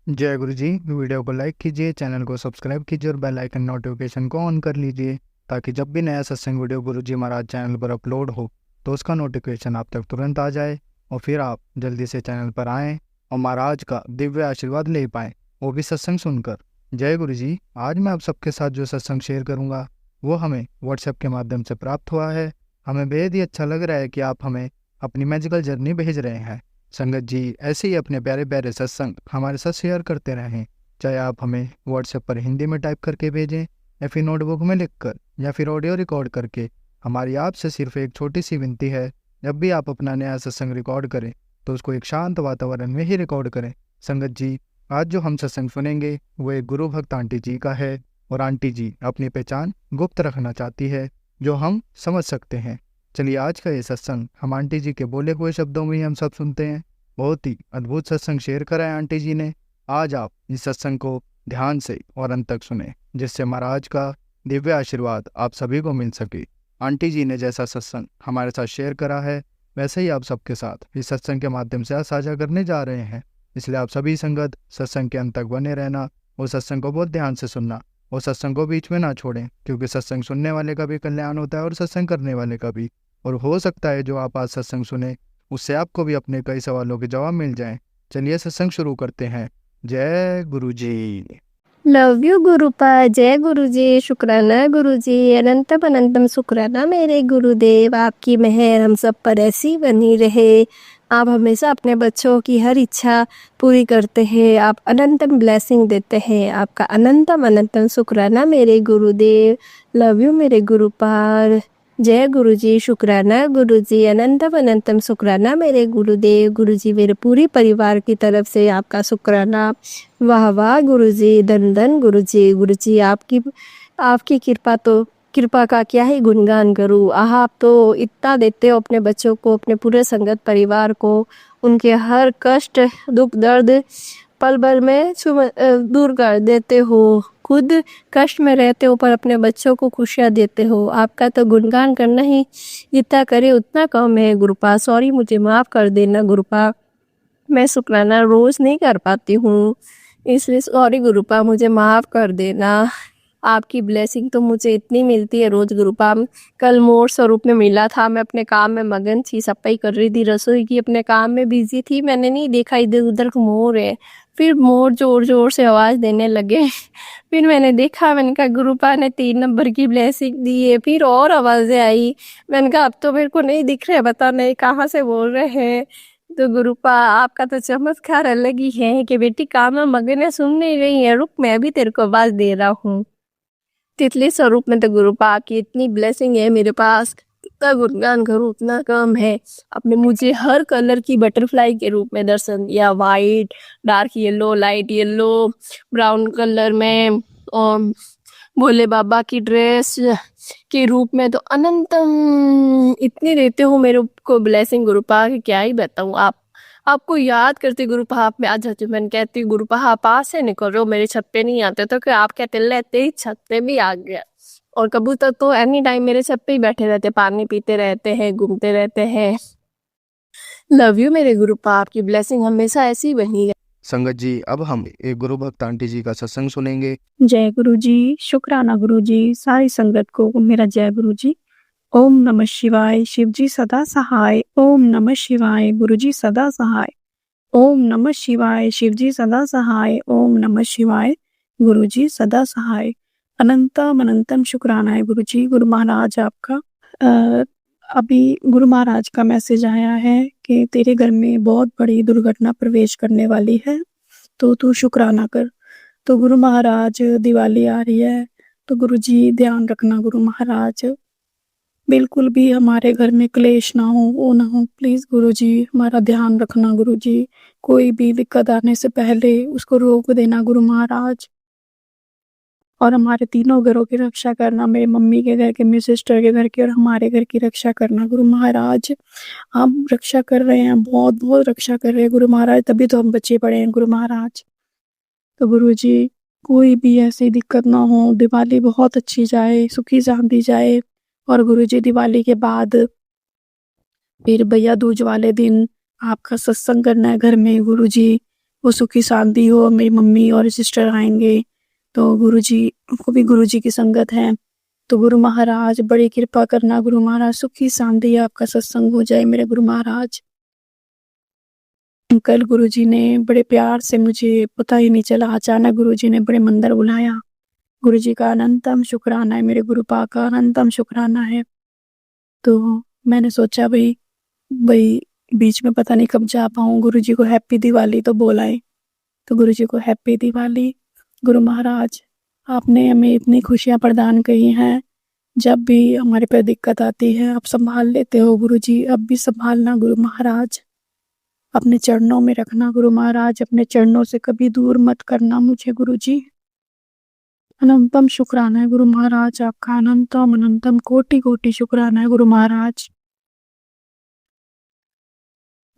जय गुरु जी। वीडियो को लाइक कीजिए, चैनल को सब्सक्राइब कीजिए और बेल आइकन नोटिफिकेशन को ऑन कर लीजिए ताकि जब भी नया सत्संग वीडियो गुरु जी महाराज चैनल पर अपलोड हो तो उसका नोटिफिकेशन आप तक तुरंत आ जाए और फिर आप जल्दी से चैनल पर आएँ और महाराज का दिव्य आशीर्वाद ले पाएँ, वो भी सत्संग सुनकर। जय गुरु जी। आज मैं आप सबके साथ जो सत्संग शेयर करूँगा वो हमें व्हाट्सएप के माध्यम से प्राप्त हुआ है। हमें बेहद ही अच्छा लग रहा है कि आप हमें अपनी मैजिकल जर्नी भेज रहे हैं। संगत जी ऐसे ही अपने प्यारे प्यारे सत्संग हमारे साथ शेयर करते रहें, चाहे आप हमें व्हाट्सएप पर हिंदी में टाइप करके भेजें या फिर नोटबुक में लिखकर या फिर ऑडियो रिकॉर्ड करके। हमारी आपसे सिर्फ एक छोटी सी विनती है, जब भी आप अपना नया सत्संग रिकॉर्ड करें तो उसको एक शांत वातावरण में ही रिकॉर्ड करें। संगत जी आज जो हम सत्संग सुनेंगे वो एक गुरु भक्त आंटी जी का है और आंटी जी अपनी पहचान गुप्त रखना चाहती है, जो हम समझ सकते हैं। चलिए आज का ये सत्संग हम आंटी जी के बोले हुए शब्दों में ही हम सब सुनते हैं। बहुत ही अद्भुत सत्संग शेयर करा है आंटी जी ने। आज आप इस सत्संग को ध्यान से और अंत तक सुने, जिससे महाराज का दिव्य आशीर्वाद आप सभी को मिल सके। आंटी जी ने जैसा सत्संग हमारे साथ शेयर करा है वैसे ही आप सबके साथ इस सत्संग के माध्यम से आज साझा करने जा रहे हैं। इसलिए आप सभी संगत सत्संग के अंत तक बने रहना और सत्संग को बहुत ध्यान से सुनना और सत्संग को बीच में ना छोड़ें, क्योंकि सत्संग सुनने वाले का भी कल्याण होता है और सत्संग करने वाले का भी। और हो सकता है जो आप आज सत्संग सुने उससे आपको भी अपने कई सवालों के जवाब मिल जाएं। चलिए सत्संग शुरू करते हैं। जय गुरु जी। Love you गुरुपा। जय गुरु जी। शुक्राना गुरु जी। अनंतम अनंतम शुक्राना मेरे गुरुदेव। आपकी मेहर हम सब पर ऐसी बनी रहे। आप हमेशा अपने बच्चों की हर इच्छा पूरी करते हैं। आप अनंतम ब्लेसिंग देते हैं। आपका अनंतम अनंतम शुक्राना मेरे गुरुदेव। लव यू मेरे गुरुपाल। जय गुरु जी। शुक्राना गुरु जी। अनंतम अनंतम शुक्राना मेरे गुरुदेव। गुरु जी मेरे पूरी परिवार की तरफ से आपका शुक्राना। वाह वाह गुरु जी। धन धन गुरु जी। गुरु जी आपकी कृपा का क्या ही गुणगान करूँ। आप तो इतना देते हो अपने बच्चों को, अपने पूरे संगत परिवार को। उनके हर कष्ट दुख दर्द पल भर में दूर कर देते हो। खुद कष्ट में रहते हो पर अपने बच्चों को खुशियाँ देते हो। आपका तो गुणगान करना ही जितना करे उतना कम है गुरुपा। सॉरी, मुझे माफ़ कर देना गुरुपा। मैं शुक्राना रोज नहीं कर पाती हूँ, इसलिए सॉरी गुरुपा, मुझे माफ़ कर देना। आपकी ब्लेसिंग तो मुझे इतनी मिलती है रोज गुरुपा। कल मोर स्वरूप में मिला था, मैं अपने काम में मगन थी, सफाई कर रही थी, रसोई की अपने काम में बिजी थी। मैंने नहीं देखा इधर उधर मोर है। फिर मोर जोर जोर से आवाज़ देने लगे। फिर मैंने देखा, मैंने कहा गुरुपा ने 3 नंबर की ब्लेसिंग दी है। फिर और आवाज़ें आई। मैंने कहा अब तो मेरे को नहीं दिख रहे, पता नहीं कहाँ से बोल रहे हैं। तो गुरुपा आपका तो चमत्कार अलग ही है कि बेटी काम में मगन है, सुन नहीं रही है, रुक मैं भी तेरे को आवाज दे रहा हूँ। तितली स्वरूप में तो गुरुपा आपकी इतनी ब्लेसिंग है मेरे पास, इतना गुणगान करूँ उतना कम है। आपने मुझे हर कलर की बटरफ्लाई के रूप में दर्शन दिया। White, dark yellow, light yellow, brown colour में, और भोले बाबा की ड्रेस के रूप में तो अनंतम इतनी देते हो मेरे को ब्लेसिंग गुरुपा कि क्या ही बताऊँ। आपको याद करते गुरुपा आप में आ जाती हूँ। मैंने कहती गुरुपा आप पास से निकल रहे हो, मेरे छत पे नहीं आते, तो कि आप कहते लेते ही छत पे भी आ गया। और कबूतर तो एनी टाइम मेरे छत पे ही बैठे रहते, पानी पीते रहते हैं, घूमते रहते हैं। लव यू मेरे गुरुपा। आपकी ब्लेसिंग हमेशा ऐसी बनी है। संगत जी अब हम एक गुरु भक्त आंटी जी का सत्संग सुनेंगे। जय गुरु जी। शुक्राना गुरु जी। सारी संगत को मेरा जय गुरु जी। ओम नमः शिवाय। शिव जी सदा सहाय। ओम नमः शिवाय। गुरु जी सदा सहाय। ओम नमः शिवाय। शिव जी सदा सहाय। ओम नमः शिवाय। गुरु जी सदा सहाय। अनंतम अनंतम शुक्राना है गुरु जी। गुरु महाराज आपका अभी गुरु महाराज का मैसेज आया है कि तेरे घर में बहुत बड़ी दुर्घटना प्रवेश करने वाली है, तो तू शुक्राना कर। तो गुरु महाराज दिवाली आ रही है, तो गुरु जी ध्यान रखना गुरु महाराज, बिल्कुल भी हमारे घर में क्लेश ना हो, वो ना हो, प्लीज गुरु जी हमारा ध्यान रखना गुरु जी। कोई भी दिक्कत आने से पहले उसको रोक देना गुरु महाराज। और हमारे तीनों घरों की रक्षा करना, मेरे मम्मी के घर के, मेरी सिस्टर के घर की और हमारे घर की रक्षा करना गुरु महाराज। हम रक्षा कर रहे हैं, बहुत बहुत रक्षा कर रहे हैं गुरु महाराज, तभी तो हम बच्चे पड़े हैं गुरु महाराज। तो गुरु जी कोई भी ऐसी दिक्कत ना हो, दिवाली बहुत अच्छी जाए, सुखी चांदी जाए। और गुरु जी दिवाली के बाद फिर भैया दूज वाले दिन आपका सत्संग करना है घर में गुरु जी। वो सुखी शांति हो। मेरी मम्मी और सिस्टर आएंगे तो गुरुजी को भी गुरुजी की संगत है, तो गुरु महाराज बड़ी कृपा करना। गुरु महाराज सुखी शांति आपका सत्संग हो जाए मेरे गुरु महाराज। कल गुरुजी ने बड़े प्यार से, मुझे पता ही नहीं चला, अचानक गुरुजी ने बड़े मंदिर बुलाया। गुरुजी का अनंतम शुक्राना है, मेरे गुरु पा का अनंतम शुक्राना है। तो मैंने सोचा भाई बीच में पता नहीं कब जा पाऊँ, गुरुजी को हैप्पी दिवाली तो बोलाए। तो गुरुजी को हैप्पी दिवाली। गुरु महाराज आपने हमें इतनी खुशियाँ प्रदान की हैं, जब भी हमारे पे दिक्कत आती है आप संभाल लेते हो गुरुजी, अब भी संभालना गुरु महाराज, अपने चरणों में रखना गुरु महाराज, अपने चरणों से कभी दूर मत करना मुझे गुरुजी। अनंतम शुक्राना है गुरु महाराज आपका, अनंतम अनंतम कोटि कोटि शुक्राना है गुरु महाराज।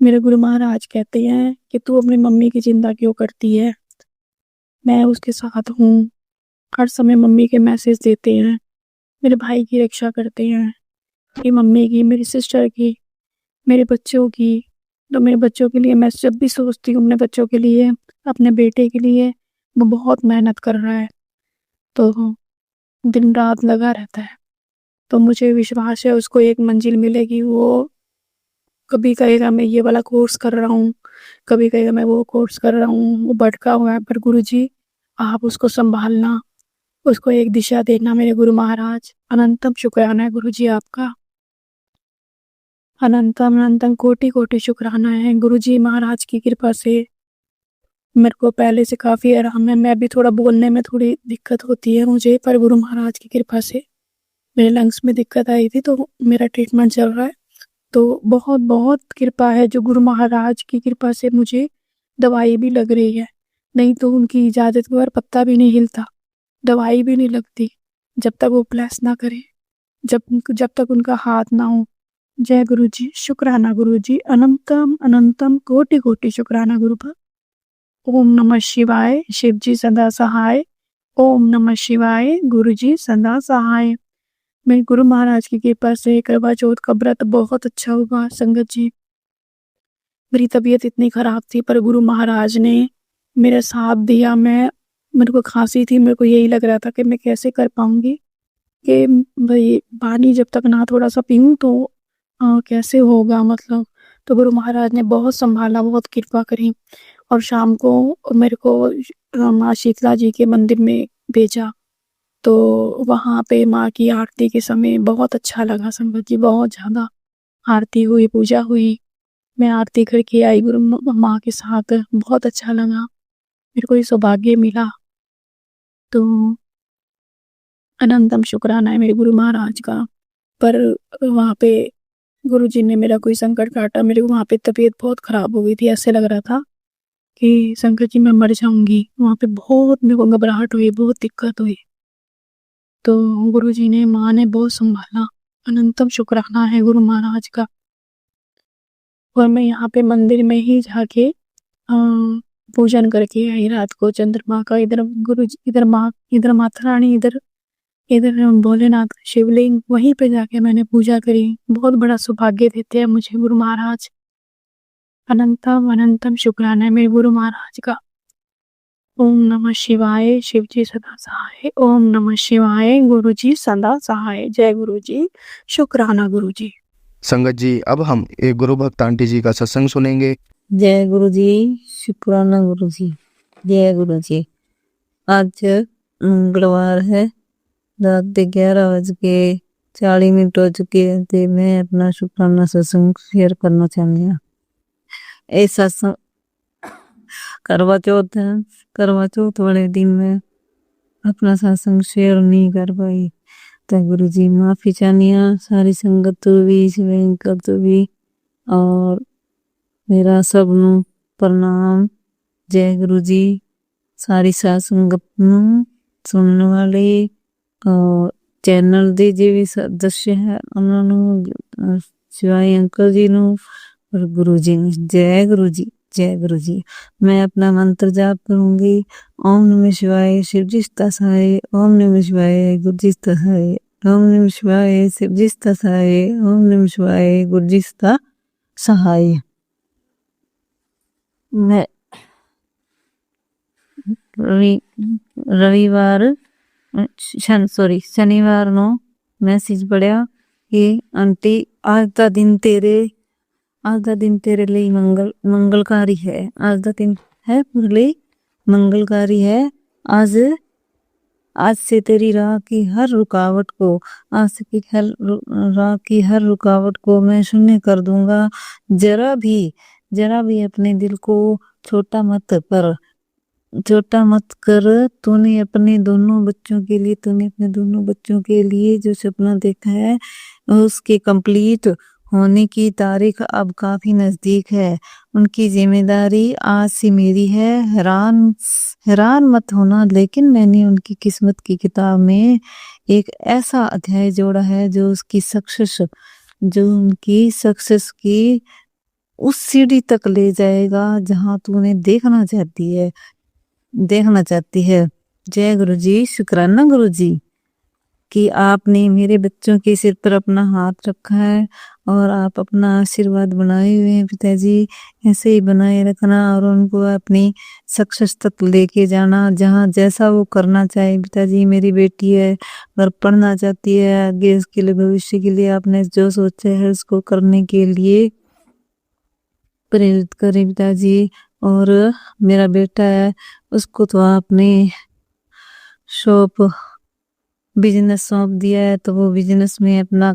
मेरे गुरु महाराज कहते हैं कि तू अपनी मम्मी की चिंता क्यों करती है, मैं उसके साथ हूँ। हर समय मम्मी के मैसेज देते हैं, मेरे भाई की रक्षा करते हैं, मेरी मम्मी की, मेरी सिस्टर की, मेरे बच्चों की। तो मेरे बच्चों के लिए मैं जब भी सोचती हूँ, अपने बच्चों के लिए, अपने बेटे के लिए, वो बहुत मेहनत कर रहा है, तो दिन रात लगा रहता है। तो मुझे विश्वास है उसको एक मंजिल मिलेगी। वो कभी कहेगा मैं ये वाला कोर्स कर रहा हूँ, कभी कहेगा मैं वो कोर्स कर रहा हूँ, वो भटका हुआ है। पर गुरुजी आप उसको संभालना, उसको एक दिशा देना मेरे गुरु महाराज। अनंतम शुक्राना है गुरुजी आपका, अनंतम अनंतम कोटि कोटि शुक्राना है गुरुजी महाराज की कृपा से। मेरे को पहले से काफ़ी आराम है, मैं भी थोड़ा बोलने में थोड़ी दिक्कत होती है मुझे, पर गुरु महाराज की कृपा से मेरे लंग्स में दिक्कत आई थी, तो मेरा ट्रीटमेंट चल रहा है। तो बहुत बहुत कृपा है जो गुरु महाराज की कृपा से मुझे दवाई भी लग रही है, नहीं तो उनकी इजाज़त के बगैर पत्ता भी नहीं हिलता, दवाई भी नहीं लगती जब तक वो प्लेस ना करे, जब तक उनका हाथ ना हो। जय गुरु जी, शुक्राना गुरु जी, अनंतम अनंतम कोटि कोटि शुक्राना गुरु पर। ओम नमः शिवाय, शिव जी सदा सहाय। ओम नमः शिवाय, गुरु जी सदा सहाय। मेरे गुरु महाराज की कृपा से करवा चौथ का व्रत बहुत अच्छा हुआ संगत जी। मेरी तबीयत इतनी खराब थी, पर गुरु महाराज ने मेरा साथ दिया। मेरे को खांसी थी, मेरे को यही लग रहा था कि मैं कैसे कर पाऊंगी, कि भाई पानी जब तक ना थोड़ा सा पीऊँ तो कैसे होगा, मतलब। तो गुरु महाराज ने बहुत संभाला, बहुत कृपा करी, और शाम को मेरे को माँ शीतला जी के मंदिर में भेजा। तो वहाँ पे माँ की आरती के समय बहुत अच्छा लगा संगत जी, बहुत ज़्यादा आरती हुई, पूजा हुई, मैं आरती करके आई गुरु माँ के साथ, बहुत अच्छा लगा, मेरे को ये सौभाग्य मिला। तो अनंतम शुक्राना है मेरे गुरु महाराज का। पर वहाँ पे गुरु जी ने मेरा कोई संकट काटा, मेरे को वहाँ पे तबीयत बहुत ख़राब हो गई थी, ऐसे लग रहा था कि संकट जी मैं मर जाऊंगी। वहाँ पे बहुत मेरे को घबराहट हुई, बहुत दिक्कत हुई। तो गुरु जी ने, माँ ने बहुत संभाला, अनंतम शुक्राना है गुरु महाराज का। और मैं यहाँ पे मंदिर में ही जाके पूजन करके आई रात को चंद्रमा का। इधर गुरु जी, इधर माँ, इधर माता रानी, इधर भोलेनाथ का शिवलिंग, वहीं पे जाके मैंने पूजा करी। बहुत बड़ा सौभाग्य देते हैं मुझे गुरु महाराज, अनंतम अनंतम शुक्राना है मेरे गुरु महाराज का। ओम नमः शिवाय, शिव जी सदा सहाय। ओम नमः शिवाय, गुरु जी सदा सहाय। जय गुरु जी, शुक्राना गुरु जी। संगत जी, अब हम एक गुरु भक्त आंटी जी का सत्संग सुनेंगे। जय गुरु जी, शुक्राना गुरु जी। जय गुरु जी। आज मंगलवार है, रात के 11:40 हो चुके हैं, तो मैं अपना शुक्राना सत्संग शेयर करना चाहती हूँ। ये सत्संग करवा चौथ है, करवा चौथ वाले दिन में अपना सत्संग शेयर नहीं कर पाई, तो गुरु जी माफी चाहनी है, सारी संगत तो भी, शिवंकर तो भी, और मेरा सबनों प्रणाम। जय गुरु जी। सारी साध संगत नूं, सुनने वाले और चैनल दे जे भी सदस्य है उन्होंने, शिवाय अंकल जी नूं और गुरु जी नूं। जय गुरु जी, जय गुरु जी। मैं अपना मंत्र जाप करूंगी। ओम नमः शिवाय, शिव जी सदा सहाय। ओम नमः शिवाय, गुरु जी सदा सहाय। ओम नमः शिवाय, शिव जी सदा सहाय। ओम नमः शिवाय, गुरु जी सदा सहाय। मैं शनिवार नो मैसेज पढ़िया कि आंटी आज दा दिन तेरे लिए मंगलकारी है। आज दा दिन है तेरे लिए मंगलकारी है। आज से तेरी राह की हर रुकावट को मैं शून्य कर दूंगा। जरा भी अपने दिल को छोटा मत कर। तूने अपने दोनों बच्चों के लिए जो सपना देखा है उसके कंप्लीट होने की तारीख अब काफी नजदीक है। उनकी जिम्मेदारी आज से मेरी है। हैरान मत होना, लेकिन मैंने उनकी किस्मत की किताब में एक ऐसा अध्याय जोड़ा है जो उनकी सक्सेस की उस सीढ़ी तक ले जाएगा जहां तूने देखना चाहती है। जय गुरु जी, शुक्राना गुरु जी कि आपने मेरे बच्चों के सिर पर अपना हाथ रखा है और आप अपना आशीर्वाद बनाए हुए हैं पिताजी। ऐसे ही बनाए रखना और उनको अपनी सक्सेस तक लेके जाना, जहाँ जैसा वो करना चाहे। पिताजी मेरी बेटी है, अगर पढ़ना चाहती है आगे उसके लिए, भविष्य के लिए आपने जो सोचा है उसको करने के लिए प्रेरित करें पिताजी। और मेरा बेटा है उसको तो आपने बिजनेस सौंप दिया है, तो वो बिजनेस में अपना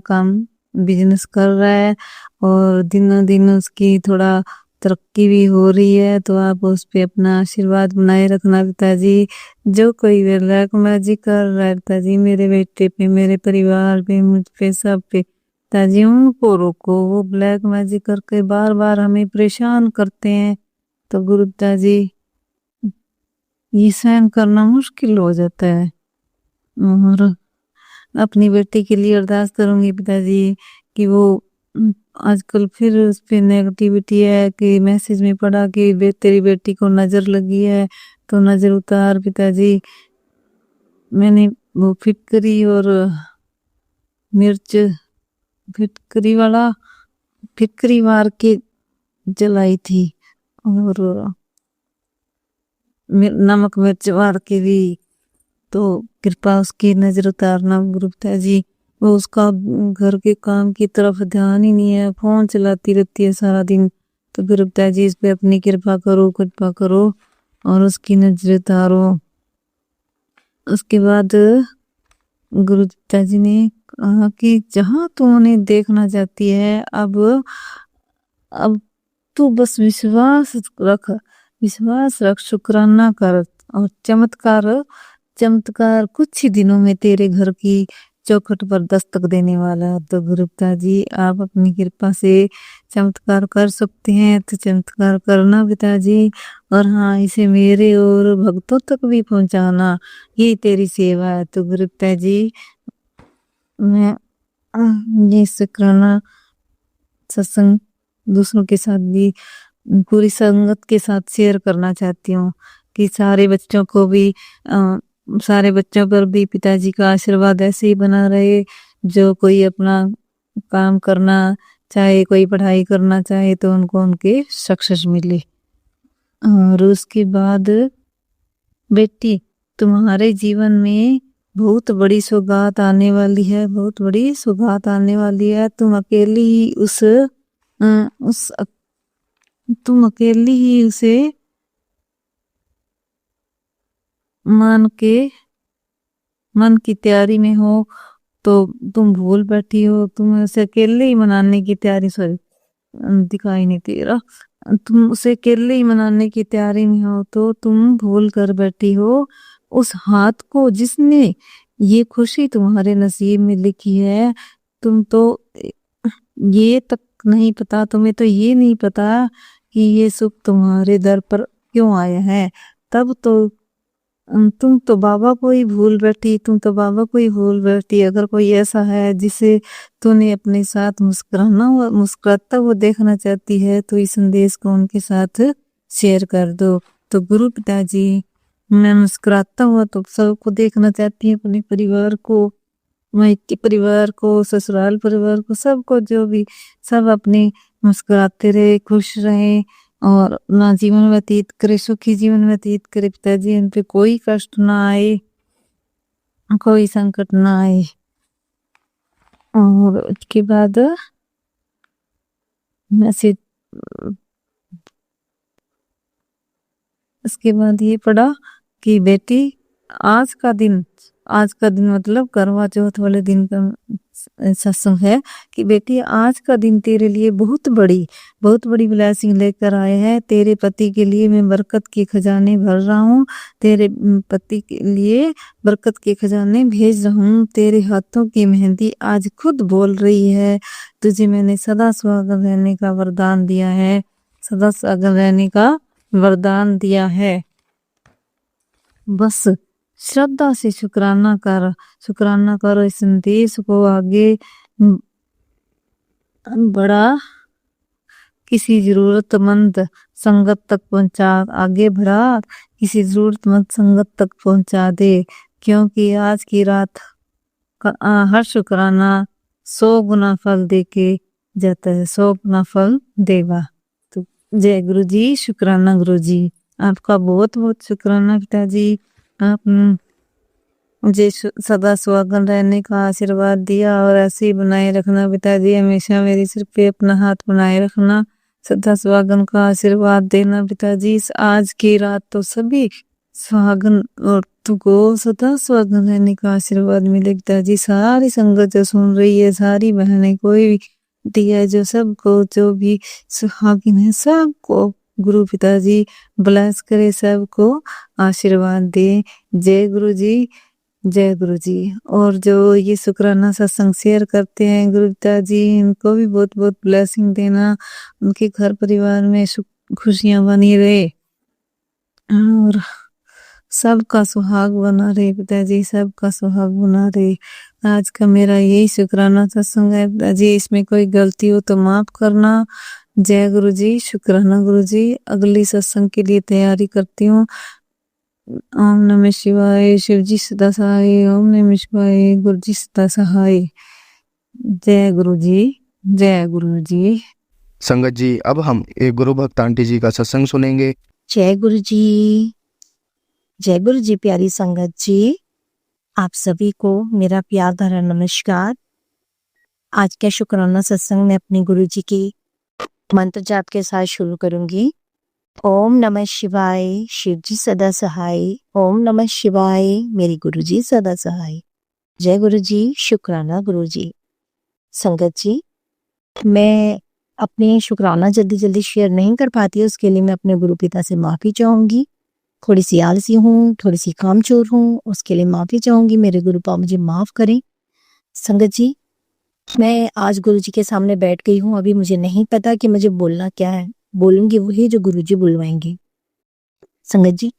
बिजनेस कर रहा है और दिनों दिन उसकी थोड़ा तरक्की भी हो रही है। तो आप उस पे अपना आशीर्वाद बनाए रखना पिताजी। जो कोई ब्लैक मैजिक कर रहा है पिताजी मेरे बेटे पे, मेरे परिवार पे, मुझ पे, सब पे पिताजी उनको रोको। वो ब्लैक मैजिक करके बार बार हमें परेशान करते हैं, तो गुरु पिताजी ये सहन करना मुश्किल हो जाता है। और अपनी बेटी के लिए अरदास करूंगी पिताजी कि वो आजकल फिर उस पे नेगेटिविटी है कि मैसेज में पढ़ा कि तेरी बेटी को नजर लगी है, तो नजर उतार पिताजी। मैंने वो फिटकरी और मिर्च फिटकरी मार के जलाई थी और नमक मिर्च मार के भी, तो कृपा उसकी नजर उतारना गुरु पिताजी। वो उसका घर के काम की तरफ ध्यान ही नहीं है, फोन चलाती रहती है सारा दिन। तो गुरु पिताजी इस पे अपनी कृपा करो और उसकी नजर उतारो। उसके बाद गुरु पिताजी ने कहा कि जहां तू उन्हें देखना चाहती है, अब तू बस विश्वास रख, शुक्राना कर और चमत्कार कुछ ही दिनों में तेरे घर की चौखट पर दस्तक देने वाला है। तो गुरु पिताजी आप अपनी कृपा से चमत्कार कर सकते हैं, तो चमत्कार करना पिताजी। और हाँ, इसे मेरे और भक्तों तक भी पहुंचाना, ये तेरी सेवा है। तो गुरु पिताजी मैं ये शुक्राना सत्संग दूसरों के साथ भी, पूरी संगत के साथ शेयर करना चाहती हूँ कि सारे बच्चों पर भी पिताजी का आशीर्वाद ऐसे ही बना रहे। जो कोई अपना काम करना चाहे, कोई पढ़ाई करना चाहे, तो उनको उनके सक्सेस मिले। और उसके बाद बेटी, तुम्हारे जीवन में बहुत बड़ी सौगात आने वाली है, तुम अकेली ही उसे मन की तैयारी में हो, तो तुम भूल बैठी हो। तुम उसे अकेले ही मनाने की तैयारी, दिखाई नहीं दे रहा। तुम उसे अकेले ही मनाने की तैयारी में हो, तो तुम भूल कर बैठी हो उस हाथ को जिसने ये खुशी तुम्हारे नसीब में लिखी है। तुम्हें तो ये नहीं पता कि ये सुख तुम्हारे दर पर क्यों आया है। तब तो तुम तो बाबा को ही भूल बैठी। अगर कोई ऐसा है जिसे तूने अपने साथ मुस्कुराता हुआ देखना चाहती है, तो इस संदेश को उनके साथ शेयर कर दो। तो गुरु पिताजी, मैं मुस्कुराता हुआ तो सबको देखना चाहती हूँ, अपने परिवार को, मायके परिवार को, ससुराल परिवार को, सबको, जो भी सब अपने मुस्कुराते रहे, खुश रहे, और अपना जीवन व्यतीत करे, सुखी जीवन व्यतीत करे पिताजी। उन पे कोई कष्ट ना आए, कोई संकट ना आए। और उसके बाद मैसेज, उसके बाद ये पढ़ा कि बेटी आज का दिन मतलब करवा चौथ वाले दिन का सत्संग है कि बेटी आज का दिन तेरे लिए बहुत बड़ी ब्लेसिंग लेकर आए हैं। तेरे पति के लिए मैं बरकत के खजाने भर रहा हूँ, तेरे पति के लिए बरकत के खजाने भेज रहा हूँ। तेरे हाथों की मेहंदी आज खुद बोल रही है, तुझे मैंने सदा सुहागन रहने का वरदान दिया है, सदा सुहागन रहने का वरदान दिया है। बस श्रद्धा से शुक्राना करो, इस संदेश को आगे बढ़ा, किसी जरूरतमंद संगत तक पहुंचा, आगे बढ़ा, किसी जरूरतमंद संगत तक पहुंचा दे, क्योंकि आज की रात का हर शुक्राना 100 गुना फल देके जाता है, 100 गुना फल देगा। तो जय गुरु जी, शुक्राना गुरु जी, आपका बहुत बहुत शुक्राना पिताजी। आप मुझे सदा सुहागन रहने का आशीर्वाद दिया और ऐसे ही बनाए रखना पिताजी। हमेशा मेरे सिर पे अपना हाथ बनाए रखना, सदा सुहागन का आशीर्वाद देना पिताजी। आज की रात तो सभी सुहागन औरतों को सदा सुहागन रहने का आशीर्वाद मिले पिताजी। सारी संगत जो सुन रही है, सारी बहनें, कोई भी दिया जो सबको, जो भी सुहागिन है सबको गुरु पिताजी ब्लेस करे, सबको आशीर्वाद दे। जय गुरु जी, जय गुरु जी। और जो ये शुक्राना सत्संग शेयर करते हैं गुरु पिताजी, इनको भी बहुत बहुत ब्लेसिंग देना, उनके घर परिवार में खुशियां बनी रहे और सबका सुहाग बना रहे पिताजी, सबका सुहाग बना रहे। आज का मेरा यही शुक्राना सत्संग है पिताजी, इसमें कोई गलती हो तो माफ करना। जय गुरु जी, शुक्राना गुरु जी। अगली सत्संग के लिए तैयारी करती हूँ। ओम नमः शिवाय, शिव जी सदा सहाय। ओम नमः शिवाय, गुरु जी सदा सहाय। जय गुरु जी, जय गुरु जी। संगत जी, अब हम एक गुरु भक्त आंटी जी का सत्संग सुनेंगे। जय गुरु जी, जय गुरु जी। प्यारी संगत जी, आप सभी को मेरा प्यार भरा नमस्कार। आज का शुक्राना सत्संग मैं अपने गुरु जी की मंत्र जाप के साथ शुरू करूंगी। ओम नमः शिवाय, शिव जी सदा सहाय। ओम नमः शिवाय, मेरे गुरु जी सदा सहाय। जय गुरु जी, शुक्राना गुरु जी। संगत जी, मैं अपने शुक्राना जल्दी जल्दी शेयर नहीं कर पाती, उसके लिए मैं अपने गुरु पिता से माफी चाहूंगी। थोड़ी सी आलसी हूँ, थोड़ी सी कामचोर हूँ, उसके लिए माफी चाहूंगी। मेरे गुरु पाप मुझे माफ करें। संगत जी, मैं आज गुरु जी के सामने बैठ गई हूँ। अभी मुझे नहीं पता कि मुझे बोलना क्या है, बोलूंगी वही जो गुरु जी बुलवाएंगे। संगत जी,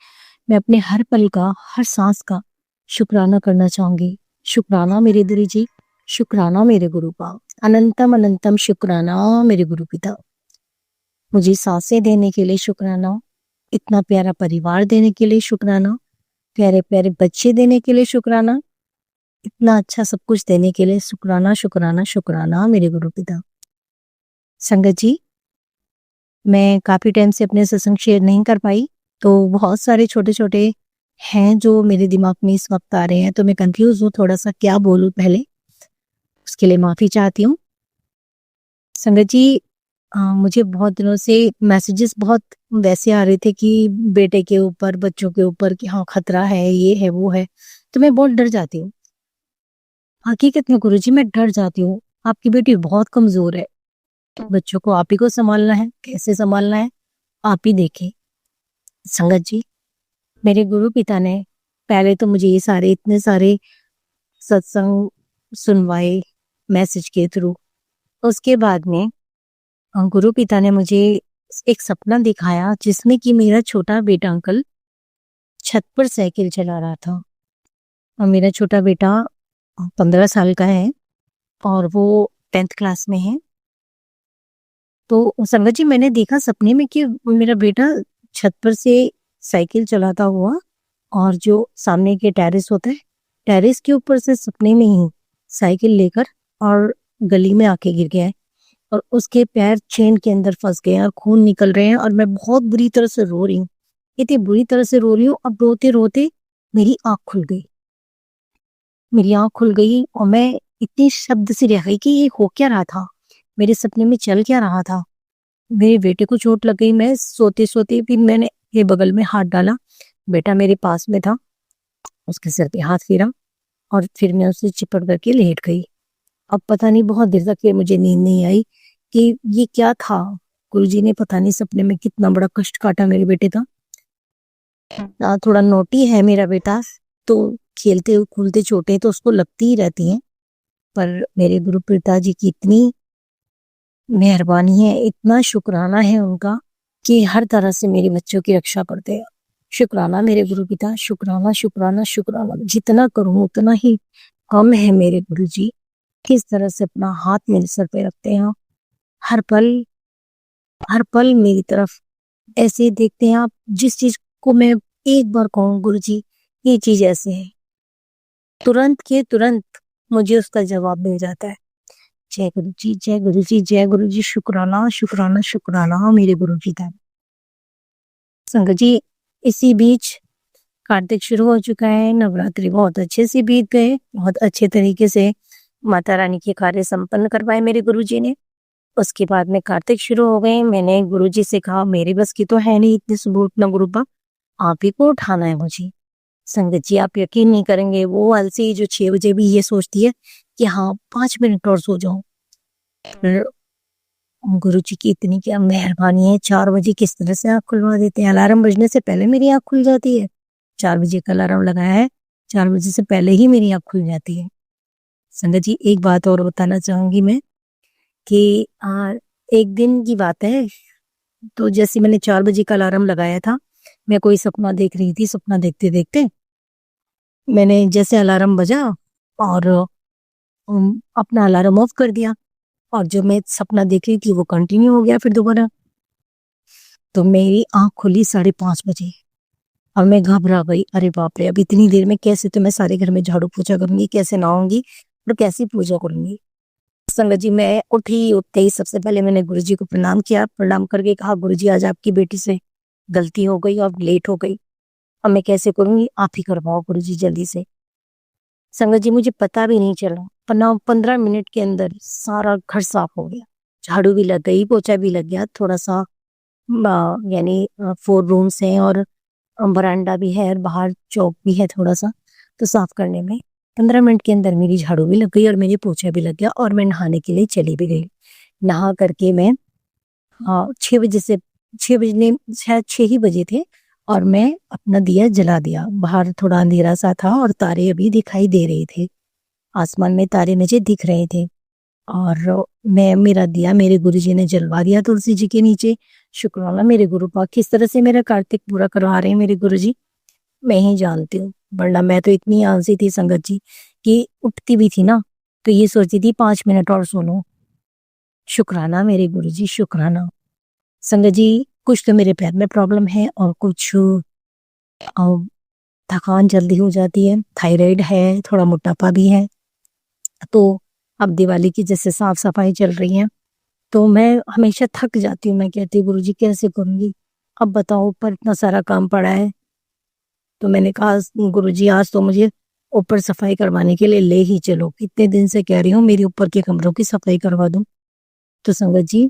मैं अपने हर पल का, हर सांस का शुक्राना करना चाहूंगी। शुक्राना मेरे गुरु जी, शुक्राना मेरे गुरु पाप, अनंतम अनंतम शुक्राना मेरे गुरु पिता। मुझे सांसें देने के लिए शुक्राना, इतना प्यारा परिवार देने के लिए शुक्राना, प्यारे प्यारे बच्चे देने के लिए शुक्राना, इतना अच्छा सब कुछ देने के लिए शुक्राना शुक्राना शुक्राना मेरे गुरु पिता। संगत जी, मैं काफी टाइम से अपने सत्संग शेयर नहीं कर पाई, तो बहुत सारे छोटे छोटे हैं जो मेरे दिमाग में इस वक्त आ रहे हैं, तो मैं कंफ्यूज हूँ थोड़ा सा क्या बोलूँ पहले, उसके लिए माफी चाहती हूँ। संगत जी, मुझे बहुत दिनों से मैसेजेस बहुत वैसे आ रहे थे कि बेटे के ऊपर, बच्चों के ऊपर कि हाँ खतरा है, ये है वो है, तो मैं बहुत डर जाती हूँ। हकीकत में गुरुजी मैं डर जाती हूँ। आपकी बेटी बहुत कमजोर है, बच्चों को आप ही को संभालना है, कैसे संभालना है आप ही देखें। संगत जी, मेरे गुरु पिता ने पहले तो मुझे ये सारे इतने सारे सत्संग सुनवाए मैसेज के थ्रू, उसके बाद में गुरु पिता ने मुझे एक सपना दिखाया जिसमें कि मेरा छोटा बेटा अंकल छत पर साइकिल चला रहा था और मेरा छोटा बेटा 15 साल का है और वो 10th क्लास में है। तो संगत जी, मैंने देखा सपने में कि मेरा बेटा छत पर से साइकिल चलाता हुआ और जो सामने के टेरेस होता है, टेरेस के ऊपर से सपने में ही साइकिल लेकर और गली में आके गिर गया है। और उसके पैर चेन के अंदर फंस गए हैं और खून निकल रहे हैं और मैं बहुत बुरी तरह से रो रही हूँ, इतनी बुरी तरह से रो रही हूँ। अब रोते रोते मेरी आंख खुल गई, मेरी आंख खुल गई और मैं इतनी शब्द से रह गई कि ये हो क्या रहा था, मेरे सपने में चल क्या रहा था। मेरे बेटे को चोट लग गई, मैं सोते सोते भी मैंने ये बगल में हाथ डाला, बेटा मेरे पास में था, उसके सिर पे हाथ फेरा और फिर मैं उससे चिपट करके लेट गई। अब पता नहीं बहुत देर तक फिर मुझे नींद नहीं आई कि ये क्या था। गुरुजी ने पता नहीं सपने में कितना बड़ा कष्ट काटा मेरे बेटे का। थोड़ा नोटी है मेरा बेटा, तो खेलते कूदते चोटें तो उसको लगती ही रहती हैं, पर मेरे गुरु पिताजी की इतनी मेहरबानी है, इतना शुक्राना है उनका कि हर तरह से मेरे बच्चों की रक्षा करते हैं। शुक्राना मेरे गुरु पिता, शुक्राना शुक्राना शुक्राना, जितना करूं उतना ही कम है मेरे गुरु जी। किस तरह से अपना हाथ मेरे सर पे रखते हैं, हर पल मेरी तरफ ऐसे देखते हैं। आप जिस चीज को मैं एक बार कहूँ गुरु जी ये चीज ऐसे है, तुरंत के तुरंत मुझे उसका जवाब मिल जाता है। जय गुरु जी, जय गुरु जी, जय गुरु जी। शुक्राना शुक्राना शुक्राना मेरे गुरु जी का। संगत जी, इसी बीच कार्तिक शुरू हो चुका है, नवरात्रि बहुत अच्छे से बीत गए, बहुत अच्छे तरीके से माता रानी के कार्य संपन्न करवाए मेरे गुरुजी ने। उसके बाद में कार्तिक शुरू हो गए। मैंने गुरुजी से कहा मेरे बस की तो है नहीं इतनी सुबह उठना गुरुपा, आप ही को उठाना है मुझे। संगत जी आप यकीन नहीं करेंगे, वो अलसी जो 6 बजे भी ये सोचती है कि हाँ 5 मिनट और सो जाऊं, गुरु जी की इतनी क्या मेहरबानी है, 4 बजे किस तरह से आँख खुलवा देते हैं। अलार्म बजने से पहले मेरी आँख खुल जाती है। 4 बजे का अलार्म लगाया है, 4 बजे से पहले ही मेरी आँख खुल जाती है। संगत जी एक बात और बताना चाहूंगी मैं कि एक दिन की बात है, तो जैसे मैंने 4 बजे का अलार्म लगाया था, मैं कोई सपना देख रही थी। सपना देखते देखते मैंने जैसे अलार्म बजा और अपना अलार्म ऑफ कर दिया, और जो मैं सपना देख रही थी वो कंटिन्यू हो गया फिर दोबारा। तो मेरी आंख खुली 5:30 बजे और मैं घबरा गई, अरे बाप रे अब इतनी देर में कैसे, तो मैं सारे घर में झाड़ू पोछा करूंगी, कैसे नहाऊंगी और कैसी पूजा करूंगी। संगत जी मैं उठी, उठते ही सबसे पहले मैंने गुरुजी को प्रणाम किया, प्रणाम करके कहा गुरुजी आज आपकी बेटी से गलती हो गई और लेट हो गई, अब मैं कैसे करूंगी, आप ही करवाओ गुरुजी जल्दी से। संगत जी मुझे पता भी नहीं चला, 15 मिनट के अंदर सारा घर साफ हो गया, झाड़ू भी लग गई, पोछा भी लग गया। थोड़ा सा यानी 4 रूम्स हैं और बरामदा भी है और बाहर चौक भी है थोड़ा सा, तो साफ करने में 15 मिनट के अंदर मेरी झाड़ू भी लग गई और मेरे पोछा भी लग गया और मैं नहाने के लिए चली भी गई। नहा करके मैं 6 बजे से 6 बजने शायद 6 ही बजे थे और मैं अपना दिया जला दिया। बाहर थोड़ा अंधेरा सा था और तारे अभी दिखाई दे रहे थे, आसमान में तारे मुझे दिख रहे थे, और मैं मेरा दिया मेरे गुरुजी ने जलवा दिया तुलसी जी के नीचे। शुक्राना मेरे गुरु पाक, किस तरह से मेरा कार्तिक पूरा करवा रहे हैं मेरे गुरुजी, मैं ही जानती हूँ। वरना मैं तो इतनी आलसी थी संगत जी कि उठती भी थी ना तो ये सोचती थी 5 मिनट और सो लूं। शुक्राना मेरे गुरुजी, शुक्राना। संगत जी कुछ तो मेरे पैर में प्रॉब्लम है और कुछ थकान जल्दी हो जाती है, थायराइड है, थोड़ा मोटापा भी है। तो अब दिवाली की जैसे साफ सफाई चल रही है तो मैं हमेशा थक जाती हूँ। मैं कहती हूँ गुरुजी कैसे करूंगी, अब बताओ ऊपर इतना सारा काम पड़ा है। तो मैंने कहा गुरुजी आज तो मुझे ऊपर सफाई करवाने के लिए ले ही चलो, कितने दिन से कह रही हूँ मेरे ऊपर के कमरों की सफाई करवा दूं। तो संगत जी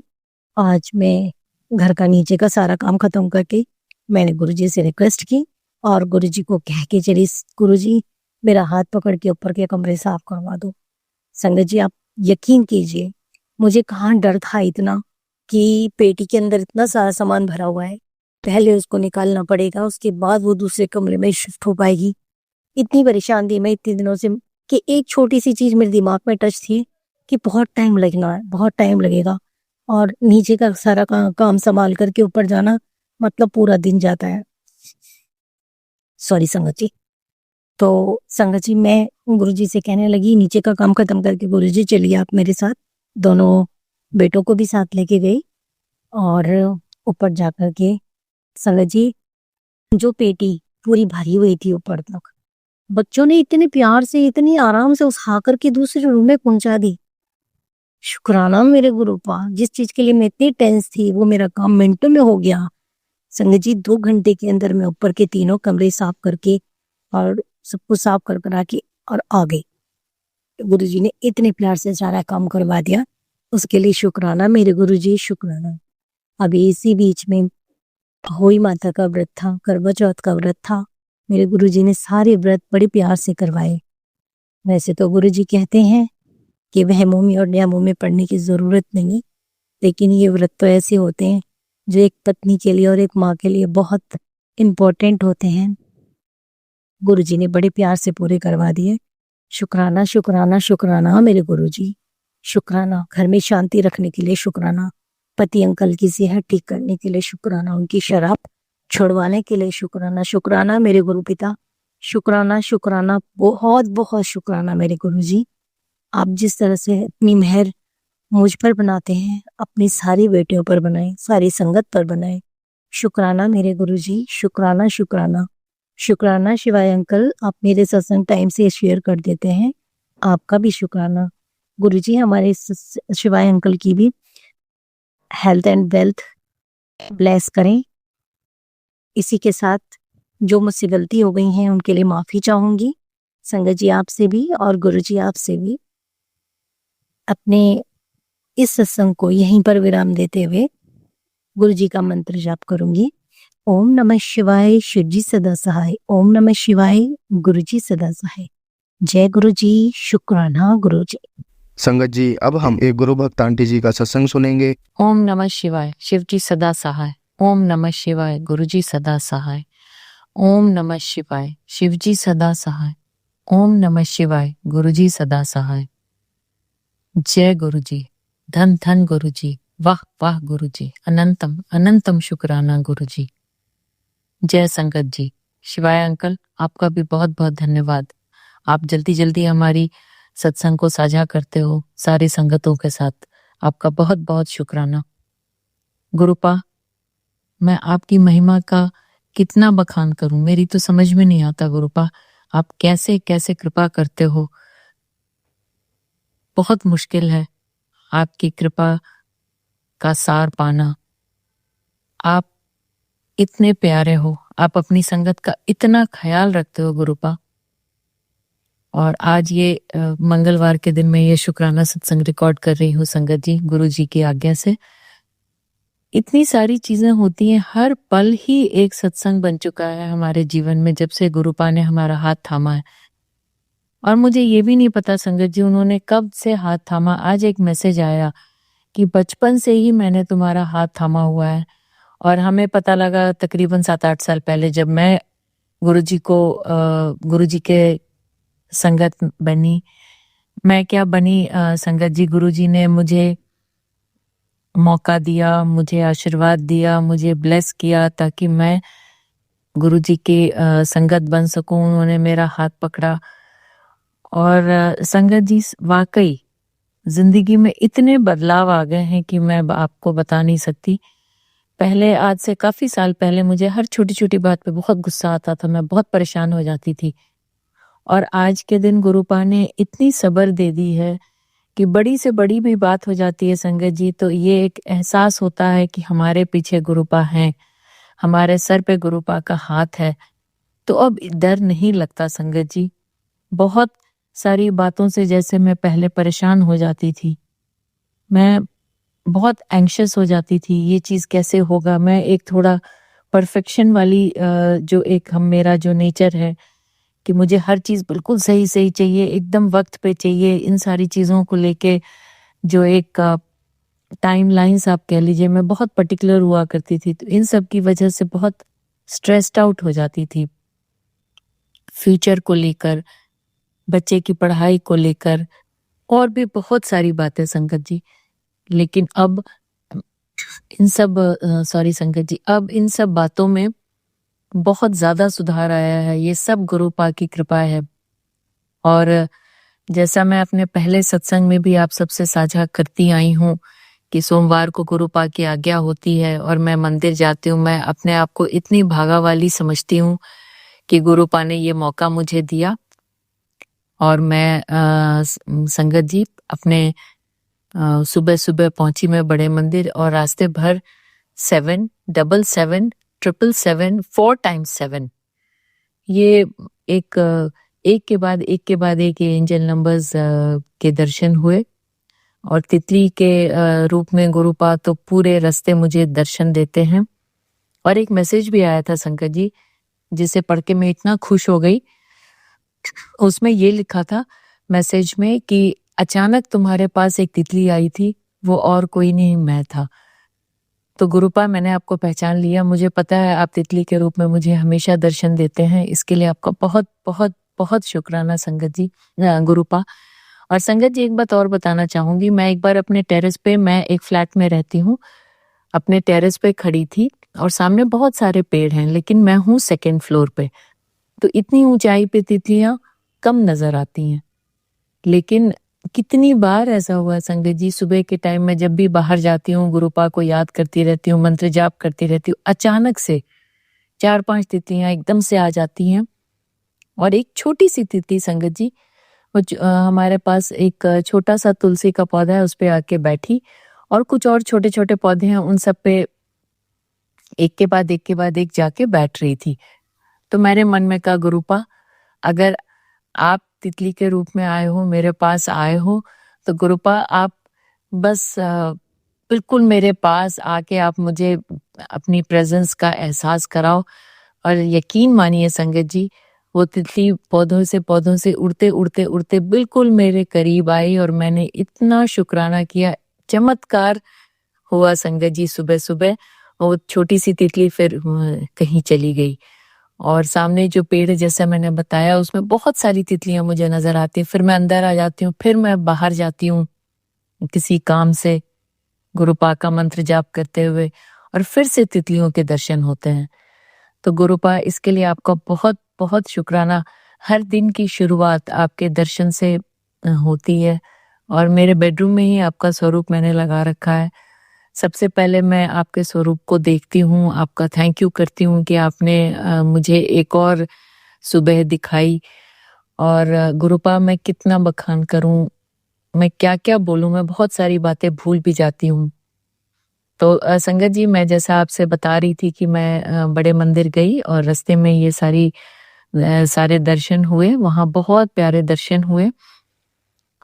आज मैं घर का नीचे का सारा काम खत्म करके मैंने गुरुजी से रिक्वेस्ट की और गुरुजी को कह के चली गुरुजी मेरा हाथ पकड़ के ऊपर के कमरे साफ करवा दो। संगत जी आप यकीन कीजिए मुझे कहाँ डर था इतना कि पेटी के अंदर इतना सारा सामान भरा हुआ है, पहले उसको निकालना पड़ेगा, उसके बाद वो दूसरे कमरे में शिफ्ट हो पाएगी। इतनी परेशान थी मैं इतने दिनों से कि एक छोटी सी चीज मेरे दिमाग में टच थी कि बहुत टाइम लगना है, बहुत टाइम लगेगा, और नीचे का सारा काम संभाल करके ऊपर जाना मतलब पूरा दिन जाता है। सॉरी संगत जी। तो संगत जी मैं गुरुजी से कहने लगी नीचे का काम खत्म करके गुरुजी चलिए आप मेरे साथ। दोनों बेटों को भी साथ लेके गई और ऊपर जाकर के संगत जी जो पेटी पूरी भरी हुई थी ऊपर तक, बच्चों ने इतने प्यार से इतनी आराम से उठा करके दूसरे रूम में पहुंचा दी। शुक्राना मेरे गुरुपा, जिस चीज के लिए मैं इतनी टेंस थी वो मेरा काम मिनटों में हो गया। संगत जी 2 घंटे के अंदर मैं ऊपर के 3 कमरे साफ करके और सब कुछ साफ कर करा के और आ गई। गुरु जी ने इतने प्यार से सारा काम करवा दिया, उसके लिए शुक्राना मेरे गुरु जी, शुक्राना। अभी इसी बीच में होई माता का व्रत था, करवा चौथ का व्रत था। मेरे गुरु जी ने सारे व्रत बड़े प्यार से करवाए। वैसे तो गुरु जी कहते हैं कि वहमों में और नियमों में पड़ने की जरूरत नहीं, लेकिन ये व्रत तो ऐसे होते हैं जो एक पत्नी के लिए और एक माँ के लिए बहुत इम्पोर्टेंट होते हैं। गुरु जी ने बड़े प्यार से पूरे करवा दिए। शुक्राना शुक्राना शुक्राना मेरे गुरु जी, शुक्राना। घर में शांति रखने के लिए शुक्राना, पति अंकल की सेहत ठीक करने के लिए शुक्राना, उनकी शराब छुड़वाने के लिए शुक्राना। शुक्राना मेरे गुरु पिता, शुक्राना शुक्राना, बहुत बहुत शुक्राना मेरे गुरु जी। आप जिस तरह से अपनी मेहर मुझ पर बनाते हैं, अपनी सारी बेटियों पर बनाए, सारी संगत पर बनाए। शुक्राना मेरे गुरु जी, शुक्राना शुक्राना शुक्राना। शिवाय अंकल, आप मेरे सत्संग टाइम से शेयर कर देते हैं, आपका भी शुक्राना। गुरु जी हमारे शिवाय अंकल की भी हेल्थ एंड वेल्थ ब्लेस करें। इसी के साथ जो मुझसे गलती हो गई हैं उनके लिए माफी चाहूंगी, संगत जी आपसे भी और गुरु जी आपसे भी। अपने इस सत्संग को यहीं पर विराम देते हुए गुरु जी का मंत्र जाप करूंगी। ओम नमः शिवाय, शिव जी सदा सहाय। ओम नमः शिवाय, गुरु जी सदा सहाय। जय गुरु जी, शुक्राना गुरु जी। संगत जी अब हम एक गुरु भक्त आंटी जी का सत्संग सुनेंगे। ओम नमः शिवाय, शिव जी सदा सहाय। ओम नमः शिवाय, गुरु जी सदा सहाय। ओम नमः शिवाय, शिव जी सदा सहाय। ओम नमः शिवाय, गुरु जी सदा सहाय। जय गुरु जी, धन धन गुरु जी, वाह वाह गुरु जी, अनंतम अनंतम शुक्राना गुरु जी। जय संगत जी। शिवाय अंकल, आपका भी बहुत बहुत धन्यवाद। आप जल्दी जल्दी हमारी सत्संग को साझा करते हो सारी संगतों के साथ, आपका बहुत बहुत शुक्राना। गुरुपा, मैं आपकी महिमा का कितना बखान करूं, मेरी तो समझ में नहीं आता गुरुपा, आप कैसे कैसे कृपा करते हो। बहुत मुश्किल है आपकी कृपा का सार पाना। आप इतने प्यारे हो, आप अपनी संगत का इतना ख्याल रखते हो गुरुपा। और आज ये मंगलवार के दिन मैं ये शुक्राना सत्संग रिकॉर्ड कर रही हूँ संगत जी, गुरु जी की आज्ञा से। इतनी सारी चीजें होती हैं, हर पल ही एक सत्संग बन चुका है हमारे जीवन में जब से गुरुपा ने हमारा हाथ थामा है। और मुझे ये भी नहीं पता संगत जी उन्होंने कब से हाथ थामा। आज एक मैसेज आया कि बचपन से ही मैंने तुम्हारा हाथ थामा हुआ है। और हमें पता लगा तकरीबन 7-8 साल पहले जब मैं गुरु जी के संगत बनी। मैं क्या बनी संगत जी, गुरु जी ने मुझे मौका दिया, मुझे आशीर्वाद दिया, मुझे ब्लेस किया ताकि मैं गुरु जी के संगत बन सकूं। उन्होंने मेरा हाथ पकड़ा। और संगत जी वाकई जिंदगी में इतने बदलाव आ गए हैं कि मैं आपको बता नहीं सकती। पहले, आज से काफी साल पहले, मुझे हर छोटी छोटी बात पे बहुत गुस्सा आता था, मैं बहुत परेशान हो जाती थी। और आज के दिन गुरुपा ने इतनी सब्र दे दी है कि बड़ी से बड़ी भी बात हो जाती है संगत जी, तो ये एक एहसास होता है कि हमारे पीछे गुरुपा हैं, हमारे सर पे गुरुपा का हाथ है। तो अब डर नहीं लगता संगत जी। बहुत सारी बातों से जैसे मैं पहले परेशान हो जाती थी, मैं बहुत एंग्शियस हो जाती थी, ये चीज कैसे होगा। मैं एक थोड़ा परफेक्शन वाली जो एक मेरा जो नेचर है कि मुझे हर चीज बिल्कुल सही सही चाहिए, एकदम वक्त पे चाहिए। इन सारी चीजों को लेके जो एक टाइम लाइन्स आप कह लीजिए, मैं बहुत पर्टिकुलर हुआ करती थी। तो इन सब की वजह से बहुत स्ट्रेस्ड आउट हो जाती थी, फ्यूचर को लेकर, बच्चे की पढ़ाई को लेकर, और भी बहुत सारी बातें संगत जी। लेकिन अब इन सब संगत जी, अब इन सब बातों में बहुत ज्यादा सुधार आया है। ये सब गुरुपा की कृपा है। और जैसा मैं अपने पहले सत्संग में भी आप सबसे साझा करती आई हूँ कि सोमवार को गुरुपा की आज्ञा होती है और मैं मंदिर जाती हूँ। मैं अपने आप को इतनी भागा वाली समझती हूँ कि गुरुपा ने ये मौका मुझे दिया। और मैं संगत जी अपने सुबह सुबह पहुंची मैं बड़े मंदिर और रास्ते भर 777 777 4 times 7 ये एक के बाद एक ये एंजल नंबर्स के दर्शन हुए। और तितली के रूप में गुरुपा तो पूरे रास्ते मुझे दर्शन देते हैं। और एक मैसेज भी आया था संकट जी, जिसे पढ़ के मैं इतना खुश हो गई। उसमें ये लिखा था मैसेज में कि अचानक तुम्हारे पास एक तितली आई थी, वो और कोई नहीं मैं था। तो गुरुपा मैंने आपको पहचान लिया, मुझे पता है आप तितली के रूप में मुझे हमेशा दर्शन देते हैं, इसके लिए आपका बहुत बहुत बहुत शुक्राना संगत जी, गुरुपा। और संगत जी एक बात और बताना चाहूंगी, मैं एक बार अपने टेरेस पे, मैं एक फ्लैट में रहती हूँ, अपने टेरेस पे खड़ी थी और सामने बहुत सारे पेड़ हैं, लेकिन मैं हूँ 2nd फ्लोर पे, तो इतनी ऊंचाई पे तितलियां कम नजर आती हैं। लेकिन कितनी बार ऐसा हुआ संगत जी, सुबह के टाइम में जब भी बाहर जाती हूँ, गुरुपा को याद करती रहती हूँ, मंत्र जाप करती रहती हूँ, अचानक से 4-5 तितलियां एकदम से आ जाती हैं। और एक छोटी सी तितली संगत जी, वो हमारे पास एक छोटा सा तुलसी का पौधा है, उस पे आके बैठी, और कुछ और छोटे छोटे पौधे हैं, उन सब पे एक के बाद एक जाके बैठ रही थी। तो मेरे मन में कहा गुरुपा, अगर आप तितली के रूप में आए हो, मेरे पास आए हो, तो गुरुपा आप बस बिल्कुल मेरे पास आके आप मुझे अपनी प्रेजेंस का एहसास कराओ। और यकीन मानिए संगत जी, वो तितली पौधों से उड़ते बिल्कुल मेरे करीब आई और मैंने इतना शुक्राना किया। चमत्कार हुआ संगत जी, सुबह सुबह वो छोटी सी तितली फिर कहीं चली गई। और सामने जो पेड़ जैसा मैंने बताया, उसमें बहुत सारी तितलियां मुझे नजर आती हैं। फिर मैं अंदर आ जाती हूँ, फिर मैं बाहर जाती हूँ किसी काम से, गुरुपा का मंत्र जाप करते हुए, और फिर से तितलियों के दर्शन होते हैं। तो गुरुपा, इसके लिए आपका बहुत बहुत शुक्राना। हर दिन की शुरुआत आपके दर्शन से होती है, और मेरे बेडरूम में ही आपका स्वरूप मैंने लगा रखा है। सबसे पहले मैं आपके स्वरूप को देखती हूँ, आपका थैंक यू करती हूँ कि आपने मुझे एक और सुबह दिखाई। और गुरुपा, मैं कितना बखान करूँ, मैं क्या क्या बोलूँ, मैं बहुत सारी बातें भूल भी जाती हूँ। तो संगत जी, मैं जैसा आपसे बता रही थी कि मैं बड़े मंदिर गई और रास्ते में ये सारे दर्शन हुए, वहाँ बहुत प्यारे दर्शन हुए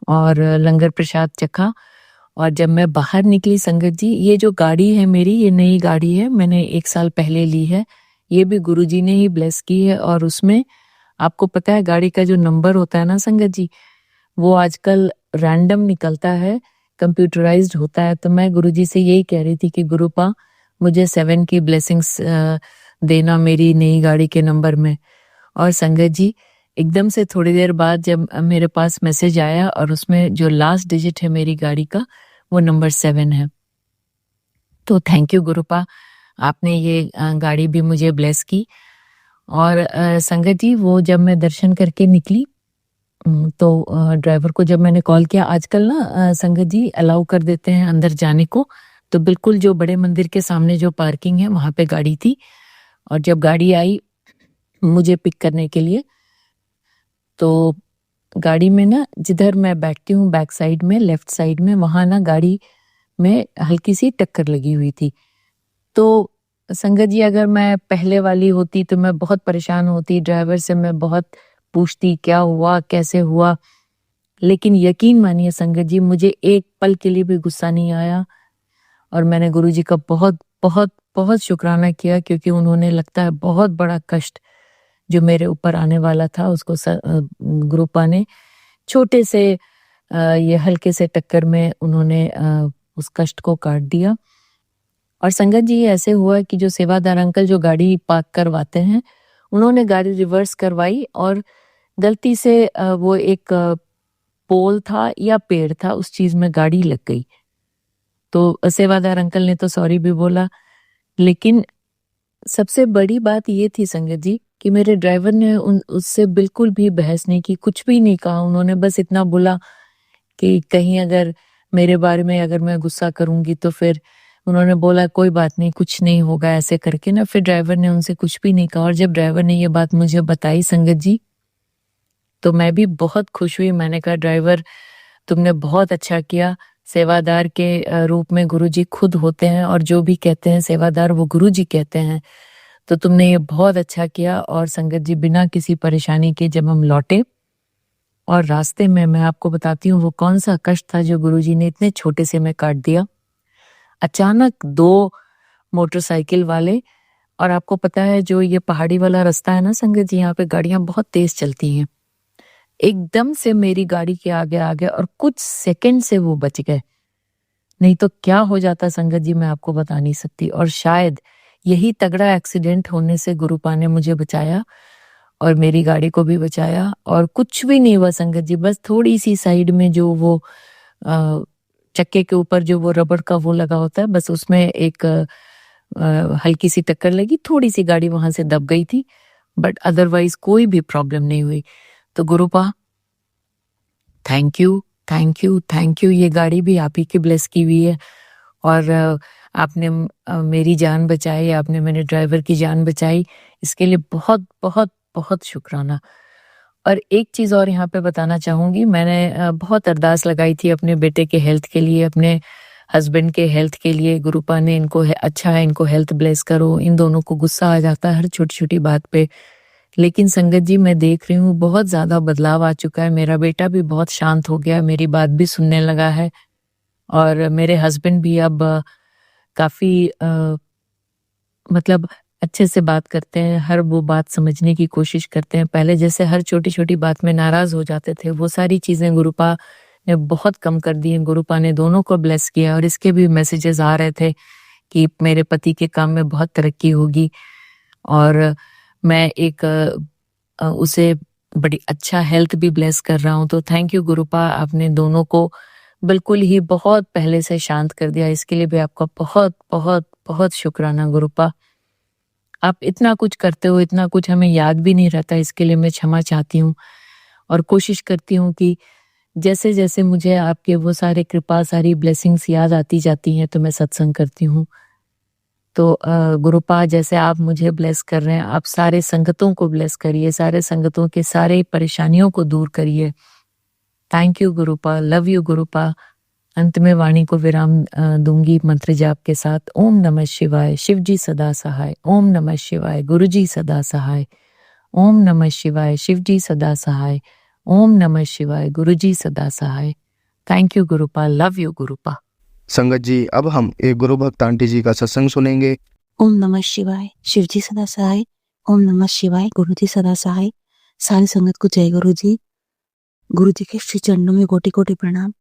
और लंगर प्रसाद चखा। और जब मैं बाहर निकली संगत जी, ये जो गाड़ी है मेरी, ये नई गाड़ी है, मैंने 1 साल पहले ली है, ये भी गुरुजी ने ही ब्लेस की है। और उसमें आपको पता है गाड़ी का जो नंबर होता है ना संगत जी, वो आजकल रैंडम निकलता है, कंप्यूटराइज्ड होता है। तो मैं गुरुजी से यही कह रही थी कि गुरुपा, मुझे 7 की ब्लेसिंग्स देना मेरी नई गाड़ी के नंबर में। और संगत जी, एकदम से थोड़ी देर बाद जब मेरे पास मैसेज आया और उसमें जो लास्ट डिजिट है मेरी गाड़ी का, वो नंबर 7 है। तो थैंक यू गुरुपा, आपने ये गाड़ी भी मुझे ब्लेस की। और संगत जी, वो जब मैं दर्शन करके निकली, तो ड्राइवर को जब मैंने कॉल किया, आजकल ना संगत जी अलाउ कर देते हैं अंदर जाने को, तो बिल्कुल जो बड़े मंदिर के सामने जो पार्किंग है वहां पे गाड़ी थी। और जब गाड़ी आई मुझे पिक करने के लिए, तो गाड़ी में ना, जिधर मैं बैठती हूँ बैक साइड में, लेफ्ट साइड में, वहां ना गाड़ी में हल्की सी टक्कर लगी हुई थी। तो संगत जी, अगर मैं पहले वाली होती तो मैं बहुत परेशान होती, ड्राइवर से मैं बहुत पूछती क्या हुआ, कैसे हुआ। लेकिन यकीन मानिए संगत जी, मुझे एक पल के लिए भी गुस्सा नहीं आया। और मैंने गुरुजी का बहुत बहुत बहुत शुक्राना किया, क्योंकि उन्होंने, लगता है, बहुत बड़ा कष्ट जो मेरे ऊपर आने वाला था, उसको गुरुपा ने छोटे से ये हल्के से टक्कर में उन्होंने उस कष्ट को काट दिया। और संगत जी, ऐसे हुआ कि जो सेवादार अंकल जो गाड़ी पार्क करवाते हैं, उन्होंने गाड़ी रिवर्स करवाई और गलती से वो एक पोल था या पेड़ था, उस चीज में गाड़ी लग गई। तो सेवादार अंकल ने तो सॉरी भी बोला, लेकिन सबसे बड़ी बात ये थी संगत जी कि मेरे ड्राइवर ने उससे बिल्कुल भी बहस नहीं की, कुछ भी नहीं कहा। उन्होंने बस इतना बोला कि कहीं अगर मेरे बारे में अगर मैं गुस्सा करूंगी तो फिर, उन्होंने बोला कोई बात नहीं, कुछ नहीं होगा, ऐसे करके ना। फिर ड्राइवर ने उनसे कुछ भी नहीं कहा। और जब ड्राइवर ने ये बात मुझे बताई संगत जी, तो मैं भी बहुत खुश हुई। मैंने कहा ड्राइवर, तुमने बहुत अच्छा किया, सेवादार के रूप में गुरुजी खुद होते हैं और जो भी कहते हैं सेवादार वो गुरुजी कहते हैं। तो तुमने ये बहुत अच्छा किया। और संगत जी बिना किसी परेशानी के जब हम लौटे और रास्ते में मैं आपको बताती हूँ वो कौन सा कष्ट था जो गुरुजी ने इतने छोटे से में काट दिया। अचानक 2 मोटरसाइकिल वाले, और आपको पता है जो ये पहाड़ी वाला रास्ता है ना संगत जी, यहाँ पे गाड़ियां बहुत तेज चलती हैं, एकदम से मेरी गाड़ी के आगे आ गए और कुछ सेकंड से वो बच गए, नहीं तो क्या हो जाता संगत जी मैं आपको बता नहीं सकती। और शायद यही तगड़ा एक्सीडेंट होने से गुरुपा ने मुझे बचाया और मेरी गाड़ी को भी बचाया और कुछ भी नहीं हुआ संगत जी। बस थोड़ी सी साइड में जो वो चक्के के ऊपर जो वो रबड़ का वो लगा होता है, बस उसमें एक हल्की सी टक्कर लगी, थोड़ी सी गाड़ी वहां से दब गई थी, बट अदरवाइज कोई भी प्रॉब्लम नहीं हुई। तो गुरुपा thank you thank you thank you. ये गाड़ी भी आप ही की ब्लेस की हुई है और आपने मेरी जान बचाई, आपने मेरे ड्राइवर की जान बचाई, इसके लिए बहुत बहुत बहुत शुक्राना। और एक चीज़ और यहाँ पे बताना चाहूँगी, मैंने बहुत अरदास लगाई थी अपने बेटे के हेल्थ के लिए, अपने हस्बैंड के हेल्थ के लिए। गुरुपा ने इनको अच्छा है, इनको हेल्थ ब्लेस करो। इन दोनों को गुस्सा आ जाता है हर छोटी छोटी बात पे, लेकिन संगत जी मैं देख रही हूँ बहुत ज़्यादा बदलाव आ चुका है। मेरा बेटा भी बहुत शांत हो गया, मेरी बात भी सुनने लगा है और मेरे हस्बैंड भी अब काफ़ी मतलब अच्छे से बात करते हैं, हर वो बात समझने की कोशिश करते हैं। पहले जैसे हर छोटी छोटी बात में नाराज़ हो जाते थे, वो सारी चीज़ें गुरुपा ने बहुत कम कर दी हैं। गुरुपा ने दोनों को ब्लेस किया और इसके भी मैसेजेस आ रहे थे कि मेरे पति के काम में बहुत तरक्की होगी और मैं एक उसे बड़ी अच्छा हेल्थ भी ब्लेस कर रहा हूँ। तो थैंक यू गुरुपा, आपने दोनों को बिल्कुल ही बहुत पहले से शांत कर दिया, इसके लिए भी आपका बहुत बहुत बहुत शुक्राना गुरुपा। आप इतना कुछ करते हो, इतना कुछ हमें याद भी नहीं रहता, इसके लिए मैं क्षमा चाहती हूँ और कोशिश करती हूँ कि जैसे जैसे मुझे आपके वो सारे कृपा, सारी ब्लेसिंग्स याद आती जाती हैं तो मैं सत्संग करती हूँ। तो गुरुपा जैसे आप मुझे ब्लेस कर रहे हैं, आप सारे संगतों को ब्लेस करिए, सारे संगतों के सारे परेशानियों को दूर करिए। थैंक यू गुरुपा, लव यू गुरुपा। अंत में वाणी को विराम दूंगी मंत्र जाप के साथ। ओम नमः शिवाय, शिव जी सदा सहाय। ओम नमः शिवाय, गुरु जी सदा सहाय। ओम नमः शिवाय, शिव जी सदा सहाय। ओम नमः शिवाय, गुरु जी सदा सहाय। थैंक यू गुरुपा, लव यू गुरुपा। संगत जी अब हम एक गुरु भक्त आंटी जी का सत्संग सुनेंगे। ओम नमः शिवाय, शिव जी सदा सहाय। ओम नमः शिवाय, गुरु जी सदा सहाय। सारी संगत को जय गुरु जी। गुरु जी के श्री चरणों में कोटि कोटि प्रणाम।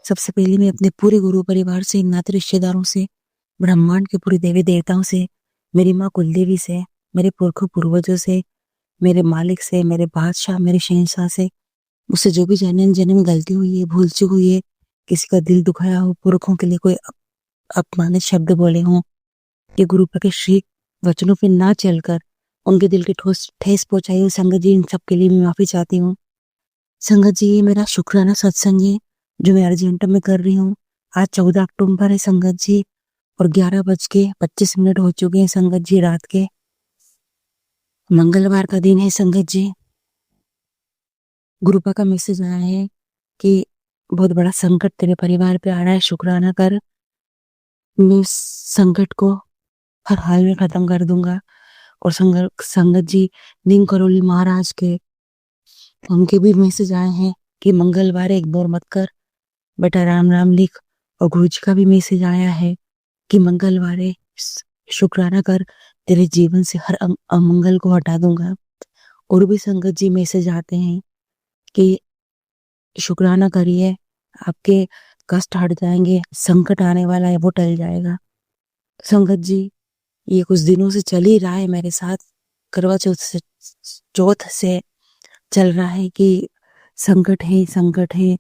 सबसे पहले मैं अपने पूरे गुरु परिवार से, नाते रिश्तेदारों से, ब्रह्मांड के पूरे देवी देवताओं से, मेरी माँ कुलदेवी से, मेरे पुरखों पूर्वजों से, मेरे मालिक से, मेरे बादशाह, मेरे शहंशाह से, मुझसे जो भी जन्म जन्म गलती हुई है, भूल चूक हुई है, किसी का दिल दुखाया हो, पुरखों के लिए कोई अपमानित शब्द बोले हों, ये गुरु के श्री वचनों पे ना चलकर उनके दिल की ठेस पहुंचाई हो, संगत जी इन सब के लिए मैं माफी चाहती हूँ। संगत जी ये मेरा शुक्राना सत्संग है जो मैं अर्जेंट में कर रही हूँ। आज 14 अक्टूबर है संगत जी और 11:25 हो चुके हैं संगत जी रात के। मंगलवार का दिन है संगत जी। गुरुपा का मैसेज आया है कि बहुत बड़ा संकट तेरे परिवार पे आ रहा है, शुक्राना कर, मैं संकट को हर हाल में खत्म कर दूंगा। और संगत जी नीम करोली महाराज के उनके भी मैसेज आए हैं कि मंगलवार इग्नोर मत कर बेटा, राम राम लिख। और गुरु जी का भी मैसेज आया है कि मंगलवार शुक्राना कर, तेरे जीवन से हर अमंगल को हटा दूंगा। और भी संगत जी मैसेज आते हैं कि शुक्राना करिए, आपके कष्ट हट जाएंगे, संकट आने वाला है वो टल जाएगा। संगत जी ये कुछ दिनों से चल ही रहा है मेरे साथ, करवा चौथ से चल रहा है कि संकट है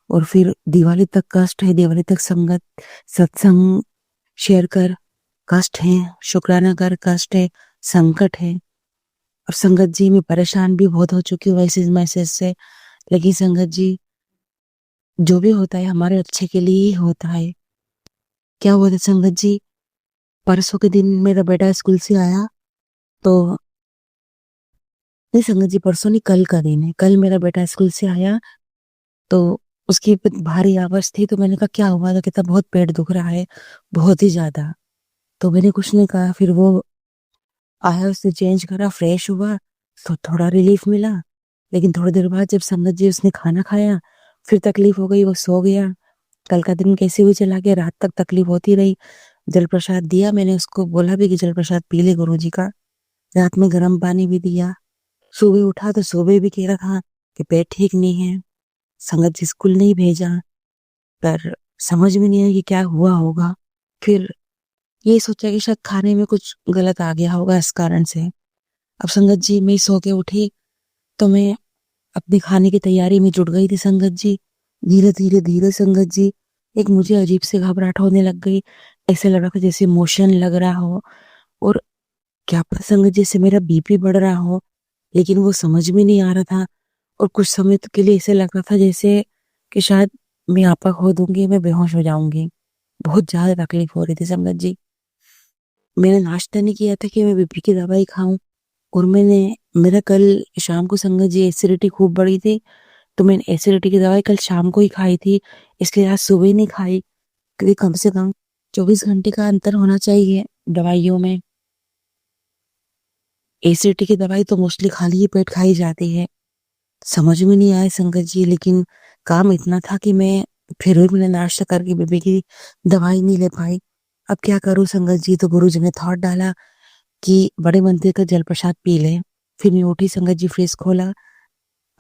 और फिर दिवाली तक कष्ट है, दिवाली तक संगत सत्संग शेयर कर कष्ट है, शुक्राना कर कष्ट है, संकट है। और संगत जी मैं परेशान भी बहुत हो चुकी हूँ वैसे मैसेज से, लेकिन संगत जी जो भी होता है हमारे अच्छे के लिए ही होता है। क्या हुआ था संगत जी, परसों के दिन मेरा बेटा स्कूल से आया तो, नहीं संगत जी परसों नहीं, कल का दिन है। कल मेरा बेटा स्कूल से आया तो उसकी भारी आवाज थी, तो मैंने कहा क्या हुआ? तो कहता बहुत पेट दुख रहा है, बहुत ही ज्यादा। तो मैंने कुछ नहीं कहा। फिर वो आया, उसने चेंज करा, फ्रेश हुआ, तो थोड़ा रिलीफ मिला। लेकिन थोड़ी देर बाद जब संगत जी उसने खाना खाया, फिर तकलीफ हो गई, वो सो गया। कल का दिन कैसे भी चला गया, रात तक तकलीफ होती रही। जल प्रसाद दिया, मैंने उसको बोला भी कि जल प्रसाद पी ले गुरु जी का। रात में गर्म पानी भी दिया। सुबह उठा तो सुबह भी कह रहा था कि पेट ठीक नहीं है। संगत जी स्कूल नहीं भेजा, पर समझ में नहीं आया कि क्या हुआ होगा। फिर ये सोचा कि शायद खाने में कुछ गलत आ गया होगा, इस कारण से। अब संगत जी, मैं सो के उठी तो मैं अपने खाने की तैयारी में जुट गई थी। संगत जी, धीरे धीरे धीरे संगत जी, एक मुझे अजीब से घबराहट होने लग गई। ऐसे लग रहा था जैसे मोशन लग रहा हो, और क्या पता संगत जी से मेरा बीपी बढ़ रहा हो, लेकिन वो समझ में नहीं आ रहा था। और कुछ समय के लिए ऐसे लग रहा था जैसे कि शायद मैं आपा खो दूंगी, मैं बेहोश हो जाऊंगी। बहुत ज्यादा तकलीफ हो रही थी संगत जी। मैंने नाश्ता नहीं किया था कि मैं बीपी की दवाई खाऊं। और मेरा कल शाम को संगत जी एसिडिटी खूब बढ़ी थी, तो मैंने एसिडिटी की दवाई कल शाम को ही खाई थी, इसलिए आज सुबह नहीं खाई। क्योंकि कम से कम 24 घंटे का अंतर होना चाहिए दवाइयों में। एसिडिटी की दवाई तो मोस्टली खाली ही पेट खाई जाती है। समझ में नहीं आया संगत जी, लेकिन काम इतना था कि मैं फिर भी मैंने नाश्ता करके बीपी की दवाई नहीं ले पाई। अब क्या करूं संगत जी? तो गुरु जी ने थॉट डाला कि बड़े मंदिर का जल प्रसाद पी ले। फिर मैं उठी संगत जी, फ्रिज खोला,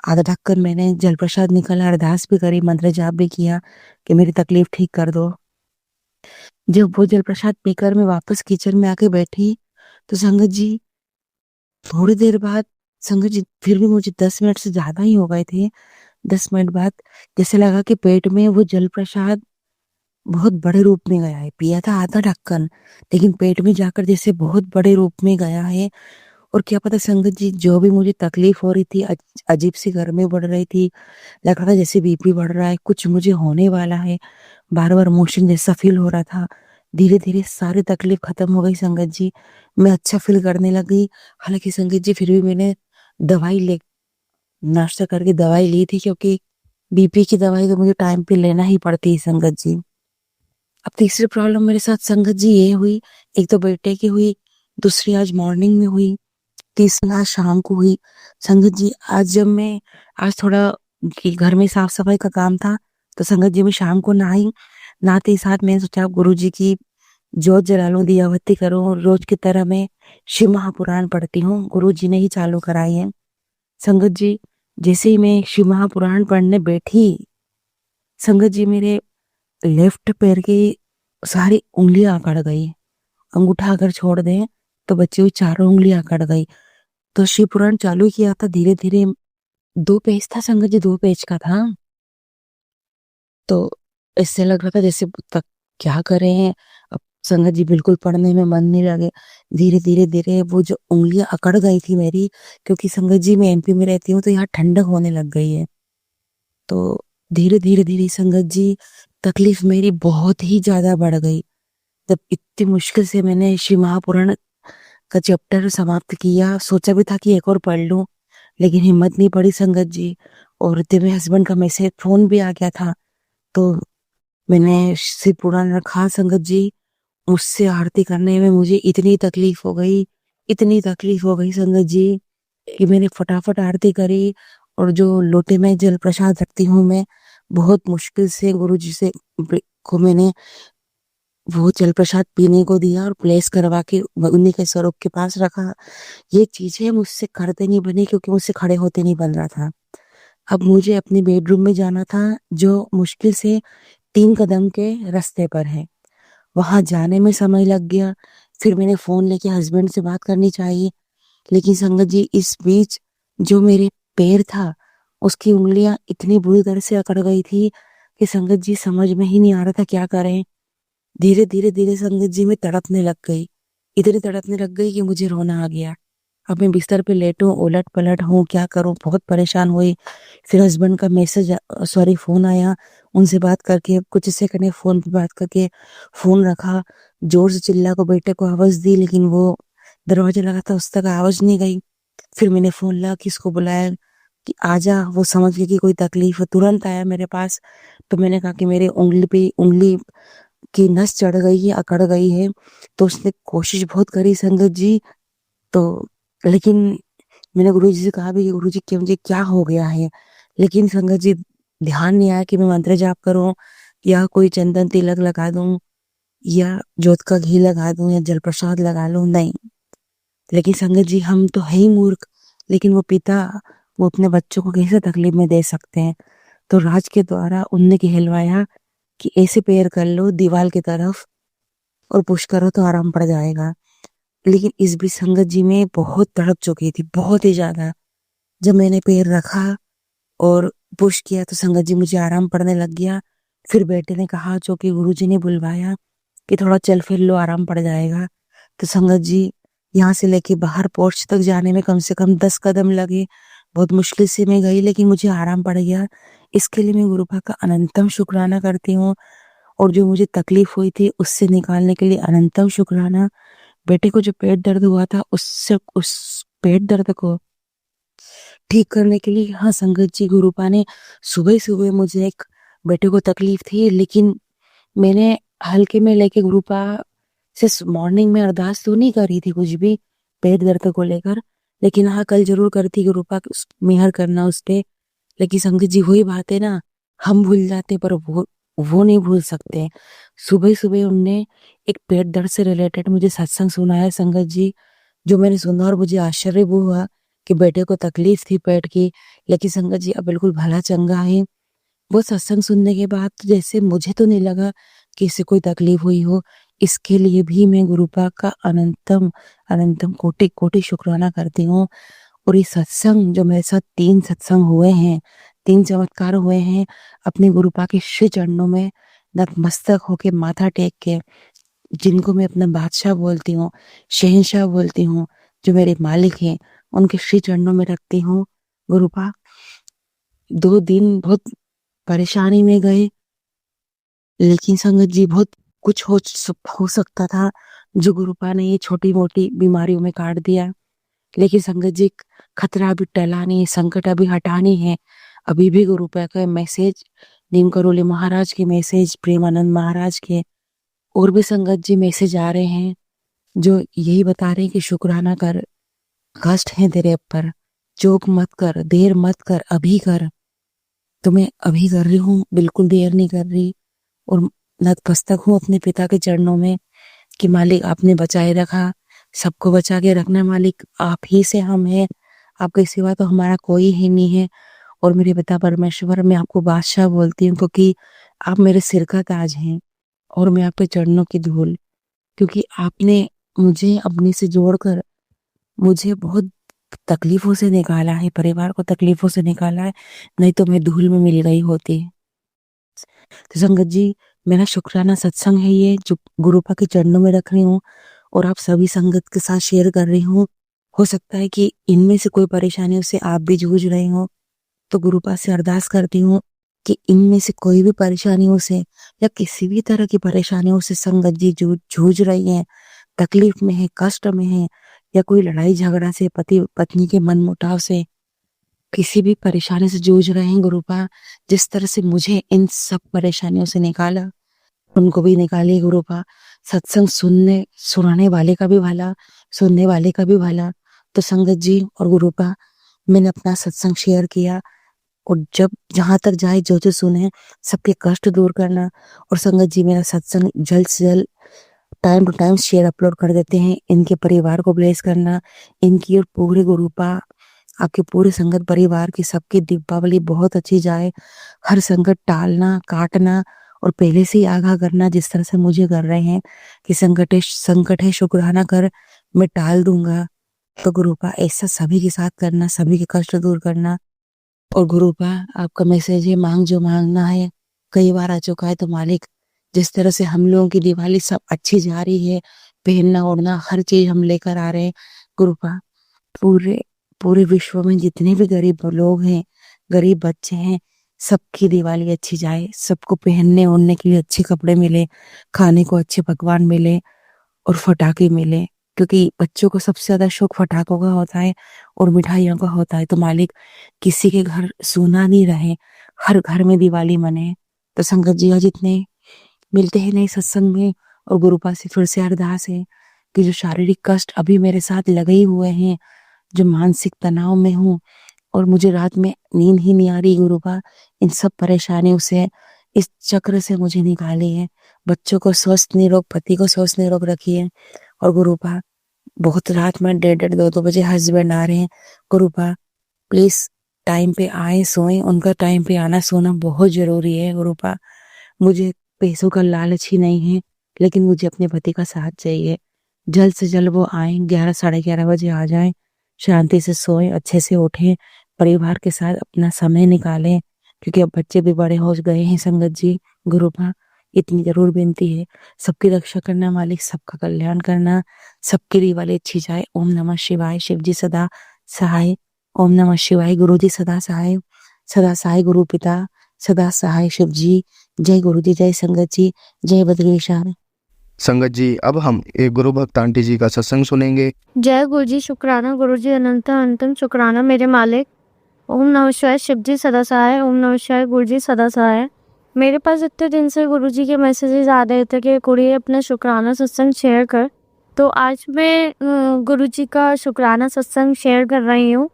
आधा ढक्कन मैंने जल प्रसाद निकाला, अरदास भी करी, मंत्र जाप भी किया कि मेरी तकलीफ ठीक कर दो। जब वो जल प्रसाद पीकर मैं वापस किचन में आके बैठी, तो संगत जी थोड़ी देर बाद, संगत जी फिर भी मुझे 10 मिनट से ज्यादा ही हो गए थे, 10 मिनट बाद जैसे लगा कि पेट में वो जल प्रसाद बहुत बड़े रूप में गया है। पिया था आधा ढक्कन, लेकिन पेट में जाकर जैसे बहुत बड़े रूप में गया है। और क्या पता संगत जी, जो भी मुझे तकलीफ हो रही थी, अजीब सी गर्मी बढ़ रही थी, लग रहा था जैसे बीपी बढ़ रहा है, कुछ मुझे होने वाला है, बार बार मोशन जैसा फील हो रहा था। धीरे धीरे सारी तकलीफ खत्म हो गई संगत जी, मैं अच्छा फील करने लगी। हालांकि संगत जी फिर भी मैंने दवाई ले नाश्ता करके दवाई ली थी, क्योंकि बीपी की दवाई तो मुझे टाइम पे लेना ही पड़ती है संगत जी। अब तीसरी प्रॉब्लम मेरे साथ संगत जी ये हुई, एक तो बेटे की हुई, दूसरी आज मॉर्निंग में हुई, तीसरी आज शाम को हुई। संगत जी आज थोड़ा घर में साफ सफाई का काम था, तो संगत जी मैं शाम को नहाई। नहाते ही साथ मैंने सोचा गुरु जी की जोत जला लूं, दिया बत्ती करूं। रोज की तरह मैं शिव महापुराण पढ़ती हूँ, गुरु जी ने ही चालू कराई है। संगत जी, जैसे ही मैं शिव महापुराण पढ़ने बैठी, संगत जी मेरे लेफ्ट पैर की सारी उंगलियां अकड़ गई। अंगूठा अगर छोड़ दें तो बची हुई चारों उंगलियां अकड़ गई। तो शिव पुराण चालू किया था, धीरे धीरे 2 पेज था संगत जी, 2 पेज का था। तो इससे लग रहा था जैसे तक क्या करें। अब संगत जी बिल्कुल पढ़ने में मन नहीं लगे। धीरे धीरे धीरे वो जो उंगलियां अकड़ गई थी मेरी, क्योंकि संगत जी मैं एमपी में रहती हूँ, तो यहाँ ठंडक होने लग गई है। तो धीरे धीरे धीरे संगत जी तकलीफ मेरी बहुत ही ज्यादा बढ़ गई। जब इतनी मुश्किल से मैंने शिव महापुराण का चैप्टर समाप्त किया, सोचा भी था कि एक और पढ़ लूं, लेकिन हिम्मत नहीं पड़ी संगत जी। और इतने में हस्बैंड का मैसेज फोन भी आ गया था, तो मैंने शिव पुराण रखा संगत जी। मुझसे आरती करने में मुझे इतनी तकलीफ हो गई, इतनी तकलीफ हो गई संगत जी, कि मैंने फटाफट आरती करी। और जो लोटे में जल प्रसाद रखती हूँ मैं, बहुत मुश्किल से गुरु जी से को मैंने वो जल प्रसाद पीने को दिया और प्लेस करवा के उन्हीं के स्वरूप के पास रखा। ये चीजें मुझसे करते नहीं बनी, क्योंकि मुझसे खड़े होते नहीं बन रहा था। अब मुझे अपने बेडरूम में जाना था, जो मुश्किल से 3 कदम के रास्ते पर है। वहां जाने में समय लग गया। फिर मैंने फोन लेके हस्बैंड से बात करनी चाहिए, लेकिन संगत जी इस बीच जो मेरे पैर था, उसकी उंगलियां इतनी बुरी तरह से अकड़ गई थी कि संगत जी समझ में ही नहीं आ रहा था क्या करें। धीरे धीरे धीरे संगत जी में तड़पने लग गई, इतनी तड़पने लग गई कि मुझे रोना आ गया। अब मैं बिस्तर पे लेटूं, उलट पलट हूँ, क्या करूं, बहुत परेशान हुई। फिर हस्बैंड का फोन आया, उनसे बात करके कुछ सेकंड फोन पे बात करके फोन रखा। जोर से चिल्ला को बेटे को आवाज दी, लेकिन वो दरवाजा लगा था, उस तक आवाज नहीं गई। फिर मैंने फोन लगा, किसको बुलाया, कि आजा, वो समझ गया कि कोई तकलीफ है, तुरंत आया मेरे पास। तो मैंने कहा कि मेरे उंगली की नस चढ़ गई है, अकड़ गई है। तो उसने कोशिश बहुत करी संगत जी, तो लेकिन मैंने गुरुजी से कहा भी कि गुरुजी कि मुझे क्या हो गया है, लेकिन संगत जी ध्यान नहीं आया कि मैं मंत्र जाप करूं या कोई चंदन तिलक लगा दूं या जोत का घी लगा दूं या जल प्रसाद लगा लूं, नहीं। लेकिन संगत जी हम तो है ही मूर्ख, लेकिन वो पिता वो अपने बच्चों को कैसे तकलीफ में दे सकते हैं। तो राज के द्वारा उनने कहलवाया कि ऐसे पैर कर लो दीवार की तरफ और पुश करो तो आराम पड़ जाएगा। लेकिन इस भी संगत जी में बहुत तड़प चुकी थी, बहुत ही ज्यादा। जब मैंने पैर रखा और पुश किया तो संगत जी मुझे आराम पड़ने लग गया। फिर बेटे ने कहा, जो कि गुरुजी ने बुलवाया, कि थोड़ा चल फिर लो, आराम पड़ जाएगा। तो संगत जी यहाँ से लेके बाहर पोर्च तक जाने में कम से कम 10 कदम लगे। बहुत मुश्किल से मैं गई, लेकिन मुझे आराम पड़ गया। इसके लिए मैं गुरुपा का अनंतम शुक्राना करती हूँ। और जो मुझे तकलीफ हुई थी उससे निकालने के लिए अनंतम शुक्राना। बेटे को जो पेट दर्द हुआ था उस पेट दर्द को ठीक करने के लिए, हाँ संगत जी, गुरुपा ने सुबह सुबह मुझे एक बेटे को तकलीफ थी, लेकिन मैंने हल्के में लेके गुरुपा से मॉर्निंग में अरदास तो नहीं करी थी कुछ भी पेट दर्द को लेकर। लेकिन हाँ कल जरूर करी थी गुरुपा मेहर करना उस पे। लेकिन संगत जी वही बात है ना, हम भूल जाते पर वो नहीं भूल सकते। सुबह सुबह उनने एक पेट दर्द से रिलेटेड मुझे सत्संग सुनाया संगत जी, जो मैंने सुना और मुझे आश्चर्य भी हुआ कि बेटे को तकलीफ थी पेट की, लेकिन संगत जी अब बिल्कुल भला चंगा है। वो सत्संग सुनने के बाद तो जैसे मुझे तो नहीं लगा कि इसे कोई तकलीफ हुई हो। इसके लिए भी मैं गुरुपा का अनंतम अनंतम कोटि कोटि शुक्राना करती हूँ। और ये सत्संग जो मेरे साथ 3 सत्संग हुए हैं, 3 चमत्कार हुए हैं, अपने गुरुपा के श्री चरणों में नतमस्तक होके माथा टेक के, जिनको मैं अपना बादशाह बोलती हूँ, शहंशाह बोलती हूँ, जो मेरे मालिक हैं, उनके श्री चरणों में रखती हूँ। गुरुपा 2 दिन बहुत परेशानी में गए, लेकिन संगत जी बहुत कुछ हो सकता था जो गुरुपा ने ये छोटी मोटी बीमारियों में काट दिया। लेकिन संगत जी खतरा अभी टला नहीं, संकट अभी हटा नहीं है। अभी भी गुरुपा का मैसेज, नीम करोली महाराज के मैसेज, प्रेमानंद महाराज के और भी संगत जी मैसेज आ रहे हैं जो यही बता रहे हैं कि शुक्राना कर, कष्ट है तेरे ऊपर, चूक मत कर, देर मत कर, अभी कर। तो मैं अभी कर रही हूँ, बिल्कुल देर नहीं कर रही। और नतमस्तक हूँ अपने पिता के चरणों में कि मालिक आपने बचाए रखा, सबको बचा के रखना मालिक, आप ही से हम हैं, आपके सिवा तो हमारा कोई ही नहीं है। और मेरे पिता परमेश्वर, मैं आपको बादशाह बोलती हूँ क्योंकि आप मेरे सिर का ताज हैं और मैं आपके चरणों की धूल, क्योंकि आपने मुझे अपने से जोड़कर मुझे बहुत तकलीफों से निकाला है, परिवार को तकलीफों से निकाला है, नहीं तो मैं धूल में मिल गई होती। तो संगत जी मेरा शुक्राना सत्संग है ये, जो गुरुपा के चरणों में रख रही हूँ और आप सभी संगत के साथ शेयर कर रही हूँ। हो सकता है कि इनमें से कोई परेशानियों से आप भी जूझ रहे हो, तो गुरुपा से अरदास करती हूँ कि इनमें से कोई भी परेशानियों से या किसी भी तरह की परेशानियों से संगत जी जूझ रही हैं, तकलीफ में है, कष्ट में है, या कोई लड़ाई झगड़ा से, पति पत्नी के मन मुटाव से, किसी भी परेशानी से जूझ रहे हैं, गुरुपा जिस तरह से मुझे इन सब परेशानियों से निकाला, उनको भी निकालिए गुरुपा। सत्संग सुनाने वाले का भी भला, सुनने वाले का भी भला। तो संगत जी और गुरुपा, मैंने अपना सत्संग शेयर किया और जब जहां तक जाए जो जो सुने सबके कष्ट दूर करना। और संगत जी मेरा सत्संग जल्द से जल्द time to time share upload कर देते हैं, इनके परिवार को ब्लेस करना, इनकी और पूरे गुरुपा आपके पूरे संगत परिवार की सबकी दीपावली बहुत अच्छी जाए। हर संकट टालना, काटना और पहले से ही आगाह करना, जिस तरह से मुझे कर रहे हैं कि संकट है शुक्राना कर, मैं टाल दूंगा। तो गुरुपा ऐसा सभी के साथ करना, सभी के कष्ट दूर करना। और गुरुपा आपका मैसेज है, मांग जो मांगना है, कई बार आ चुका है। तो मालिक जिस तरह से हम लोगों की दिवाली सब अच्छी जा रही है, पहनना ओढ़ना हर चीज हम लेकर आ रहे हैं, गुरुपा पूरे विश्व में जितने भी गरीब लोग हैं, गरीब बच्चे हैं, सबकी दिवाली अच्छी जाए, सबको पहनने ओढ़ने के लिए अच्छे कपड़े मिले, खाने को अच्छे पकवान मिले और फटाके मिले। क्योंकि बच्चों को सबसे ज्यादा शौक पटाखों का होता है और मिठाइयों का होता है। तो मालिक किसी के घर सूना नहीं रहे, हर घर में दिवाली मने। तो संगत जी आज इतने मिलते हैं नए सत्संग में, और गुरुपा से फिर से अरदास है कि जो शारीरिक कष्ट अभी मेरे साथ लगे ही हुए हैं, जो मानसिक तनाव में हूँ और मुझे रात में नींद ही नहीं आ रही, गुरुपा इन सब परेशानियों से, इस चक्र से मुझे निकाली है। बच्चों को स्वस्थ निरोग, पति को स्वस्थ निरोग रखिए। और गुरुपा बहुत रात में 1:30 2 बजे हस्बैंड आ रहे हैं, गुरुपा प्लीज टाइम पे आए सोए, उनका टाइम पे आना सोना बहुत जरूरी है। गुरुपा मुझे पैसों का लालच ही नहीं है, लेकिन मुझे अपने पति का साथ चाहिए। जल्द से जल्द वो आए, 11 11:30 बजे आ जाएं, शांति से सोए, अच्छे से उठें, परिवार के साथ अपना समय निकालें, क्योंकि अब बच्चे भी बड़े हो गए हैं। संगत जी गुरुपा इतनी जरूर विनती है, सबकी रक्षा करना मालिक, सबका कल्याण करना, सबकी दिवाली अच्छी जाए। ओम नमः शिवाय, शिव जी सदा सहाय। ओम नमः शिवाय, गुरु जी सदा सहाय। सदा सहाय गुरु पिता, सदा सहाय शिव जी। जय गुरु जी, जय संगत जी, जय बद्रीशार। संगत जी अब हम एक गुरु भक्त आंटी जी का सत्संग सुनेंगे। जय गुरु जी, शुक्राना गुरु जी, अनंत अनंतम शुक्राना मेरे मालिक। ओम नमः शिवाय, शिव जी सदा सहाय। ओम नमः शिवाय, गुरु जी सदा सहाय। मेरे पास इतने दिन से गुरु जी के मैसेजेस आ रहे थे कि कुड़ी अपना शुक्राना सत्संग शेयर कर, तो आज मैं गुरु जी का शुक्राना सत्संग शेयर कर रही हूँ।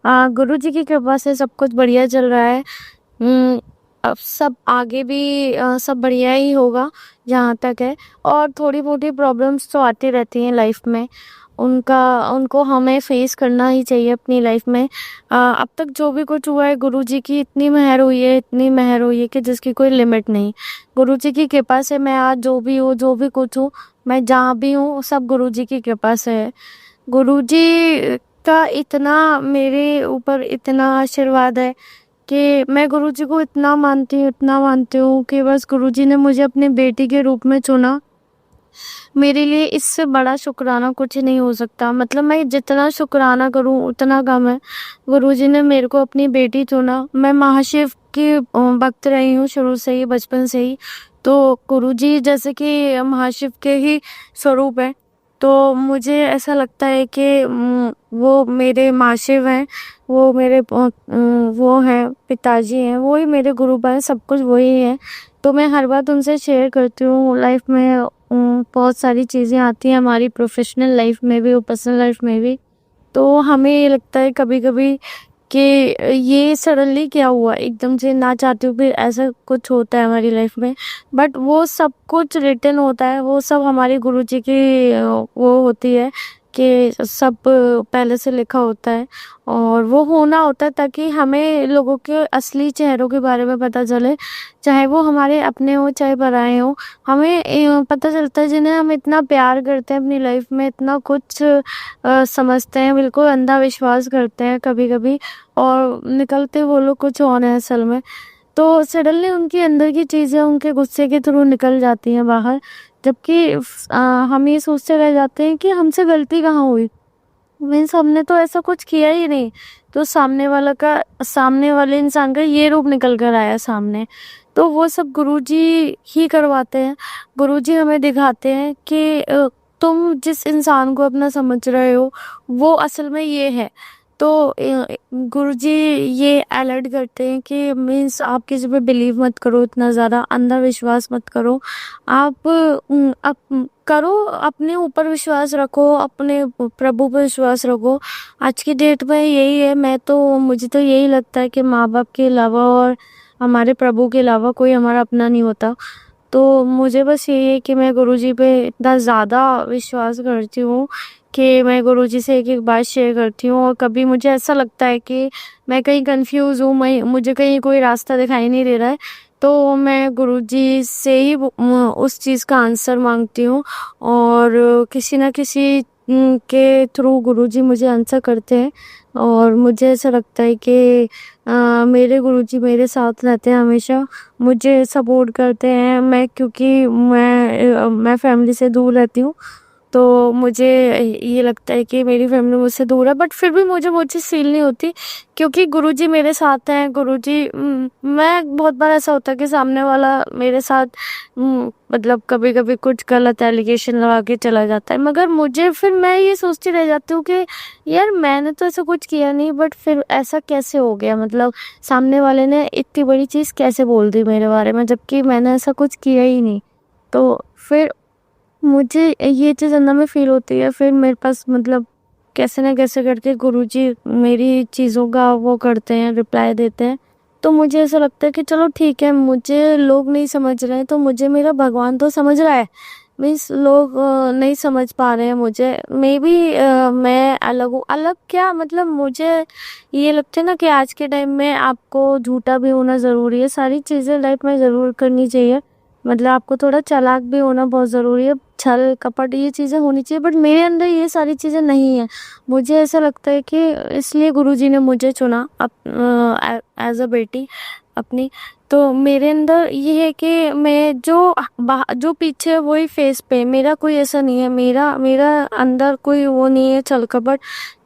गुरु जी की कृपा से सब कुछ बढ़िया चल रहा है। अब सब आगे भी सब बढ़िया ही होगा जहाँ तक है। और थोड़ी मोटी प्रॉब्लम्स तो आती रहती हैं लाइफ में, उनको हमें फेस करना ही चाहिए अपनी लाइफ में। अब तक जो भी कुछ हुआ है गुरु जी की इतनी मेहर हुई है, इतनी मेहर हुई है कि जिसकी कोई लिमिट नहीं। गुरु जी की कृपा से मैं आज जो भी हूँ, जो भी कुछ हूँ, मैं जहाँ भी हूँ, सब गुरु जी की कृपा से है। गुरु जी का इतना मेरे ऊपर इतना आशीर्वाद है कि मैं गुरु जी को इतना मानती हूँ कि बस गुरु जी ने मुझे अपनी बेटी के रूप में चुना। मेरे लिए इससे बड़ा शुक्राना कुछ नहीं हो सकता। मतलब मैं जितना शुक्राना करूँ उतना कम है। गुरु जी ने मेरे को अपनी बेटी चुना। मैं महाशिव की भक्त रही हूँ शुरू से ही, बचपन से ही। तो गुरु जी जैसे कि महाशिव के ही स्वरूप है, तो मुझे ऐसा लगता है कि वो मेरे महाशिव हैं, वो मेरे वो हैं पिताजी हैं, वो ही मेरे गुरु हैं, सब कुछ वही है। तो मैं हर बात उनसे शेयर करती हूँ। लाइफ में बहुत सारी चीज़ें आती हैं हमारी, प्रोफेशनल लाइफ में भी और पर्सनल लाइफ में भी। तो हमें ये लगता है कभी कभी कि ये सडनली क्या हुआ, एकदम से ना चाहते हुए ऐसा कुछ होता है हमारी लाइफ में। बट वो सब कुछ रिटन होता है, वो सब हमारे गुरु जी की वो होती है कि सब पहले से लिखा होता है और वो होना होता है ताकि हमें लोगों के असली चेहरों के बारे में पता चले, चाहे वो हमारे अपने हो चाहे पराए हो। हमें पता चलता है जिन्हें हम इतना प्यार करते हैं अपनी लाइफ में, इतना कुछ समझते हैं, बिल्कुल अंधा विश्वास करते हैं कभी कभी, और निकलते वो लोग कुछ और हैं असल में। तो सडनली उनकी अंदर की चीज़ें उनके गुस्से के थ्रू निकल जाती हैं बाहर, जबकि हम ये सोचते रह जाते हैं कि हमसे गलती कहाँ हुई, मीन्स हमने तो ऐसा कुछ किया ही नहीं। तो सामने वाले इंसान का ये रूप निकल कर आया सामने। तो वो सब गुरुजी ही करवाते हैं। गुरुजी हमें दिखाते हैं कि तुम जिस इंसान को अपना समझ रहे हो वो असल में ये है। तो गुरुजी ये अलर्ट करते हैं कि मीन्स आप किसी पे बिलीव मत करो, इतना ज़्यादा अंधा विश्वास मत करो। आप करो, अपने ऊपर विश्वास रखो, अपने प्रभु पर विश्वास रखो। आज की डेट में यही है। मुझे तो यही लगता है कि माँ बाप के अलावा और हमारे प्रभु के अलावा कोई हमारा अपना नहीं होता। तो मुझे बस यही है कि मैं गुरुजी पे इतना ज़्यादा विश्वास करती हूँ कि मैं गुरुजी से एक एक बात शेयर करती हूँ। और कभी मुझे ऐसा लगता है कि मैं कहीं कंफ्यूज हूँ, मुझे कहीं कोई रास्ता दिखाई नहीं दे रहा है, तो मैं गुरुजी से ही उस चीज़ का आंसर मांगती हूँ। और किसी ना किसी के थ्रू गुरुजी मुझे आंसर करते हैं। और मुझे ऐसा लगता है कि मेरे गुरुजी मेरे साथ रहते हैं हमेशा, मुझे सपोर्ट करते हैं। क्योंकि मैं फैमिली से दूर रहती हूँ, तो मुझे ये लगता है कि मेरी फैमिली मुझसे दूर है, बट फिर भी मुझे वो चीज़ फ़ील नहीं होती क्योंकि गुरुजी मेरे साथ हैं। गुरुजी मैं बहुत बार ऐसा होता है कि सामने वाला मेरे साथ मतलब कभी-कभी कुछ गलत एलिगेशन लगा के चला जाता है, मगर मुझे फिर मैं ये सोचती रह जाती हूँ कि यार मैंने तो ऐसा कुछ किया नहीं, बट फिर ऐसा कैसे हो गया? मतलब सामने वाले ने इतनी बड़ी चीज़ कैसे बोल दी मेरे बारे में, जबकि मैंने ऐसा कुछ किया ही नहीं। तो फिर मुझे ये चीज़ अंदर में फ़ील होती है, फिर मेरे पास मतलब कैसे न कैसे करके गुरुजी मेरी चीज़ों का वो करते हैं, रिप्लाई देते हैं। तो मुझे ऐसा लगता है कि चलो ठीक है, मुझे लोग नहीं समझ रहे हैं तो मुझे मेरा भगवान तो समझ रहा है। मीन्स लोग नहीं समझ पा रहे हैं मुझे, मेबी मैं अलग हूँ। अलग क्या, मतलब मुझे ये लगता है ना कि आज के टाइम में आपको झूठा भी होना ज़रूरी है, सारी चीज़ें लाइफ में ज़रूर करनी चाहिए। मतलब आपको थोड़ा चालाक भी होना बहुत ज़रूरी है, छल कपट ये चीज़ें होनी चाहिए, बट मेरे अंदर ये सारी चीज़ें नहीं हैं। मुझे ऐसा लगता है कि इसलिए गुरुजी ने मुझे चुना एज़ अ बेटी अपनी। तो मेरे अंदर ये है कि मैं जो पीछे है वही फेस पे, मेरा कोई ऐसा नहीं है, मेरा मेरा अंदर कोई वो नहीं है छल कपट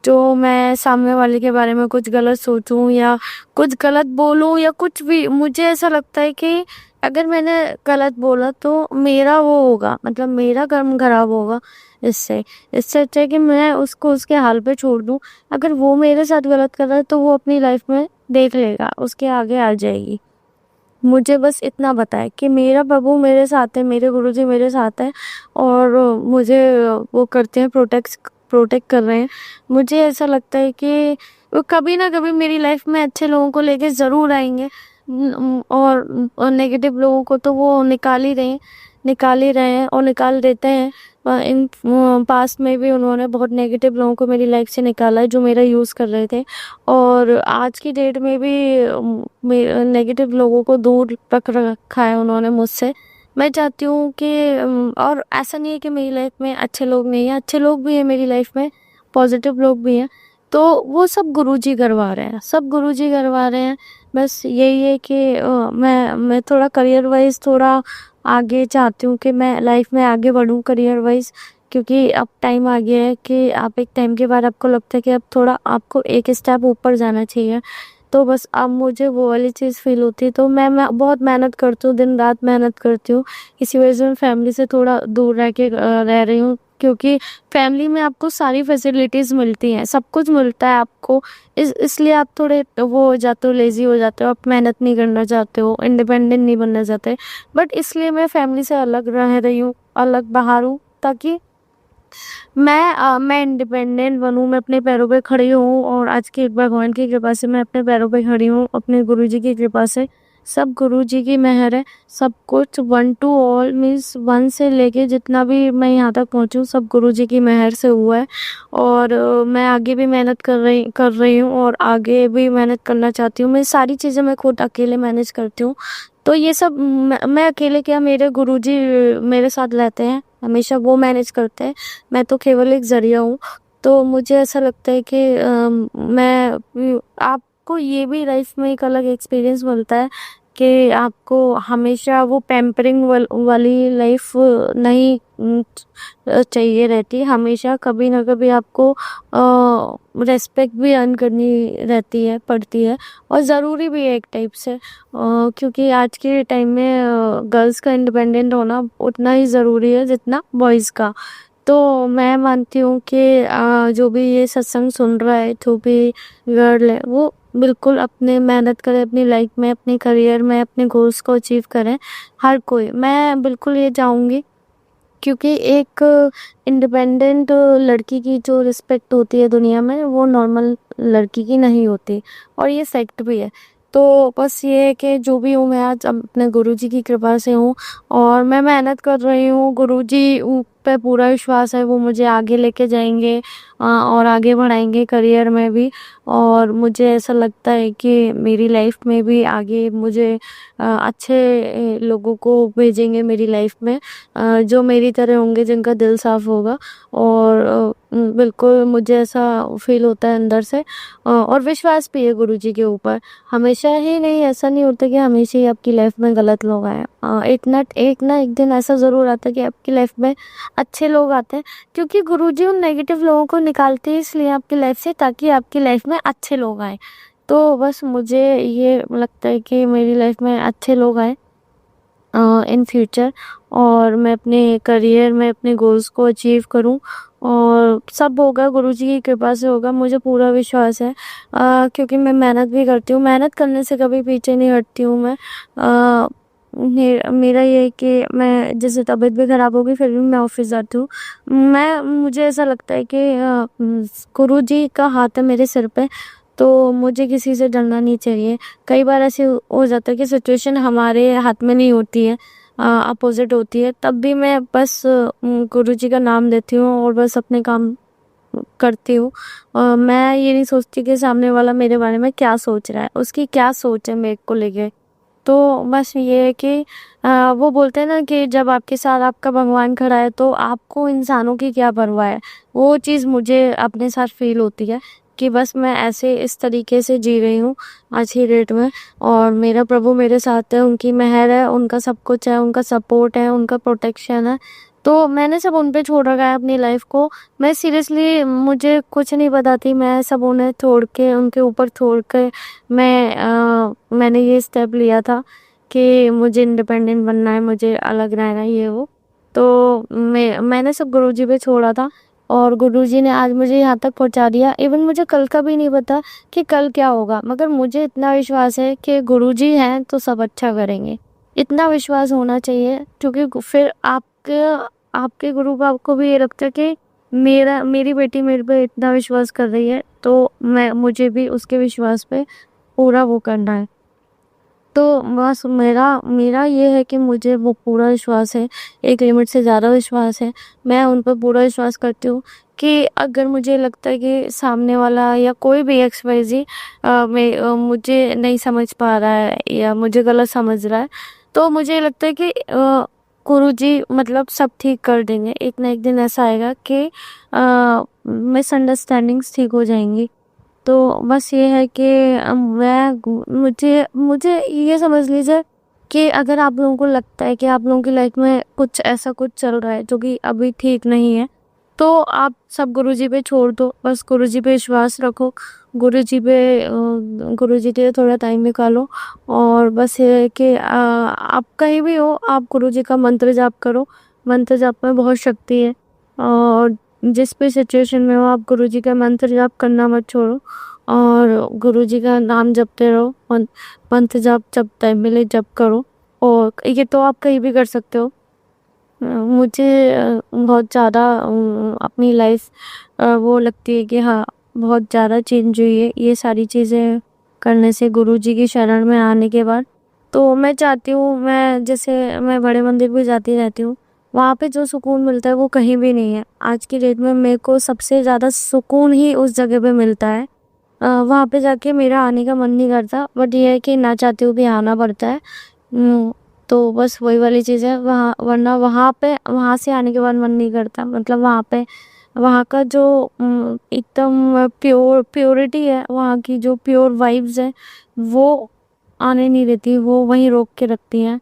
जो मैं सामने वाले के बारे में कुछ गलत सोचूं या कुछ गलत बोलूं या कुछ भी। मुझे ऐसा लगता है कि अगर मैंने गलत बोला तो मेरा वो होगा, मतलब मेरा कर्म खराब होगा। इससे इससे अच्छा है कि मैं उसको उसके हाल पे छोड़ दूं। अगर वो मेरे साथ गलत कर रहा है तो वो अपनी लाइफ में देख लेगा, उसके आगे आ जाएगी। मुझे बस इतना पता है कि मेरा प्रभु मेरे साथ है, मेरे गुरुजी मेरे साथ हैं और मुझे वो करते हैं, प्रोटेक्ट कर रहे हैं। मुझे ऐसा लगता है कि वो कभी ना कभी मेरी लाइफ में अच्छे लोगों को लेके ज़रूर आएंगे, और नेगेटिव लोगों को तो वो निकाल ही रहे हैं और निकाल देते हैं। इन पास्ट में भी उन्होंने बहुत नेगेटिव लोगों को मेरी लाइफ से निकाला है जो मेरा यूज़ कर रहे थे, और आज की डेट में भी नेगेटिव लोगों को दूर रख रखा है उन्होंने मुझसे। मैं चाहती हूँ कि और ऐसा नहीं है कि मेरी लाइफ में अच्छे लोग नहीं हैं, अच्छे लोग भी हैं मेरी लाइफ में, पॉजिटिव लोग भी हैं। तो वो सब गुरुजी करवा रहे हैं, सब गुरुजी करवा रहे हैं। बस यही है कि मैं थोड़ा करियर वाइज थोड़ा आगे चाहती हूँ कि मैं लाइफ में आगे बढ़ूँ करियर वाइज, क्योंकि अब टाइम आ गया है कि आप एक टाइम के बाद आपको लगता है कि अब थोड़ा आपको एक स्टेप ऊपर जाना चाहिए। तो बस अब मुझे वो वाली चीज़ फ़ील होती है, तो मैं बहुत मेहनत करती हूँ, दिन रात मेहनत करती हूँ। इसी वजह से मैं फैमिली से थोड़ा दूर रह रही हूँ, क्योंकि फैमिली में आपको सारी फैसिलिटीज़ मिलती हैं, सब कुछ मिलता है आपको। इसलिए आप थोड़े वो हो जाते हो, लेज़ी हो जाते हो, आप मेहनत नहीं करना चाहते हो, इंडिपेंडेंट नहीं बनना चाहते। बट इसलिए मैं फैमिली से अलग रह रही हूँ, अलग बाहर हूँ, ताकि मैं इंडिपेंडेंट बनूँ, मैं अपने पैरों पे खड़ी हूँ, और आज की भगवान की कृपा से मैं अपने पैरों पे खड़ी हूँ, अपने गुरुजी की कृपा से। सब गुरुजी की मेहर है, सब कुछ one two all means one से लेके जितना भी मैं यहाँ तक पहुँची हूँ सब गुरुजी की मेहर से हुआ है। और मैं आगे भी मेहनत कर रही हूँ और आगे भी मेहनत करना चाहती हूँ। मैं सारी चीज़ें मैं खुद अकेले मैनेज करती हूँ। तो ये सब मैं अकेले क्या, मेरे गुरुजी मेरे साथ रहते हैं, हमेशा वो मैनेज करते हैं, मैं तो केवल एक ज़रिया हूँ। तो मुझे ऐसा लगता है कि आपको ये भी लाइफ में एक अलग एक्सपीरियंस मिलता है कि आपको हमेशा वो पैम्परिंग वाली लाइफ नहीं चाहिए रहती। हमेशा कभी ना कभी आपको रेस्पेक्ट भी अर्न करनी पड़ती है, और ज़रूरी भी है एक टाइप से, क्योंकि आज के टाइम में गर्ल्स का इंडिपेंडेंट होना उतना ही ज़रूरी है जितना बॉयज़ का। तो मैं मानती हूँ कि जो भी ये सत्संग सुन रहा है, जो भी गर्ल है, वो बिल्कुल अपने मेहनत करें अपनी लाइफ में, अपने करियर में, अपने गोल्स को अचीव करें। हर कोई, मैं बिल्कुल ये चाहूँगी, क्योंकि एक इंडिपेंडेंट लड़की की जो रिस्पेक्ट होती है दुनिया में, वो नॉर्मल लड़की की नहीं होती, और ये फैक्ट भी है। तो बस ये है कि जो भी हूँ मैं आज अपने गुरुजी की कृपा से हूँ, और मैं मेहनत कर रही हूँ। गुरुजी पे पूरा विश्वास है, वो मुझे आगे लेके जाएंगे और आगे बढ़ाएंगे करियर में भी। और मुझे ऐसा लगता है कि मेरी लाइफ में भी आगे मुझे अच्छे लोगों को भेजेंगे मेरी लाइफ में, जो मेरी तरह होंगे, जिनका दिल साफ होगा। और बिल्कुल मुझे ऐसा फील होता है अंदर से, और विश्वास भी है गुरुजी के ऊपर। हमेशा ही नहीं, ऐसा नहीं होता कि हमेशा ही आपकी लाइफ में गलत लोग आए। एक ना एक दिन ऐसा ज़रूर आता है कि आपकी लाइफ में अच्छे लोग आते हैं, क्योंकि गुरुजी उन नेगेटिव लोगों को निकालते हैं इसलिए आपकी लाइफ से, ताकि आपकी लाइफ में अच्छे लोग आए। तो बस मुझे ये लगता है कि मेरी लाइफ में अच्छे लोग आए इन फ्यूचर, और मैं अपने करियर में अपने गोल्स को अचीव करूं, और सब होगा गुरुजी की कृपा से होगा, मुझे पूरा विश्वास है। क्योंकि मैं मेहनत भी करती हूँ, मेहनत करने से कभी पीछे नहीं हटती हूँ मैं। मेरा ये है कि मैं जैसे तबीयत भी ख़राब होगी फिर भी मैं ऑफिस जाती हूँ। मुझे ऐसा लगता है कि गुरुजी का हाथ है मेरे सिर पे, तो मुझे किसी से डरना नहीं चाहिए। कई बार ऐसे हो जाता है कि सिचुएशन हमारे हाथ में नहीं होती है, अपोजिट होती है, तब भी मैं बस गुरुजी का नाम लेती हूँ और बस अपने काम करती हूँ। मैं ये नहीं सोचती कि सामने वाला मेरे बारे में क्या सोच रहा है, उसकी क्या सोच है मेरे को लेके। तो बस ये है कि वो बोलते हैं ना कि जब आपके साथ आपका भगवान खड़ा है तो आपको इंसानों की क्या परवाह है। वो चीज़ मुझे अपने साथ फील होती है कि बस मैं ऐसे इस तरीके से जी रही हूँ आज की डेट में, और मेरा प्रभु मेरे साथ है, उनकी मेहर है, उनका सब कुछ है, उनका सपोर्ट है, उनका प्रोटेक्शन है। तो मैंने सब उन पे छोड़ रखा है अपनी लाइफ को। मैं सीरियसली मुझे कुछ नहीं बताती, मैं सब उन्हें छोड़ के उनके ऊपर छोड़ के मैंने ये स्टेप लिया था कि मुझे इंडिपेंडेंट बनना है, मुझे अलग रहना है, ये वो। तो मैंने सब गुरुजी पे छोड़ा था, और गुरुजी ने आज मुझे यहाँ तक पहुँचा दिया। इवन मुझे कल का भी नहीं पता कि कल क्या होगा, मगर मुझे इतना विश्वास है कि गुरुजी हैं तो सब अच्छा करेंगे। इतना विश्वास होना चाहिए, क्योंकि फिर आपके गुरु बाप को भी ये लगता है कि मेरी बेटी मेरे पे इतना विश्वास कर रही है, तो मुझे भी उसके विश्वास पे पूरा वो करना है। तो बस मेरा ये है कि मुझे वो पूरा विश्वास है, एक लिमिट से ज़्यादा विश्वास है। मैं उन पर पूरा विश्वास करती हूँ कि अगर मुझे लगता है कि सामने वाला या कोई भी XYZ मुझे नहीं समझ पा रहा है या मुझे गलत समझ रहा है, तो मुझे लगता है कि गुरुजी मतलब सब ठीक कर देंगे। एक ना एक दिन ऐसा आएगा कि मिसअंडरस्टैंडिंग्स ठीक हो जाएंगी। तो बस ये है कि मुझे ये समझ लीजिए कि अगर आप लोगों को लगता है कि आप लोगों की लाइफ में कुछ ऐसा कुछ चल रहा है जो कि अभी ठीक नहीं है, तो आप सब गुरुजी पे छोड़ दो, बस गुरुजी पे विश्वास रखो, गुरुजी के लिए थोड़ा टाइम निकालो, और बस ये है कि आप कहीं भी हो आप गुरुजी का मंत्र जाप करो। मंत्र जाप में बहुत शक्ति है, और जिस भी सिचुएशन में हो आप गुरुजी का मंत्र जाप करना मत छोड़ो, और गुरुजी का नाम जपते रहो। मंत्र जाप जब टाइम मिले जप करो, और ये तो आप कहीं भी कर सकते हो। मुझे बहुत ज़्यादा अपनी लाइफ वो लगती है कि हाँ बहुत ज़्यादा चेंज हुई है ये सारी चीज़ें करने से, गुरुजी की शरण में आने के बाद। तो मैं चाहती हूँ, मैं बड़े मंदिर भी जाती रहती हूँ, वहाँ पे जो सुकून मिलता है वो कहीं भी नहीं है। आज की डेट में मेरे को सबसे ज़्यादा सुकून ही उस जगह पे मिलता है। वहाँ पे जाके मेरा आने का मन नहीं करता, बट ये है कि ना चाहते हुए भी आना पड़ता है। तो बस वही वाली चीज़ है वरना वहाँ से आने के बाद मन नहीं करता। मतलब वहाँ का जो एकदम प्योरिटी है, वहाँ की जो प्योर वाइब्स है वो आने नहीं देती, वो वहीं रोक के रखती हैं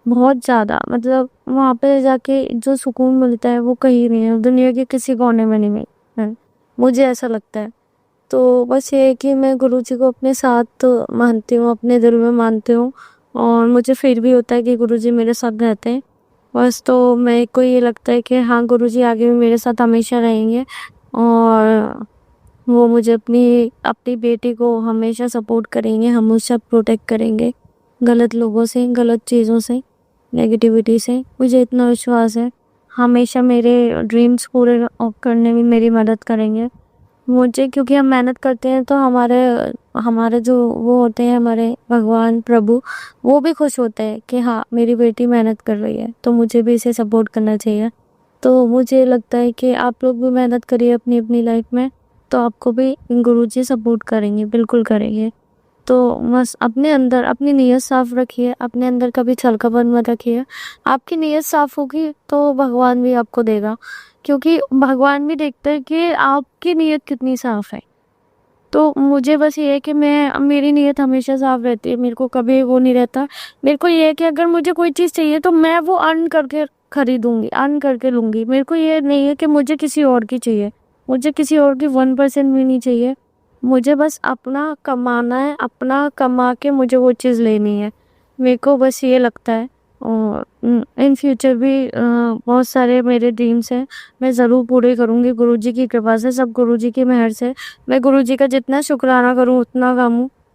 बहुत ज़्यादा। मतलब वहाँ पे जाके जो सुकून मिलता है वो कहीं नहीं है, दुनिया के किसी कोने में नहीं मिलता है, मुझे ऐसा लगता है। तो बस ये है कि मैं गुरुजी को अपने साथ मानती हूँ, अपने दिल में मानती हूँ, और मुझे फिर भी होता है कि गुरुजी मेरे साथ रहते हैं बस। तो मेरे को ये लगता है कि हाँ गुरुजी आगे भी मेरे साथ हमेशा रहेंगे, और वो मुझे अपनी बेटी को हमेशा सपोर्ट करेंगे, हमेशा प्रोटेक्ट करेंगे गलत लोगों से, गलत चीज़ों से, नेगेटिविटी से। मुझे इतना विश्वास है, हमेशा मेरे ड्रीम्स पूरे करने में मेरी मदद करेंगे मुझे, क्योंकि हम मेहनत करते हैं तो हमारे जो वो होते हैं हमारे भगवान प्रभु, वो भी खुश होते हैं कि हाँ मेरी बेटी मेहनत कर रही है, तो मुझे भी इसे सपोर्ट करना चाहिए। तो मुझे लगता है कि आप लोग भी मेहनत करिए अपनी लाइफ में, तो आपको भी गुरुजी सपोर्ट करेंगे, बिल्कुल करेंगे। तो बस अपने अंदर अपनी नीयत साफ रखिए, अपने अंदर कभी छलकापन मत रखिए। आपकी नीयत साफ होगी तो भगवान भी आपको देगा, क्योंकि भगवान भी देखते हैं कि आपकी नीयत कितनी साफ है। तो मुझे बस ये है कि मैं मेरी नीयत हमेशा साफ रहती है, मेरे को कभी वो नहीं रहता। मेरे को ये है कि अगर मुझे कोई चीज़ चाहिए तो मैं वो अर्न करके खरीदूंगी, अर्न करके लूँगी। मेरे को ये नहीं है कि मुझे किसी और की चाहिए, मुझे किसी और की 1% भी नहीं चाहिए। मुझे बस अपना कमाना है, अपना कमा के मुझे वो चीज़ लेनी है। मेरे को बस ये लगता है। और इन फ्यूचर भी बहुत सारे मेरे ड्रीम्स हैं, मैं ज़रूर पूरे करूँगी गुरुजी की कृपा से, सब गुरुजी की मेहर से। मैं गुरुजी का जितना शुक्राना करूँ उतना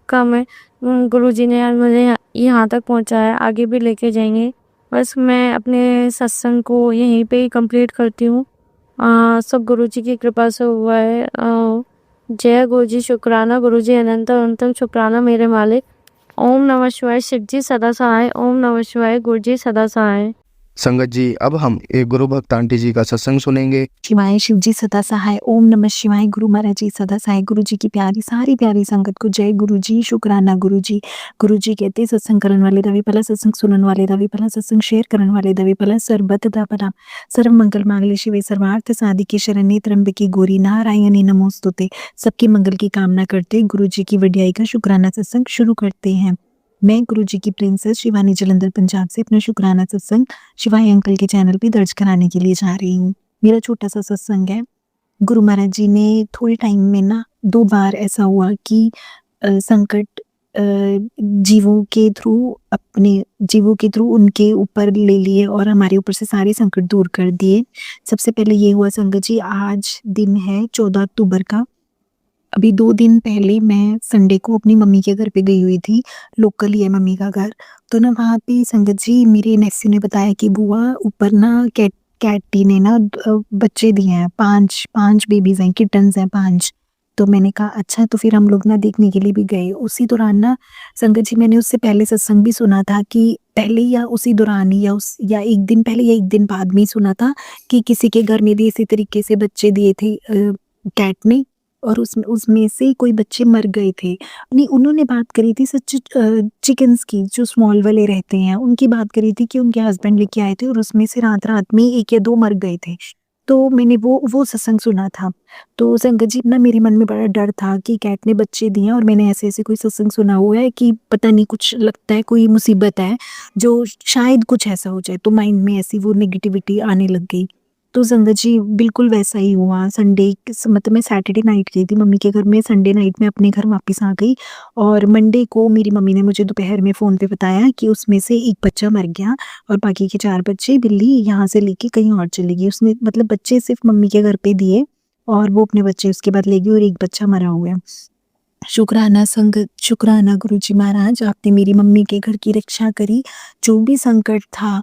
कम है। गुरुजी ने यार मुझे यहाँ तक पहुँचाया, आगे भी लेके जाएंगे। बस मैं अपने सत्संग को यहीं पे ही कंप्लीट करती हूँ। सब गुरुजी की कृपा से हुआ है। जय गुरुजी, शुक्राना गुरुजी, अनंत अनंतम शुक्राना मेरे मालिक। ओम नमः शिवाय, शिव जी सदा सहाय। ओम नमः शिवाय, गुरु जी सदा सहाय। संगत जी, अब हम एक गुरु भक्त आंटी जी का सत्संग सुनेंगे। शिवाय शिव जी सदा सहाय। ओम नमः शिवाय। गुरु महाराज जी सदा सहाय। गुरु जी की प्यारी सारी प्यारी संगत को जय गुरु जी, शुक्राना गुरु जी। गुरु जी कहते सत्संग करन वाले दा भी भला, सत्संग सुनन वाले दा भी भला, सत्संग शेयर करन वाले दा भी भला, सर्बत दा भला। सर्व मंगल मांगल्ये शिवे सर्वार्थ साधिके शरण्ये त्र्यंबके गौरी नारायणी नमोस्तुते। सबके मंगल की कामना करते गुरु जी की वड्याई का शुक्राना सत्संग शुरू करते हैं। मैं गुरु जी की प्रिंसेस शिवानी जलंधर पंजाब से अपना शुक्राना सत्संग शिवाय अंकल के चैनल पे दर्ज कराने के लिए जा रही हूँ। मेरा छोटा सा सत्संग है। गुरु महाराज जी ने थोड़े टाइम में ना 2 बार ऐसा हुआ कि संकट जीवों के थ्रू उनके ऊपर ले लिए और हमारे ऊपर से सारे संकट दूर कर दिए। सबसे पहले ये हुआ संगत जी, आज दिन है 14 अक्टूबर का। अभी 2 दिन पहले मैं संडे को अपनी मम्मी के घर पे गई हुई थी, लोकल ही है मम्मी का घर। तो ना वहाँ पे संगत जी मेरे नेफ्यू ने बताया कि बुआ ऊपर ना कैटी ने ना बच्चे दिए हैं, 5 बेबीज हैं, किटन्स हैं 5। तो मैंने कहा अच्छा, तो फिर हम लोग ना देखने के लिए भी गए। उसी दौरान ना संगत जी मैंने उससे पहले सत्संग भी सुना था कि पहले या उसी दौरान ही या 1 दिन पहले या 1 दिन बाद में ही सुना था कि किसी के घर में भी इसी तरीके से बच्चे दिए थे कैट ने, और उसमें से कोई बच्चे मर गए थे। नहीं, उन्होंने बात करी थी सच चिकन्स की, जो स्मॉल वाले रहते हैं उनकी बात करी थी कि उनके हस्बैंड लेके आए थे और उसमें से रात में 1 या 2 मर गए थे। तो मैंने वो सत्संग सुना था। तो संगत जी ना मेरे मन में बड़ा डर था कि कैट ने बच्चे दिए और मैंने ऐसे कोई सत्संग सुना हुआ है कि पता नहीं कुछ लगता है कोई मुसीबत है, जो शायद कुछ ऐसा हो जाए। तो माइंड में ऐसी वो नेगेटिविटी आने लग गई। तो संगत जी बिल्कुल वैसा ही हुआ। मतलब मैं सैटरडे नाइट गई थी मम्मी के घर में, संडे नाइट में अपने घर वापस आ गई और मंडे को मेरी मम्मी ने मुझे दोपहर में फ़ोन पे बताया कि उसमें से 1 बच्चा मर गया और बाकी के 4 बच्चे बिल्ली यहाँ से लेके कहीं और चली गई। उसने मतलब बच्चे सिर्फ मम्मी के घर पे दिए और वो अपने बच्चे उसके बाद ले गई और 1 बच्चा मरा हुआ है। शुक्राना संगत, शुक्राना गुरुजी महाराज, आपने मेरी मम्मी के घर की रक्षा करी। जो भी संकट था,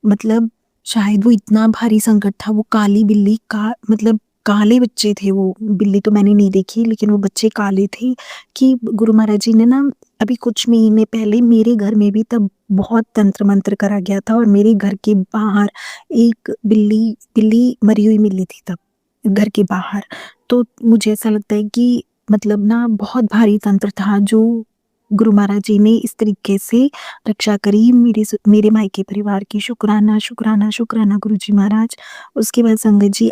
मतलब शायद वो इतना भारी संकट था, वो काली बिल्ली का मतलब काले बच्चे थे। वो बिल्ली तो मैंने नहीं देखी, लेकिन वो बच्चे काले थे कि गुरु महाराज जी ने ना अभी कुछ महीने पहले मेरे घर में भी तब बहुत तंत्र मंत्र करा गया था और मेरे घर के बाहर एक बिल्ली मरी हुई मिली थी तब घर के बाहर। तो मुझे ऐसा लगता है कि मतलब ना बहुत भारी तंत्र था जो गुरु महाराज जी ने इस तरीके से रक्षा करी मेरे मायके परिवार की। शुक्राना शुक्राना शुक्राना गुरु जी महाराज। उसके बाद संगत जी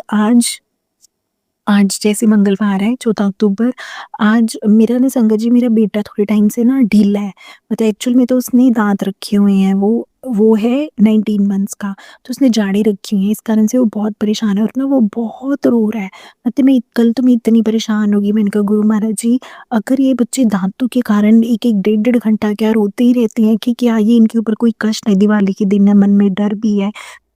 आज जैसे मंगलवार है 14 अक्टूबर, आज मेरा ना संगत जी मेरा बेटा थोड़े टाइम से ना ढीला है। मतलब एक्चुअल में तो उसने दांत रखे हुए हैं, वो है 19 मंथ्स का, तो उसने जाड़े रखी हुई हैं, इस कारण से वो बहुत परेशान है और ना वो बहुत रो रहा है। मतलब कल तो मैं इतनी परेशान होगी, मैंने कहा गुरु महाराज जी अगर ये बच्चे दांतों के कारण 1-1 डेढ़ घंटा क्या रोते ही रहते हैं कि क्या ये इनके ऊपर कोई कष्ट है, दिवाली के दिन है, मन में डर भी है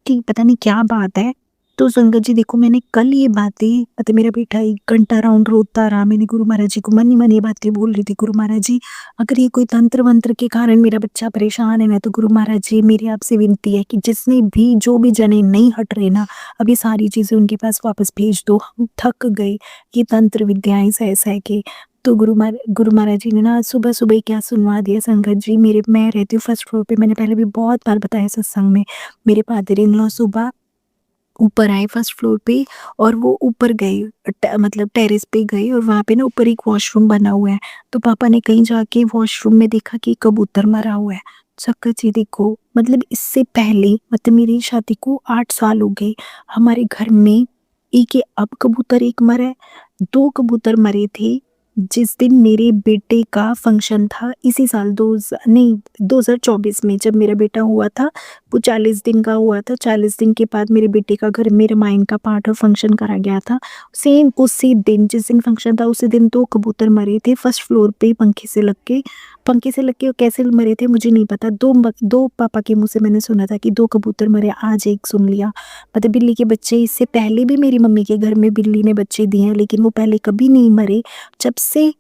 कि पता नहीं क्या बात है। तो संगत जी देखो, मैंने कल ये बातें, मतलब मेरा बेटा 1 घंटा राउंड रोता रहा, मैंने गुरु महाराज जी को मन ही मन ये बातें बोल रही थी, गुरु महाराज जी अगर ये कोई तंत्र मंत्र के कारण मेरा बच्चा परेशान है ना, तो गुरु महाराज जी मेरी आपसे विनती है कि जो भी जने नहीं हट रहे ना, अब ये सारी चीजें उनके पास वापस भेज दो। हम थक गए ये तंत्र विद्याएं सह के। तो गुरु महाराज जी ने ना सुबह सुबह क्या सुनवा दिया संगत जी। मैं रहती हूँ फर्स्ट फ्लोर पे, मैंने पहले भी बहुत बार बताया सत्संग में। मेरे फादर इन लॉ सुबह ऊपर आए फर्स्ट फ्लोर पे और वो ऊपर गए, मतलब टेरेस पे गए और वहाँ पे ना ऊपर एक वॉशरूम बना हुआ है। तो पापा ने कहीं जाके वॉशरूम में देखा कि कबूतर मरा हुआ है। संगत जी देखो, मतलब इससे पहले, मतलब मेरी शादी को 8 साल हो गए, हमारे घर में अब कबूतर 1 मरा है, 2 कबूतर मरे थे जिस दिन मेरे बेटे का फंक्शन था इसी साल 2024 में जब मेरा बेटा हुआ था, वो 40 दिन का हुआ था। 40 दिन के बाद मेरे बेटे का घर में रामायण का पाठ और फंक्शन करा गया था। सेम उसी दिन जिस दिन फंक्शन था उसी दिन 2 कबूतर मरे थे फर्स्ट फ्लोर पे पंखे से लग के। पंखे से लग के वो कैसे मरे थे मुझे नहीं पता। 2 पापा के मुँह से मैंने सुना था कि 2 कबूतर मरे, आज एक सुन लिया। मतलब बिल्ली के बच्चे इससे पहले भी मेरी मम्मी के घर में बिल्ली ने बच्चे दिए हैं, लेकिन वो पहले कभी नहीं मरे। जब से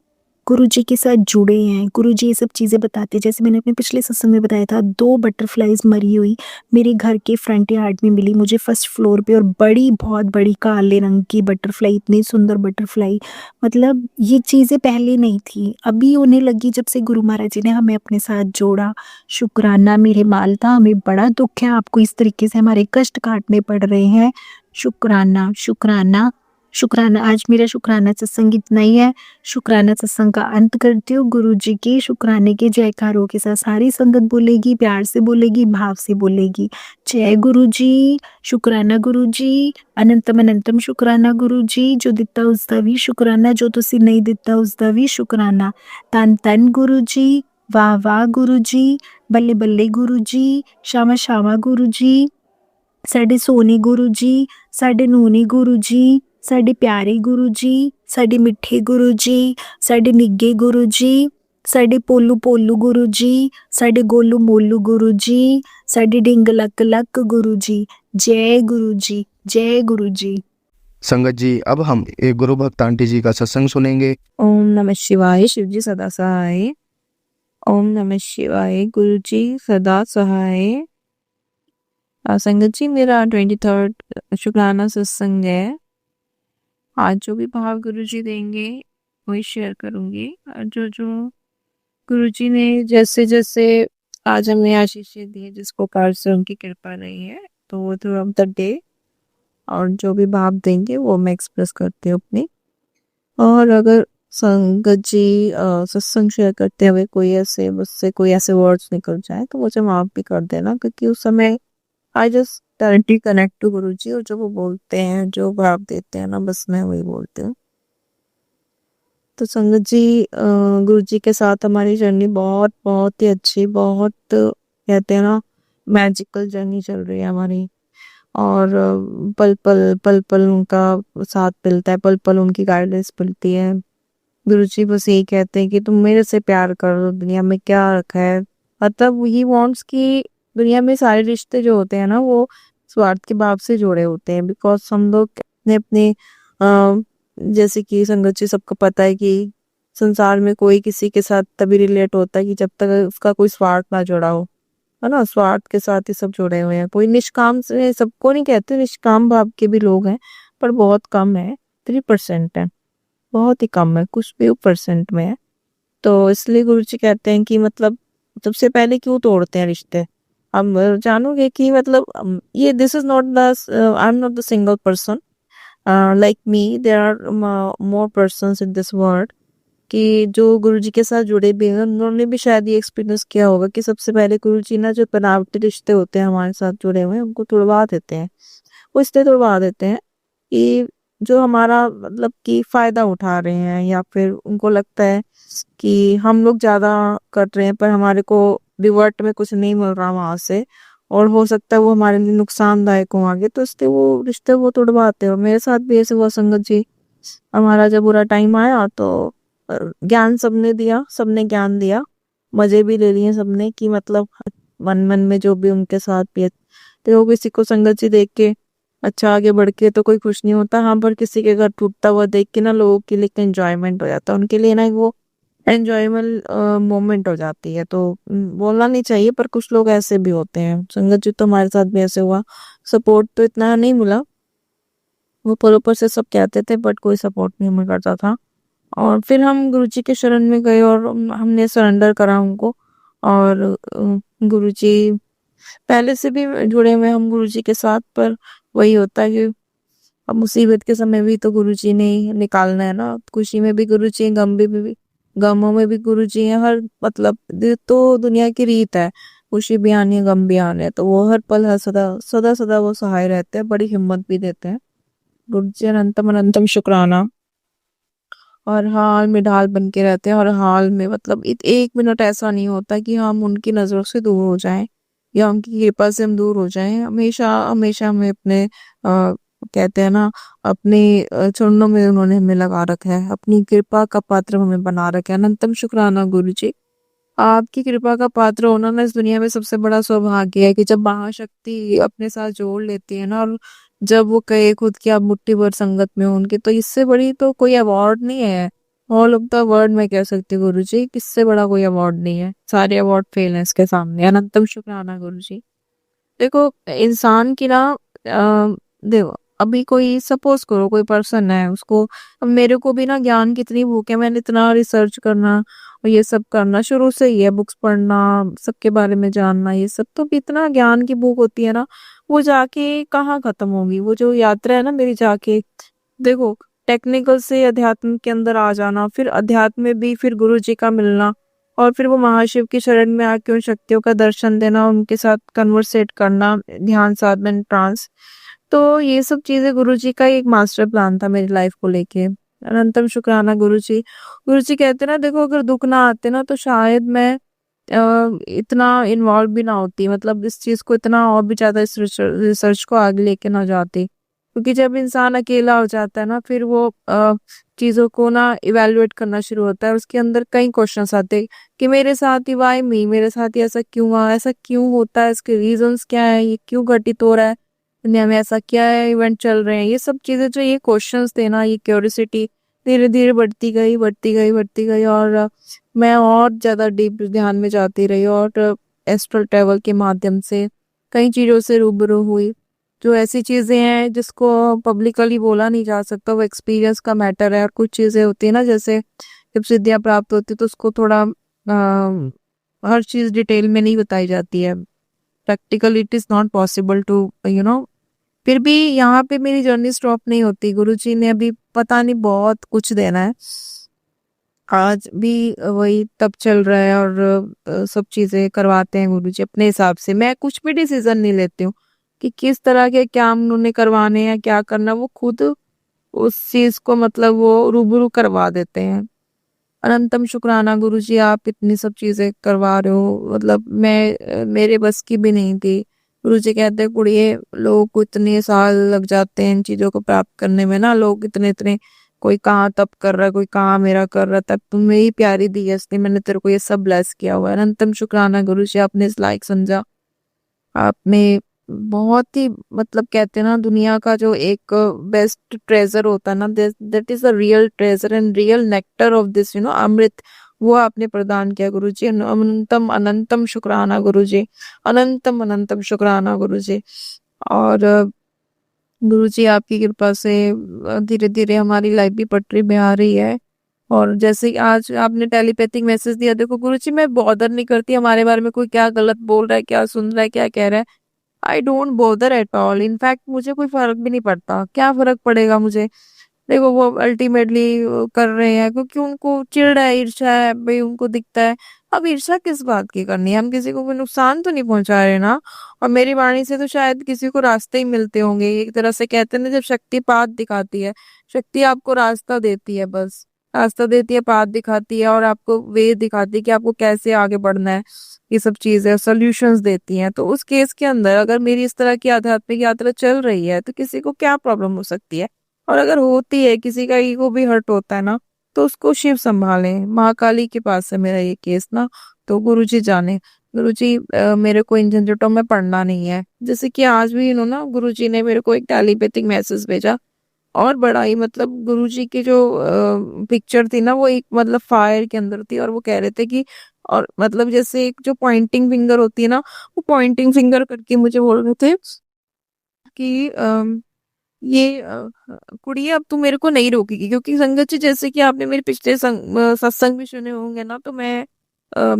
गुरुजी के साथ जुड़े हैं, गुरुजी ये सब चीज़ें बताते हैं। जैसे मैंने अपने पिछले सत्संग में बताया था, 2 बटरफ्लाइज़ मरी हुई मेरे घर के फ्रंट यार्ड में मिली मुझे फर्स्ट फ्लोर पे, और बड़ी बहुत बड़ी काले रंग की बटरफ्लाई, इतनी सुंदर बटरफ्लाई। मतलब ये चीज़ें पहले नहीं थी, अभी होने लगी जब से गुरु महाराज जी ने हमें अपने साथ जोड़ा। शुक्राना मेरे मालता, हमें बड़ा दुख है आपको इस तरीके से हमारे कष्ट काटने पड़ रहे हैं। शुक्राना शुक्राना शुक्राना। आज मेरा शुक्राना सत्संग इतना ही है। शुक्राना सत्संग का अंत करती हूँ। गुरु जी के शुक्राने के जयकारों के साथ सारी संगत बोलेगी, प्यार से बोलेगी, भाव से बोलेगी। जय गुरु जी, शुक्राना गुरु जी, अनंतम अनंतम शुक्राना गुरु जी। जो दिता उसका भी शुक्राना, जो तुसी नहीं दिता उसका भी शुक्राना। तन तन गुरु जी, वाह वाह गुरु जी, बल्ले बल्ले गुरु जी, शामा शामा गुरु जी, ਸਾਡੇ ਸੋਨੇ ਗੁਰੂ ਜੀ, ਸਾਡੇ ਨੂਨੇ ਗੁਰੂ ਜੀ, ਸਾਡੇ ਪਿਆਰੇ ਗੁਰੂ ਜੀ, ਸਾਡੇ ਮਿੱਠੇ ਗੁਰੂ ਜੀ, ਸਾਡੇ ਨਿੱਗੇ ਗੁਰੂ ਜੀ, ਸਾਡੇ ਪੋਲੂ ਪੋਲੂ ਗੁਰੂ ਜੀ, ਸਾਡੇ ਗੋਲੂ ਮੋਲੂ ਗੁਰੂ ਜੀ, ਸਾਡੇ ਡਿੰਗ ਲੱਕ ਲੱਕ ਗੁਰੂ ਜੀ। जय गुरु जी, जय गुरु जी। संगत जी, अब हम एक गुरु भक्त आंटी जी का सत्संग सुनेंगे। ओम नमः शिवाय, शिव जी सदा सहाय। ओम नमः शिवाय, गुरु जी सदा सहाय। संगत जी, मेरा 23rd शुक्राना सत्संग है। आज जो भी भाव गुरु जी देंगे वही शेयर करूंगी। और जो जो गुरु जी ने जैसे जैसे आज हमें आशीषें दी है, जिसको कार से उनकी कृपा नहीं है, तो वो थ्रू ऑफ द डे और जो भी भाव देंगे वो मैं एक्सप्रेस करती हूँ अपनी। और अगर संगत जी सत्संग शेयर करते हुए कोई ऐसे मुझसे कोई ऐसे वर्ड्स निकल जाए तो मुझे माफ भी कर देना, क्योंकि उस समय I just directly connect to Guru ji, और जो वो बोलते हैं, जो भाव देते हैं ना, बस मैं वही बोलती हूँ। तो संगत जी, गुरु जी के साथ हमारी जर्नी बहुत बहुत ही अच्छी, बहुत कहते हैं ना मैजिकल जर्नी चल रही है हमारी। और पल पल उनका साथ मिलता है, पल पल उनकी गाइडेंस मिलती है। गुरु जी बस यही कहते हैं कि तुम मेरे से प्यार करो, दुनिया में क्या रखा है। मतलब ही वॉन्ट्स कि दुनिया में सारे रिश्ते जो होते हैं ना, वो स्वार्थ के भाव से जुड़े होते हैं। बिकॉज हम लोग अपने अपने जैसे कि संगत जी सबको पता है कि संसार में कोई किसी के साथ तभी रिलेट होता है कि जब तक उसका कोई स्वार्थ ना जुड़ा हो, है ना। स्वार्थ के साथ ही सब जुड़े हुए हैं। कोई निष्काम से, सबको नहीं कहते, निष्काम भाव के भी लोग हैं, पर बहुत कम है, 3% है, बहुत ही कम है, कुछ भी % में है। तो इसलिए गुरु जी कहते हैं कि मतलब सबसे पहले क्यों तोड़ते हैं रिश्ते। हम जानोगे कि मतलब ये this is not the, I am not the single person like me, there are more persons in this world कि जो गुरु जी के साथ जुड़े भी हैं। उन्होंने भी शायद ये एक्सपीरियंस किया होगा कि सबसे पहले गुरु जी ना जो बनावटी रिश्ते होते हैं हमारे साथ जुड़े हुए हैं, उनको तोड़वा देते हैं। वो इसलिए तोड़वा देते हैं कि जो हमारा मतलब कि फायदा उठा रहे हैं, या फिर उनको लगता है कि हम लोग ज्यादा कर रहे हैं पर हमारे को रिवर्ट में कुछ नहीं मिल रहा वहां से, और हो सकता है वो हमारे लिए नुकसानदायक हो आगे, तो इसलिए वो रिश्ते वो तोड़वाते हैं। मेरे साथ भी ऐसे हुआ संगत जी। हमारा जब बुरा टाइम आया तो ज्ञान सबने दिया, सबने ज्ञान दिया, मजे भी ले लिए सबने, कि मतलब मन मन में जो भी उनके साथ भी, तो वो किसी को संगत जी देख के अच्छा आगे बढ़ के तो कोई खुश नहीं होता। हाँ, पर किसी के घर टूटता हुआ देख के ना लोगों के लिए एंजॉयमेंट हो जाता है, उनके लिए ना वो एंजॉयबल मोमेंट हो जाती है। तो बोलना नहीं चाहिए, पर कुछ लोग ऐसे भी होते हैं। संगत जी तो हमारे साथ भी ऐसे हुआ। सपोर्ट तो इतना नहीं मिला, वो ऊपर से सब कहते थे बट कोई सपोर्ट नहीं मिल करता था। और फिर हम गुरु जी के शरण में गए और हमने सरेंडर करा उनको। और गुरु जी पहले से भी जुड़े हुए हम गुरु जी के साथ, पर वही होता है कि अब मुसीबत के समय भी तो गुरु जी ने ही निकालना है ना। खुशी में भी गुरु जी, गमों में भी गुरु जी हैं। हर मतलब तो दुनिया की रीत है, खुशी भी आनी है, गम भी आने हैं, तो वो हर पल हर सदा सदा सदा वो सहाय रहते हैं, बड़ी हिम्मत भी देते हैं। गुरु जी अनंतम अनंतम शुक्राना। और हाल में ढाल बन के रहते हैं, और हाल में मतलब एक मिनट ऐसा नहीं होता कि हम उनकी नजरों से दूर हो जाएं या उनकी कृपा से हम दूर हो जाएं। हमेशा हमेशा हमें अपने कहते हैं ना, अपने चरणों में उन्होंने हमें लगा रखा है, अपनी कृपा का पात्र हमें बना रखा है। अनंतम शुक्राना गुरु जी, आपकी कृपा का पात्र होना ना इस दुनिया में सबसे बड़ा सौभाग्य है, कि जब महाशक्ति अपने साथ जोड़ लेती है ना, और जब वो कहे खुद की आप मुट्ठी भर संगत में हो उनके, तो इससे बड़ी तो कोई अवार्ड नहीं है। ऑल ऑफ द वर्ल्ड मैं कह सकती हूँ गुरु जी, इससे बड़ा कोई अवार्ड नहीं है, सारे अवार्ड फेल हैं इसके सामने। अनंतम शुक्राना गुरु जी। देखो इंसान की ना देखो, अभी कोई सपोज करो कोई पर्सन है, उसको, अब मेरे को भी ना ज्ञान की इतनी भूख है, मैंने इतना रिसर्च करना और ये सब करना शुरू से ही है, बुक्स पढ़ना, सबके बारे में जानना, ये सब तो भी इतना ज्ञान की भूख होती है ना, वो जाके कहाँ खत्म होगी। वो जो यात्रा है ना मेरी जाके, देखो टेक्निकल से अध्यात्म के अंदर आ जाना, फिर अध्यात्म में भी फिर गुरु जी का मिलना, और फिर वो महाशिव की शरण में आके उन शक्तियों का दर्शन देना, उनके साथ कन्वर्सेट करना, ध्यान साधना, ट्रांस। तो ये सब चीजें गुरु जी का एक मास्टर प्लान था मेरी लाइफ को लेके। अनंतम शुक्राना गुरु जी। गुरु जी कहते ना, देखो अगर दुख ना आते ना तो शायद मैं इतना इन्वॉल्व भी ना होती, मतलब इस चीज को इतना और भी ज्यादा इस रिसर्च को आगे लेके ना जाती। क्योंकि जब इंसान अकेला हो जाता है ना, फिर वो चीजों को ना इवेलुएट करना शुरू होता है, उसके अंदर कई क्वेश्चंस आते हैं कि मेरे साथ ही, वाई मी, मेरे साथ ही ऐसा क्यों हुआ, ऐसा क्यों होता है, इसके रीजंस क्या है, ये क्यों घटित हो रहा है दुनिया में, ऐसा क्या है इवेंट चल रहे हैं। ये सब चीजें जो ये क्वेश्चंस थे ना, ये क्यूरियोसिटी धीरे धीरे बढ़ती गई, बढ़ती गई, बढ़ती गई, और मैं और ज्यादा डीप ध्यान में जाती रही, और एस्ट्रल ट्रेवल के माध्यम से कई चीजों से रूबरू हुई, जो ऐसी चीजें हैं जिसको पब्लिकली बोला नहीं जा सकता, वो एक्सपीरियंस का मैटर है। और कुछ चीजें होती है ना, जैसे जब सिद्धियां प्राप्त होती है तो उसको थोड़ा हर चीज डिटेल में नहीं बताई जाती है, practical it is not possible to फिर भी यहाँ पे मेरी जर्नी स्टॉप नहीं होती। गुरुजी ने अभी पता नहीं बहुत कुछ देना है, आज भी वही तब चल रहा है, और सब चीजें करवाते हैं गुरुजी अपने हिसाब से। मैं कुछ भी डिसीजन नहीं लेती हूँ कि किस तरह के क्या उन्होंने करवाने हैं, क्या करना, वो खुद उस चीज को मतलब वो रूबरू करवा देते हैं। अनंतम शुक्राना गुरुजी, आप इतनी सब चीजें करवा रहे हो, मतलब मैं मेरे बस की भी नहीं थी। गुरुजी कहते हैं कुड़िए, लोग को इतने साल लग जाते हैं इन चीजों को प्राप्त करने में ना, लोग इतने इतने, कोई कहाँ तप कर रहा है, कोई कहाँ मेरा कर रहा है, तब तुम्हें ही प्यारी दी है, इसलिए मैंने तेरे को ये सब ब्लेस किया हुआ है। अनंतम शुक्राना गुरुजी, आपने इस लायक समझा, आपने बहुत ही मतलब कहते हैं ना, दुनिया का जो एक बेस्ट ट्रेजर होता है ना, that is the real treasure and real nectar of this अमृत, वो आपने प्रदान किया गुरुजी। अनंतम अनंतम शुक्राना गुरुजी, अनंतम अनंतम शुक्राना गुरुजी। और गुरुजी आपकी कृपा से धीरे धीरे हमारी लाइफ भी पटरी में आ रही है। और जैसे कि आज आपने टेलीपैथिक मैसेज दिया, देखो गुरुजी मैं बॉदर नहीं करती हमारे बारे में कोई क्या गलत बोल रहा है, क्या सुन रहा है, क्या कह रहा है, I don't bother at all. In fact मुझे कोई फर्क भी नहीं पड़ता, क्या फर्क पड़ेगा मुझे। देखो वो अल्टीमेटली कर रहे हैं क्योंकि उनको चिढ़ है, ईर्ष्या है, भाई उनको दिखता है। अब ईर्ष्या किस बात की करनी है, हम किसी को कोई नुकसान तो नहीं पहुंचा रहे ना। और मेरी वाणी से तो शायद किसी को रास्ते ही मिलते होंगे। एक तरह से कहते हैं ना, जब शक्ति पाथ दिखाती है, शक्ति आपको रास्ता देती है, बस रास्ता देती है, पाथ दिखाती है, और आपको वे दिखाती है कि आपको कैसे आगे बढ़ना है। ये सब चीजें सोल्यूशंस देती हैं। तो उस केस के अंदर अगर मेरी इस तरह की आध्यात्मिक यात्रा चल रही है तो किसी को क्या प्रॉब्लम हो सकती है। और अगर होती है, किसी का ईगो भी हर्ट होता है ना, तो उसको शिव संभाले, महाकाली के पास है मेरा ये केस ना। तो गुरुजी जाने, गुरुजी मेरे को इन झंझटों में पड़ना नहीं है। जैसे कि आज भी ना गुरुजी ने मेरे को एक टेलीपैथिक मैसेज भेजा, और बड़ा ही मतलब गुरुजी की जो पिक्चर थी ना, वो एक मतलब फायर के अंदर थी, और वो कह रहे थे कि, और मतलब जैसे एक जो पॉइंटिंग फिंगर होती है ना, वो पॉइंटिंग फिंगर करके मुझे बोल रहे थे कि ये कुड़िए अब तू मेरे को नहीं रोकेगी। क्योंकि संगत जी, जैसे कि आपने मेरे पिछले सत्संग भी सुने होंगे ना, तो मैं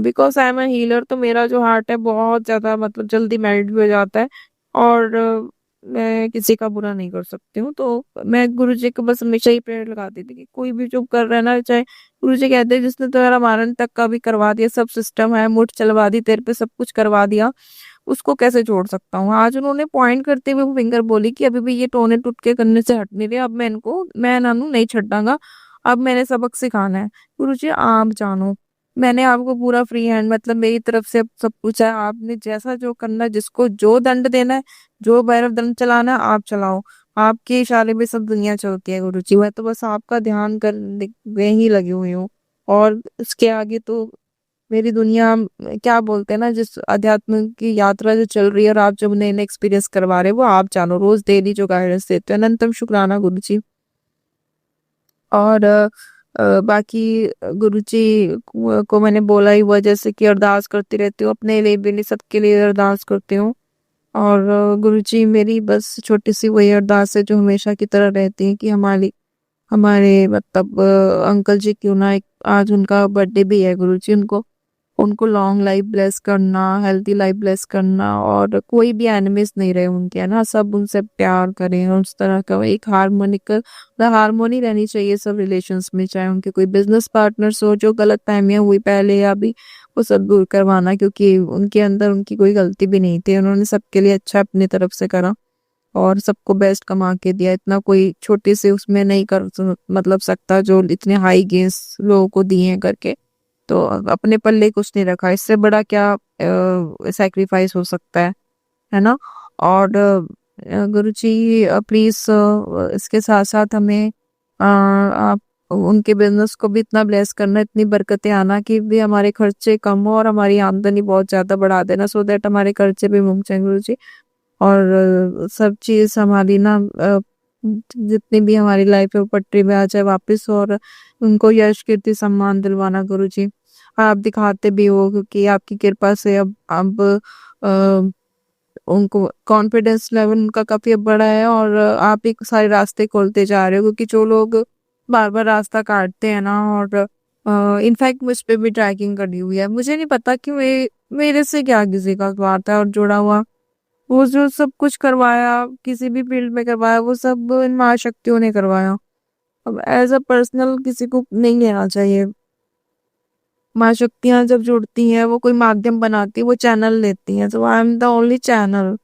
because I am a healer, तो मेरा जो हार्ट है बहुत ज्यादा मतलब जल्दी मेल्ट भी हो जाता है, और मैं किसी का बुरा नहीं कर सकती हूँ। तो मैं गुरु जी को बस हमेशा ही प्रेयर लगाती थी कि कोई भी जो कर रहा है ना, चाहे गुरु जी कहते हैं जिसने तुम्हारा मारण तक का भी करवा दिया, सब सिस्टम है, मुठ चलवा दी तेरे पे, सब कुछ करवा दिया, उसको कैसे छोड़ सकता हूँ। आज उन्होंने पॉइंट करते हुए फिंगर बोली कि अभी भी ये टोने टूट के करने से हट नहीं रहे, अब मैं इनको, मैं नानू नहीं छटांगा, अब मैंने सबक सिखाना है। गुरुजी आप जानो, मैंने आपको पूरा फ्री हैंड, मतलब मेरी तरफ से अब सब कुछ है, आपने जैसा जो करना है, जिसको जो दंड देना है, जो भैरव दंड चलाना है आप चलाओ, आपके इशारे पे सब दुनिया चलती है गुरुजी। मैं तो बस आपका ध्यान करने में ही लगी हुई हूँ, और इसके आगे तो मेरी दुनिया क्या बोलते हैं ना, जिस अध्यात्म की यात्रा जो चल रही है और आप जो नए नए एक्सपीरियंस करवा रहे हो वो आप जानो, रोज डेली जो गाइडेंस देते हो। अनंतम शुक्राना गुरुजी। और बाकी गुरुजी को मैंने बोला ही हुआ, जैसे कि अरदास करती रहती हूँ अपने लिए भी नहीं, सबके लिए अरदास करती हूँ। और गुरुजी मेरी बस छोटी सी वही अरदास है जो हमेशा की तरह रहती है कि हमारे मतलब अंकल जी क्यों ना, एक आज उनका बर्थडे भी है गुरुजी, उनको उनको लॉन्ग लाइफ ब्लेस करना, हेल्थी लाइफ ब्लेस करना, और कोई भी एनिमीज नहीं रहे उनके, है ना, सब उनसे प्यार करें, और उस तरह का एक हार्मोनिकल हार्मोनी रहनी चाहिए सब रिलेशंस में, चाहे उनके कोई बिजनेस पार्टनर्स हो, जो गलत फहमियां हुई पहले या अभी, वो सब दूर करवाना, क्योंकि उनके अंदर उनकी कोई गलती भी नहीं थी, उन्होंने सबके लिए अच्छा अपनी तरफ से करा और सबको बेस्ट कमा के दिया। इतना कोई छोटे से उसमें नहीं कर मतलब सकता जो इतने हाई गेंस लोगों को दिए हैं करके, तो अपने पल्ले कुछ नहीं रखा, इससे बड़ा क्या सैक्रिफाइस हो सकता है ना। और गुरुजी प्लीज इसके साथ साथ हमें आप उनके बिजनेस को भी इतना ब्लेस करना, इतनी बरकतें आना कि भी हमारे खर्चे कम हो और हमारी आमदनी बहुत ज्यादा बढ़ा देना, सो दैट हमारे खर्चे भी मुक जाए गुरुजी। और सब चीज हमारी ना जितनी भी हमारी लाइफ है वो पटरी में आ जाए वापस, और उनको यश कीर्ति सम्मान दिलवाना गुरुजी। आप दिखाते भी हो, क्योंकि आपकी कृपा से अब उनको कॉन्फिडेंस लेवल उनका काफी अब बढ़ा है, और आप एक सारे रास्ते खोलते जा रहे हो, क्योंकि जो लोग बार बार रास्ता काटते हैं ना, और इनफैक्ट मुझ पे भी ट्रैकिंग करी हुई है, मुझे नहीं पता कि मेरे से क्या किसी का स्वार्थ है और जुड़ा हुआ, वो जो सब कुछ करवाया किसी भी फील्ड में करवाया वो सब इन महाशक्तियों ने करवाया। अब एज अ पर्सनल किसी को नहीं लेना चाहिए, महाशक्तियां जब जुड़ती हैं वो कोई माध्यम बनाती है, वो चैनल लेती हैं, तो आई एम द ओनली चैनल,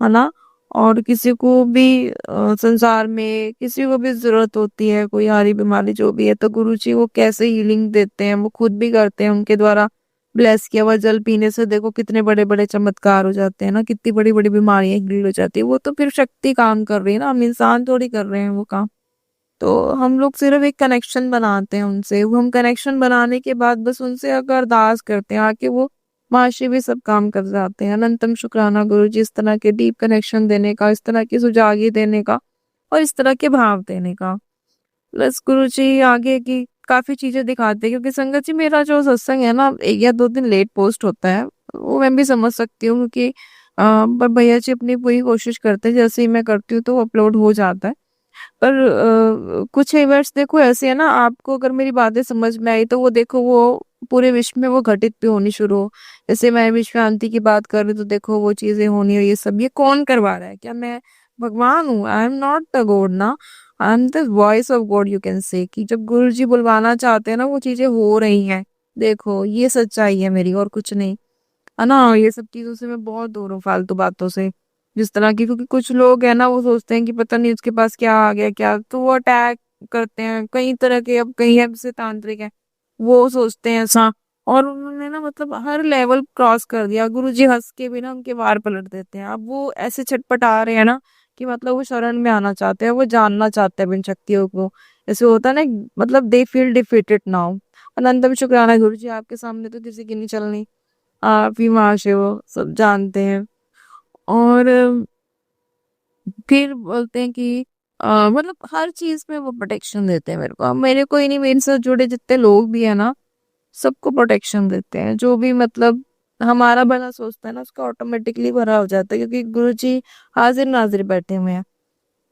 है ना। और किसी को भी संसार में किसी को भी जरूरत होती है, कोई हारी बीमारी जो भी है, तो गुरुजी वो कैसे हीलिंग देते हैं, वो खुद भी करते हैं, उनके द्वारा ब्लेस किया हुआ जल पीने से देखो कितने बड़े बड़े चमत्कार हो जाते हैं ना, कितनी बड़ी बड़ी बीमारियां हील हो जाती है, वो तो फिर शक्ति काम कर रही है ना, हम इंसान थोड़ी कर रहे हैं वो काम। तो हम लोग सिर्फ एक कनेक्शन बनाते हैं उनसे, वो हम कनेक्शन बनाने के बाद बस उनसे अगर अरदास करते हैं आके वो महाशय भी सब काम कर जाते हैं। अनंतम शुक्राना गुरु जी, इस तरह के डीप कनेक्शन देने का, इस तरह की सुजागी देने का, और इस तरह के भाव देने का। प्लस गुरु जी आगे की काफी चीजें दिखाते हैं, क्योंकि संगत जी मेरा जो सत्संग है ना 1 या 2 दिन लेट पोस्ट होता है, वो मैं भी समझ सकती हूँ, क्योंकि पर भैया जी अपनी पूरी कोशिश करते हैं, जैसे ही मैं करती हूँ तो अपलोड हो जाता है। पर कुछ इवेंट्स देखो ऐसे है ना, आपको अगर मेरी बातें समझ में आई तो वो देखो वो पूरे विश्व में वो घटित भी होनी शुरू हो। जैसे मैं विश्व शांति की बात कर रही तो देखो वो चीजें होनी, और ये सब ये कौन करवा रहा है, क्या मैं भगवान हूँ? I am not the God ना, I am the voice of God, you can say, कि जब गुरु जी बुलवाना चाहते हैं ना वो चीजें हो रही हैं। देखो ये सच्चाई है मेरी, और कुछ नहीं, है ना। ये सब चीजों से मैं बहुत दूर हूँ, फालतू बातों से, जिस तरह की, क्योंकि कुछ लोग है ना वो सोचते हैं कि पता नहीं उसके पास क्या आ गया क्या, तो वो अटैक करते हैं कई तरह के। अब कई ऐसे तांत्रिक हैं वो सोचते हैं ऐसा, और उन्होंने ना मतलब हर लेवल क्रॉस कर दिया, गुरुजी हंस के भी ना उनके वार पलट देते हैं। अब वो ऐसे छटपटा रहे हैं ना कि मतलब वो शरण में आना चाहते हैं, वो जानना चाहते हैं इन शक्तियों को, ऐसे होता है ना, मतलब दे फील डिफीटेड नाउ। अनंतम शुक्राना गुरुजी, आपके सामने तो किसी की नहीं चलनी, आप ही महाशय वो सब जानते हैं। और फिर बोलते हैं कि मतलब हर चीज में वो प्रोटेक्शन देते हैं मेरे को। अब मेरे को ही नहीं, मेरे साथ जुड़े जितने लोग भी है ना सबको प्रोटेक्शन देते हैं, जो भी मतलब हमारा भला सोचता है ना उसका ऑटोमेटिकली भला हो जाता है, क्योंकि गुरुजी हाजिर नाजिर बैठे हुए हैं,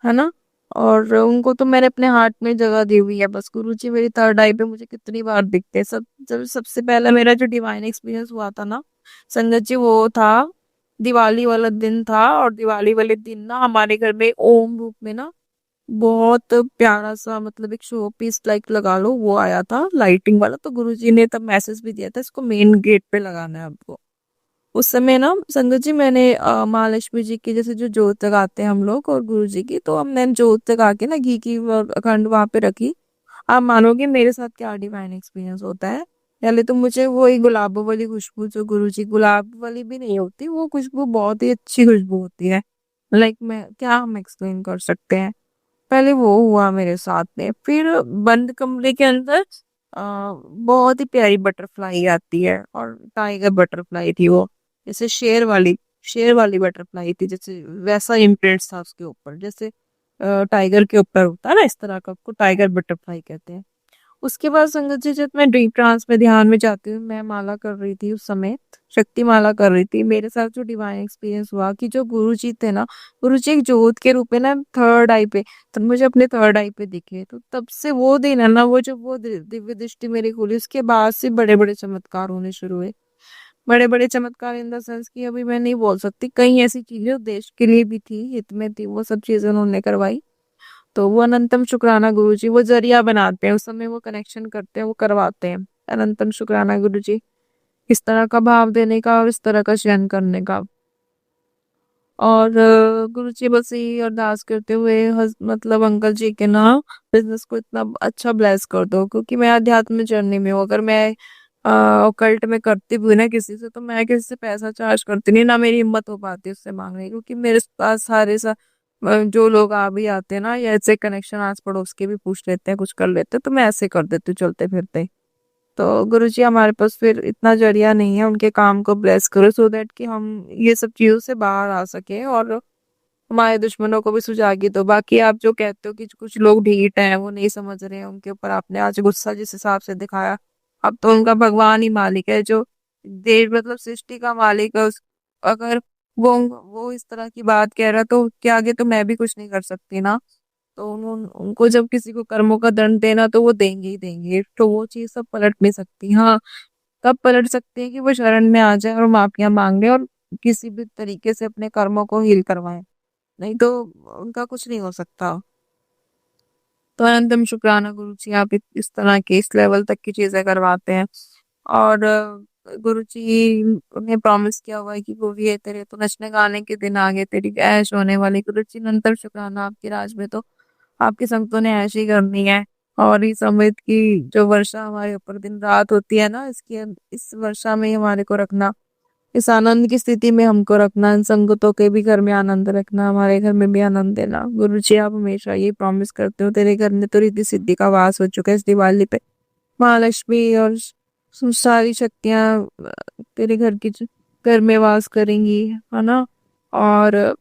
है ना। और उनको तो मैंने अपने हार्ट में जगह दी हुई है, बस गुरुजी मेरी थर्ड आई पे मुझे कितनी बार दिखते हैं। सब जब सबसे पहला मेरा जो डिवाइन एक्सपीरियंस हुआ था ना संगत जी, वो था दिवाली वाला दिन था, और दिवाली वाले दिन ना हमारे घर में ओम रूप में ना बहुत प्यारा सा मतलब एक शो पीस लाइक लगा लो वो आया था लाइटिंग वाला, तो गुरुजी ने तब मैसेज भी दिया था इसको मेन गेट पे लगाना है आपको। उस समय ना संगत जी मैंने महालक्ष्मी जी की जैसे जो जोत लगाते हैं हम लोग और गुरु जी की, तो हमने जोत लगा के ना घी की अखंड वहां पे रखी, आप मानोगे मेरे साथ क्या डिवाइन एक्सपीरियंस होता है। पहले तो मुझे वही गुलाबों वाली खुशबू, जो गुरुजी, गुलाब वाली भी नहीं होती वो खुशबू, बहुत ही अच्छी खुशबू होती है। लाइक मैं क्या हम एक्सप्लेन कर सकते हैं। पहले वो हुआ मेरे साथ में, फिर बंद कमरे के अंदर बहुत ही प्यारी बटरफ्लाई आती है, और टाइगर बटरफ्लाई थी वो, जैसे शेर वाली बटरफ्लाई थी, जैसे वैसा इम्प्रिंट था उसके ऊपर, जैसे टाइगर के ऊपर होता है ना, इस तरह का, उसको टाइगर बटरफ्लाई कहते हैं। उसके बाद संगत जी, जब मैं डीप ट्रांस में ध्यान में जाती हूँ, मैं माला कर रही थी उस समय, शक्ति माला कर रही थी, मेरे साथ जो डिवाइन एक्सपीरियंस हुआ कि जो गुरु जी थे ना, गुरु जी एक जोत के रूप में ना थर्ड आई पे, तब मुझे अपने थर्ड आई पे दिखे। तो तब से वो दिन है ना, वो जब वो दिव्य दृष्टि मेरी खुली, उसके बाद से बड़े बड़े चमत्कार होने शुरू हुए। बड़े बड़े चमत्कार इन द सेंस की अभी मैं नहीं बोल सकती, कई ऐसी चीजें जो देश के लिए भी थी, हित में थी, वो सब चीजें उन्होंने करवाई। तो वो अनंतम शुक्राना गुरुजी, वो जरिया बनाते हैं, उस समय वो कनेक्शन करते हैं, वो करवाते हैं। अनंतम शुक्राना गुरुजी, इस तरह का भाव देने का और इस तरह का चयन करने का। और गुरुजी बस यही अरदास करते हुए, मतलब अंकल जी के ना बिजनेस को इतना अच्छा ब्लेस कर दो, क्योंकि मैं अध्यात्म जर्नी में हूँ। अगर मैं ऑकल्ट में करती भी ना किसी से, तो मैं किसी से पैसा चार्ज करती नहीं, ना मेरी हिम्मत हो पाती उससे मांगने की, क्योंकि मेरे पास सारे जो लोग आ भी आते हैं ना, या ऐसे कनेक्शन आस पड़ोस के भी पूछ लेते हैं, कुछ कर लेते हैं, तो मैं ऐसे कर देती हूँ चलते फिरते। तो गुरुजी हमारे पास फिर इतना जरिया नहीं है, उनके काम को ब्लेस करो, सो दैट कि हम ये सब चीजों से बाहर आ सके, और हमारे दुश्मनों को भी सुझा के दो। बाकी आप जो कहते हो कि कुछ लोग ढीठ हैं, वो नहीं समझ रहे हैं, उनके ऊपर आपने आज गुस्सा जिस हिसाब से दिखाया, अब तो उनका भगवान ही मालिक है, जो देश मतलब सृष्टि का मालिक है। अगर वो इस तरह की बात कह रहा है, तो उसके आगे तो मैं भी कुछ नहीं कर सकती ना। तो उनको जब किसी को कर्मों का दंड देना, तो वो देंगे ही देंगे, तो वो चीज सब पलट नहीं सकती। हाँ, तब पलट सकती है कि वो शरण में आ जाए और माफियां मांग ले, और किसी भी तरीके से अपने कर्मों को हील करवाए, नहीं तो उनका कुछ नहीं हो सकता। तो अनंतम शुक्राना गुरु जी, आप इस तरह के इस लेवल तक की चीजें करवाते हैं। और गुरु जी ने प्रॉमिस किया हुआ है कि वो भी है तेरे तो नचने गाने के दिन आगे, तेरी ऐश होने वाली। गुरु जी अनंतम शुक्राना, आपके राज में तो आपके संतों ने ऐश ही करनी है। और इस अमृत की जो वर्षा हमारे ऊपर दिन रात होती है ना, इसकी इस वर्षा में ही हमारे को रखना, इस आनंद की स्थिति में हमको रखना, इन संगतों के भी घर में आनंद रखना, हमारे घर में भी आनंद देना। गुरु जी आप हमेशा ये प्रॉमिस करते हो, तेरे घर में तो रिद्धि सिद्धि का वास हो चुका है इस दिवाली पे। महालक्ष्मी और सारी शक्तियां तेरे घर में वास करेंगी, है ना। और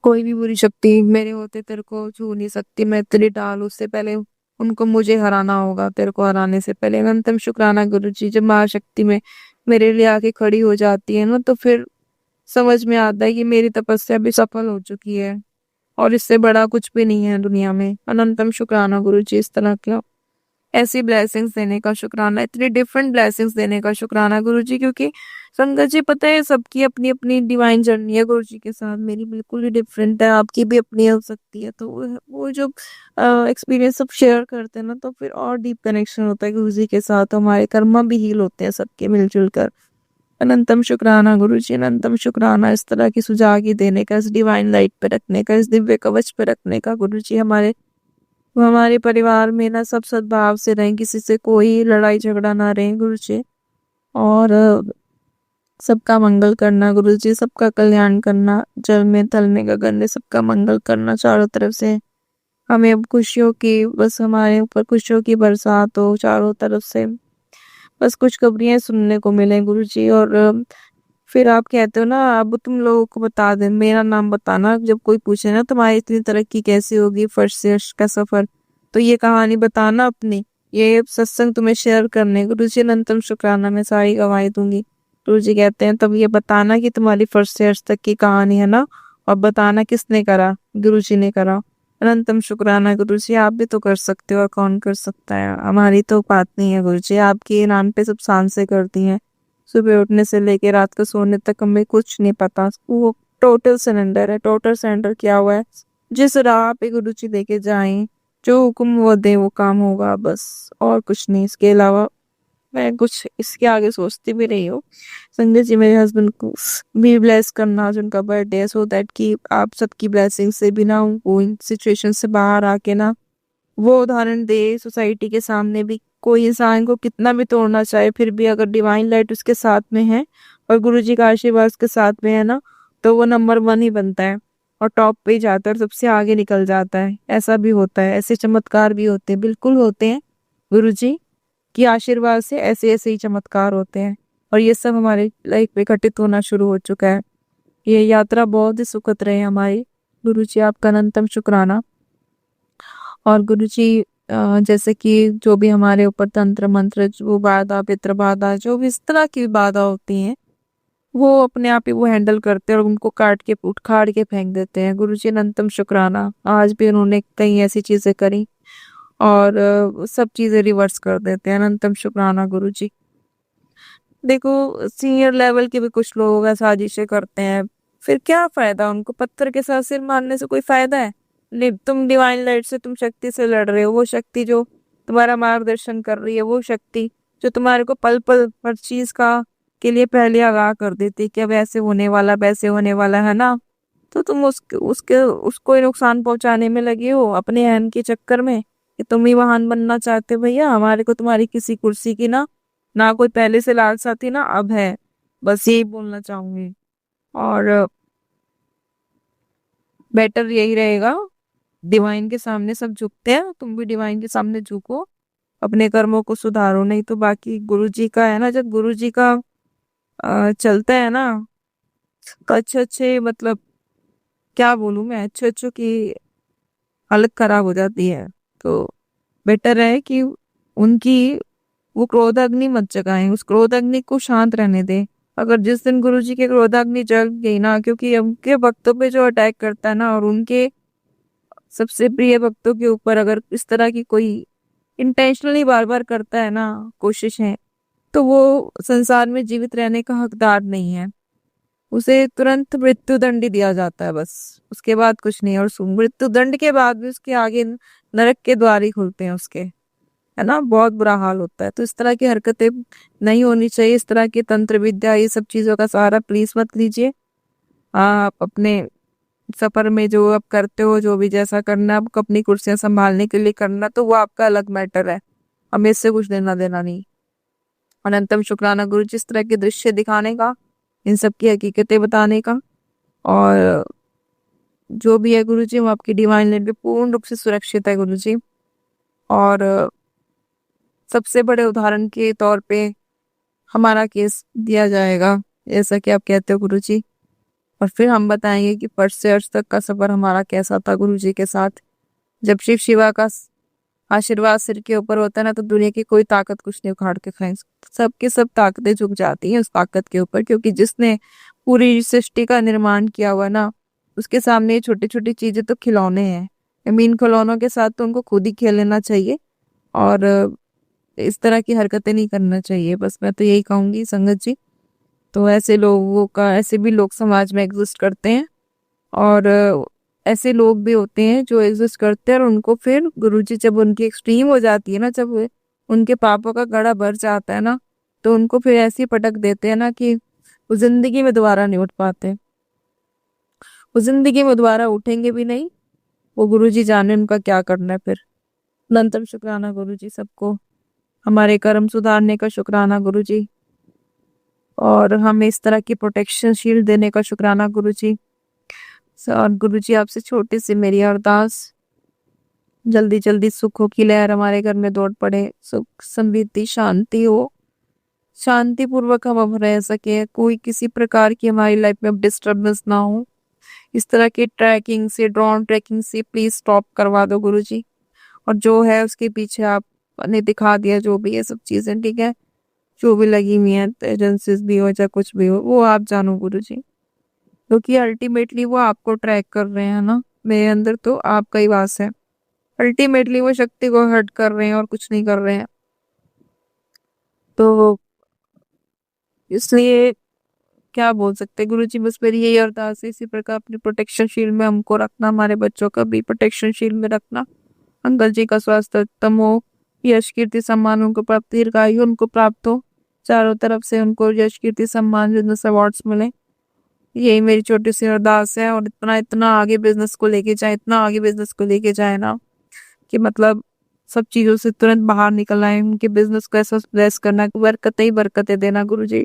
कोई भी बुरी शक्ति मेरे होते तेरे को छू नहीं सकती, मैं तेरी डाल उससे पहले उनको मुझे हराना होगा, तेरे को हराने से पहले। अनंतम शुक्राना गुरु जी, जब महाशक्ति में मेरे लिए आके खड़ी हो जाती है ना, तो फिर समझ में आता है कि मेरी तपस्या भी सफल हो चुकी है, और इससे बड़ा कुछ भी नहीं है दुनिया में। अनंतम शुक्राना गुरु जी, इस तरह का ऐसी ब्लेसिंग्स देने का शुक्राना, इतनी डिफरेंट ब्लेसिंग्स देने का शुक्राना गुरु जी, क्योंकि संगत जी पता है सबकी अपनी अपनी डिवाइन जर्नी है गुरु जी के साथ, मेरी बिल्कुल ही डिफरेंट है, आपकी भी अपनी हो सकती है। तो वो जो एक्सपीरियंस सब शेयर करते हैं ना, तो फिर और डीप कनेक्शन होता है गुरु जी के साथ, तो हमारे कर्म भी हील होते हैं सबके मिलजुल कर। अनंतम शुक्राना गुरु जी, अनंतम शुक्राना इस तरह की सुझाव की देने का, इस डिवाइन लाइट पे रखने का, इस दिव्य कवच पे रखने का गुरु जी। हमारे परिवार में ना सब सद्भाव से रहें, किसी से कोई लड़ाई झगड़ा ना रहे गुरु जी। और सबका मंगल करना गुरु जी, सबका कल्याण करना, जल में थल में गगन में सबका मंगल करना, चारों तरफ से हमें अब खुशियों की, बस हमारे ऊपर खुशियों की बरसात हो चारों तरफ से, बस कुछ खबरियां सुनने को मिले गुरु जी। और फिर आप कहते हो ना, अब तुम लोगों को बता दे, मेरा नाम बताना जब कोई पूछे ना तुम्हारी इतनी तरक्की कैसी होगी, फर्स्ट से अर्श का सफर, तो ये कहानी बताना अपनी, ये सत्संग तुम्हें शेयर करने। गुरु जी अनंतम शुक्राना, मैं सारी गवाही दूंगी। गुरु जी कहते हैं तब ये बताना कि तुम्हारी फर्स्ट से अर्श तक की कहानी है ना, और बताना किसने करा, गुरु जी ने करा। अनंतम शुक्राना गुरु जी, आप भी तो कर सकते हो, और कौन कर सकता है, हमारी तो बात नहीं है गुरु जी, आपके नाम पे सब सांसें करती हैं, सुबह उठने से लेके रात को सोने तक हमें कुछ नहीं पता, वो टोटल सरेंडर है, टोटल सरेंडर किया हुआ है। जिस राह पे गुरु जी लेके जाएं, जो हुक्म वो दे वो काम होगा, बस और कुछ नहीं। इसके अलावा मैं कुछ इसके आगे सोचती भी नहीं हूँ। संजय जी मेरे हस्बैंड को भी ब्लेस करना, आज उनका बर्थडे है, सो दैट कि आप सबकी ब्लेसिंग से बिना उनको इन सिचुएशन से बाहर आके ना वो उदाहरण दे सोसाइटी के सामने भी। कोई इंसान को कितना भी तोड़ना चाहे, फिर भी अगर डिवाइन लाइट उसके साथ में है और गुरुजी का आशीर्वाद उसके साथ में है ना, तो वो नंबर 1 ही बनता है और टॉप पे ही जाता है और सबसे आगे निकल जाता है। ऐसा भी होता है, ऐसे चमत्कार भी होते हैं, बिल्कुल होते हैं। गुरुजी के आशीर्वाद से ऐसे ऐसे ही चमत्कार होते हैं और ये सब हमारे लाइफ में घटित होना शुरू हो चुका है। ये यात्रा बहुत ही सुखद रहे हमारी। गुरुजी आपका अनंतम शुक्राना। और गुरुजी जैसे कि जो भी हमारे ऊपर तंत्र मंत्र, जो बाधा पितृ बाधा, जो भी इस तरह की बाधा होती हैं, वो अपने आप ही वो हैंडल करते हैं और उनको काट के उखाड़ के फेंक देते हैं। गुरुजी अनंतम शुक्राना। आज भी उन्होंने कई ऐसी चीजें करी और सब चीजें रिवर्स कर देते हैं। अनंतम शुक्राना गुरुजी। देखो सीनियर लेवल के भी कुछ लोग साजिशें करते हैं, फिर क्या फायदा? उनको पत्थर के साथ सिर मारने से कोई फायदा है? तुम डिवाइन लाइट से, तुम शक्ति से लड़ रहे हो। वो शक्ति जो तुम्हारा मार्गदर्शन कर रही है, वो शक्ति जो तुम्हारे को पल पल हर चीज का के लिए पहले आगाह कर देती कि अब ऐसे होने वाला, वैसे होने वाला है ना, तो तुम उसको ही नुकसान पहुंचाने में लगे हो अपने अहम के चक्कर में कि तुम ही महान बनना चाहते हो। भैया हमारे को तुम्हारी किसी कुर्सी की ना कोई पहले से लालसा थी ना अब है। बस यही बोलना चाहूंगी। और बेटर यही रहेगा, डिवाइन के सामने सब झुकते हैं, तुम भी डिवाइन के सामने झुको, अपने कर्मों को सुधारो। नहीं तो बाकी गुरुजी का है ना, जब गुरुजी का चलता है ना, तो अच्छे अच्छे मतलब क्या बोलूं मैं, अच्छे अच्छों की हालत खराब हो जाती है। तो बेटर है कि उनकी वो क्रोधाग्नि मत जगाएं, उस क्रोधाग्नि को शांत रहने दें। अगर जिस दिन गुरुजी के क्रोधाग्नि जग गई ना, क्योंकि उनके भक्तों पे जो अटैक करता है ना, और उनके सबसे प्रिय भक्तों के ऊपर अगर इस तरह की कोई इंटेंशनली बार बार करता है ना कोशिशें, तो वो संसार में जीवित रहने का हकदार नहीं है। उसे तुरंत मृत्यु दंड ही दिया जाता है, बस उसके बाद कुछ नहीं। और मृत्यु दंड के बाद भी उसके आगे नरक के द्वार ही खुलते हैं उसके, है ना। बहुत बुरा हाल होता है। तो इस तरह की हरकतें नहीं होनी चाहिए। इस तरह की तंत्र विद्या, ये सब चीजों का सहारा प्लीज मत लीजिए। आप अपने सफर में जो आप करते हो, जो भी जैसा करना, आप अपनी कुर्सियां संभालने के लिए करना, तो वो आपका अलग मैटर है, हमें इससे कुछ लेना देना नहीं। अनंतम शुक्राना गुरु जी, इस तरह के दृश्य दिखाने का, इन सब की हकीकतें बताने का। और जो भी है गुरु जी, वो आपकी डिवाइन लाइट में पूर्ण रूप से सुरक्षित है गुरु जी। और सबसे बड़े उदाहरण के तौर पे हमारा केस दिया जाएगा, जैसा कि आप कहते हो गुरु जी। और फिर हम बताएंगे कि फर्स्ट से अर्श तक का सफर हमारा कैसा था गुरु जी के साथ। जब शिव शिवा का आशीर्वाद सिर के ऊपर होता है ना, तो दुनिया की कोई ताकत कुछ नहीं उखाड़ के खाए। सबकी सब ताकतें झुक जाती हैं उस ताकत के ऊपर, क्योंकि जिसने पूरी सृष्टि का निर्माण किया हुआ ना, उसके सामने छोटी छोटी चीजें तो खिलौने हैं। इन खिलौनों के साथ तो उनको खुद ही खेल लेना चाहिए और इस तरह की हरकतें नहीं करना चाहिए। बस मैं तो यही कहूंगी संगत जी। तो ऐसे लोगों का, ऐसे भी लोग समाज में एग्जिस्ट करते हैं और ऐसे लोग भी होते हैं जो एग्जिस्ट करते हैं, और उनको फिर गुरुजी जब उनकी एक्सट्रीम हो जाती है ना, जब उनके पापों का गड़ा भर जाता है ना, तो उनको फिर ऐसी पटक देते हैं ना कि वो जिंदगी में दोबारा नहीं उठ पाते। वो जिंदगी में दोबारा उठेंगे भी नहीं। वो गुरुजी जाने उनका क्या करना है फिर। अनंतम शुक्राना गुरुजी सबको, हमारे कर्म सुधारने का शुक्राना गुरुजी, और हमें इस तरह की प्रोटेक्शन शील्ड देने का शुक्राना गुरुजी। और गुरुजी आपसे छोटी सी मेरी अरदास, जल्दी जल्दी सुखों की लहर हमारे घर में दौड़ पड़े, सुख समृद्धि शांति हो, शांति पूर्वक हम अब रह सके, कोई किसी प्रकार की हमारी लाइफ में अब डिस्टर्बेंस ना हो। इस तरह की ट्रैकिंग से, ड्रोन ट्रैकिंग से प्लीज स्टॉप करवा दो गुरुजी। और जो है उसके पीछे आपने दिखा दिया जो भी है सब चीजें, ठीक है, जो भी लगी हुई है एजेंसीज भी हो चाहे कुछ भी हो, वो आप जानो गुरुजी, क्योंकि अल्टीमेटली वो आपको ट्रैक कर रहे हैं ना। मेरे अंदर तो आपका ही वास है। अल्टीमेटली वो शक्ति को हर्ट कर रहे हैं और कुछ नहीं कर रहे हैं। तो इसलिए क्या बोल सकते गुरुजी, बस मेरी यही अरदास है, इसी प्रकार अपनी प्रोटेक्शन शील्ड में हमको रखना, हमारे बच्चों का भी प्रोटेक्शन शील्ड में रखना। अंकल जी का स्वास्थ्य उत्तम हो, यश कीर्ति सम्मान उनको प्राप्त, दीर्घायु उनको प्राप्त हो, चारों तरफ से उनको यश कीर्ति सम्मान बिजनेस अवार्ड्स मिले। यही मेरी छोटी सी अरदास है। और इतना इतना आगे बिजनेस को लेके जाए, इतना आगे बिजनेस को लेके जाए ना कि मतलब सब चीजों से तुरंत बाहर निकल आए। उनके बिजनेस को ऐसा ब्लेस करना, बरकतें ही बरकतें देना गुरुजी।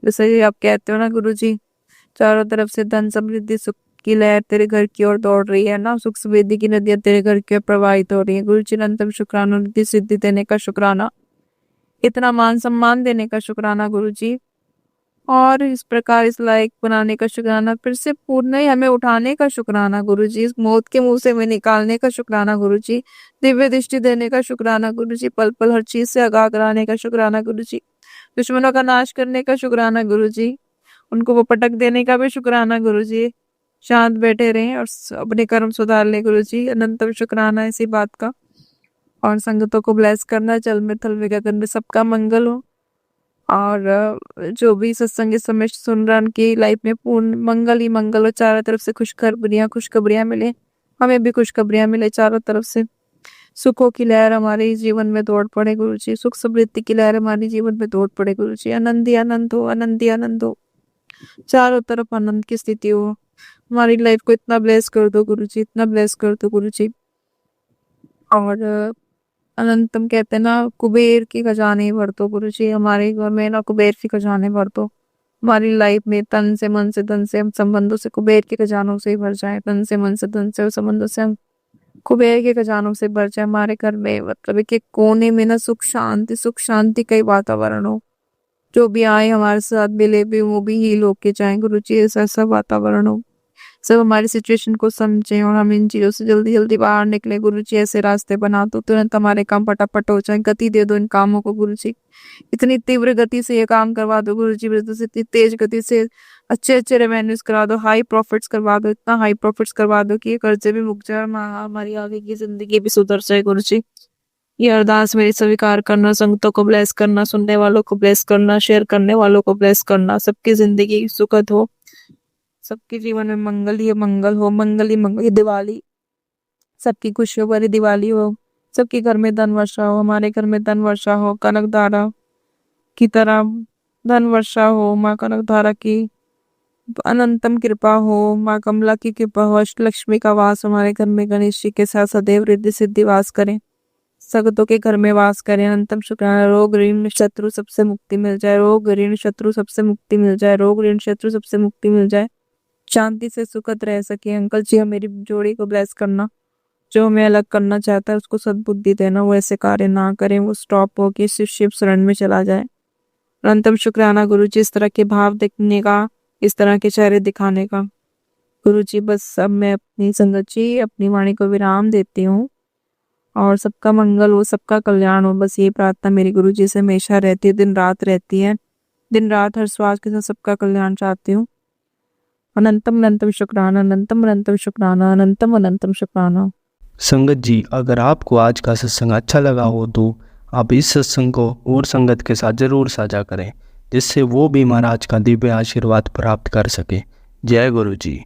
जैसे आप कहते हो ना गुरुजी, चारों तरफ से धन समृद्धि सुख की लहर तेरे घर की ओर दौड़ रही है ना, सुख समृद्धि की नदियां तेरे घर की ओर प्रवाहित हो रही है गुरुजी। अनंतम शुक्राना, रिद्धि सिद्धि देने का शुक्राना, इतना मान सम्मान देने का शुक्राना गुरुजी, और इस प्रकार इस लायक बनाने का शुक्राना, फिर से पूर्ण ही हमें उठाने का शुक्राना गुरुजी, इस मौत के मुंह से हमें निकालने का शुक्राना गुरुजी, दिव्य दृष्टि देने का शुक्राना गुरुजी, पल पल हर चीज से आगाह कराने का शुक्राना गुरुजी, दुश्मनों का नाश करने का शुक्राना गुरुजी, उनको वो पटक देने का भी शुक्राना गुरुजी। शांत बैठे रहें और अपने कर्म सुधार ले गुरुजी। अनंतम शुक्राना इसी बात का। और संगतों को ब्लेस करना, जल में थल में गगन में सबका मंगल हो, और जो भी सत्संग इस समय सुन रहा उनकी लाइफ में पूर्ण मंगल ही मंगल हो। चारों तरफ से खुशखबरियां मिले, हमें भी खुशखबरियां मिले चारों तरफ से। सुखों की लहर हमारे जीवन में दौड़ पड़े गुरुजी, सुख समृद्धि की लहर हमारे जीवन में दौड़ पड़े गुरुजी। आनंद ही आनंद हो, आनंद ही आनंद हो, चारों तरफ आनंद की स्थिति हो। हमारी लाइफ को इतना ब्लेस कर दो गुरुजी, इतना ब्लेस कर दो गुरुजी। और अनंतम कहते हैं ना, कुबेर के खजाने भर दो गुरुजी, हमारे घर में ना कुबेर के खजाने भर दो। हमारी लाइफ में तन से मन से धन से हम संबंधों से कुबेर के खजानों से ही भर जाए, तन से मन से धन से और संबंधों से हम कुबेर के खजानों से भर जाए। हमारे घर में मतलब एक कोने में ना सुख शांति का ही वातावरण हो। जो भी आए हमारे साथ मिले भी, वो भी हील होके जाए गुरुजी, ऐसा वातावरण हो। सब हमारी सिचुएशन को समझे और हम इन चीजों से जल्दी जल्दी बाहर निकले गुरुजी। ऐसे रास्ते बना दो, तुरंत हमारे काम फटाफट हो जाए, गति दे दो इन कामों को गुरुजी। इतनी तीव्र गति से ये काम करवा दो गुरुजी, इतनी तेज गति से अच्छे रेवेन्यूज करा दो, हाई प्रॉफिट्स करवा दो, इतना हाई प्रॉफिट्स करवा दो कि ये कर्जे भी मुक जाए, हमारी आगे की जिंदगी भी सुधर जाए गुरुजी। ये अरदास मेरी स्वीकार करना, संगतों को ब्लेस करना, सुनने वालों को ब्लेस करना, शेयर करने वालों को ब्लेस करना, सबकी जिंदगी सुखद हो, सबके जीवन में मंगल ही मंगल हो, मंगल ही मंगल। ये दिवाली सबकी खुशियों भरी दिवाली हो, सबके घर में धन वर्षा हो, हमारे घर में धन वर्षा हो, कनक धारा की तरह धन वर्षा हो, माँ कनक धारा की अनंतम कृपा हो, माँ कमला की कृपा हो, अष्टलक्ष्मी का वास हमारे घर में गणेश जी के साथ सदैव रिद्धि सिद्धि वास करें, संगतों के घर में वास करें। अनंतम शुक्राना, रोग ऋण शत्रु सबसे मुक्ति मिल जाए, रोग ऋण शत्रु सबसे मुक्ति मिल जाए, रोग ऋण शत्रु सबसे मुक्ति मिल जाए, शांति से सुखद रह सके। अंकल जी, मेरी जोड़ी को ब्लेस करना, जो हमें अलग करना चाहता है उसको सद्बुद्धि देना, वो ऐसे कार्य ना करें, वो स्टॉप हो के शिव शरण में चला जाए। अनंतम शुक्राना गुरुजी, इस तरह के भाव देखने का, इस तरह के चेहरे दिखाने का गुरुजी। बस अब मैं अपनी संगत जी, अपनी वाणी को विराम देती हूँ, और सबका मंगल हो, सबका कल्याण हो, बस ये प्रार्थना मेरी गुरुजी से हमेशा रहती है, दिन रात रहती है, दिन रात हर श्वास के साथ सबका कल्याण चाहती हूँ। अनंतम अनंतम शुक्राना, अनंतम अनंतम शुक्राना, अनंतम अनंतम शुक्राना। संगत जी, अगर आपको आज का सत्संग अच्छा लगा हो तो आप इस सत्संग को और संगत के साथ जरूर साझा करें, जिससे वो भी महाराज का दिव्य आशीर्वाद प्राप्त कर सके। जय गुरु जी।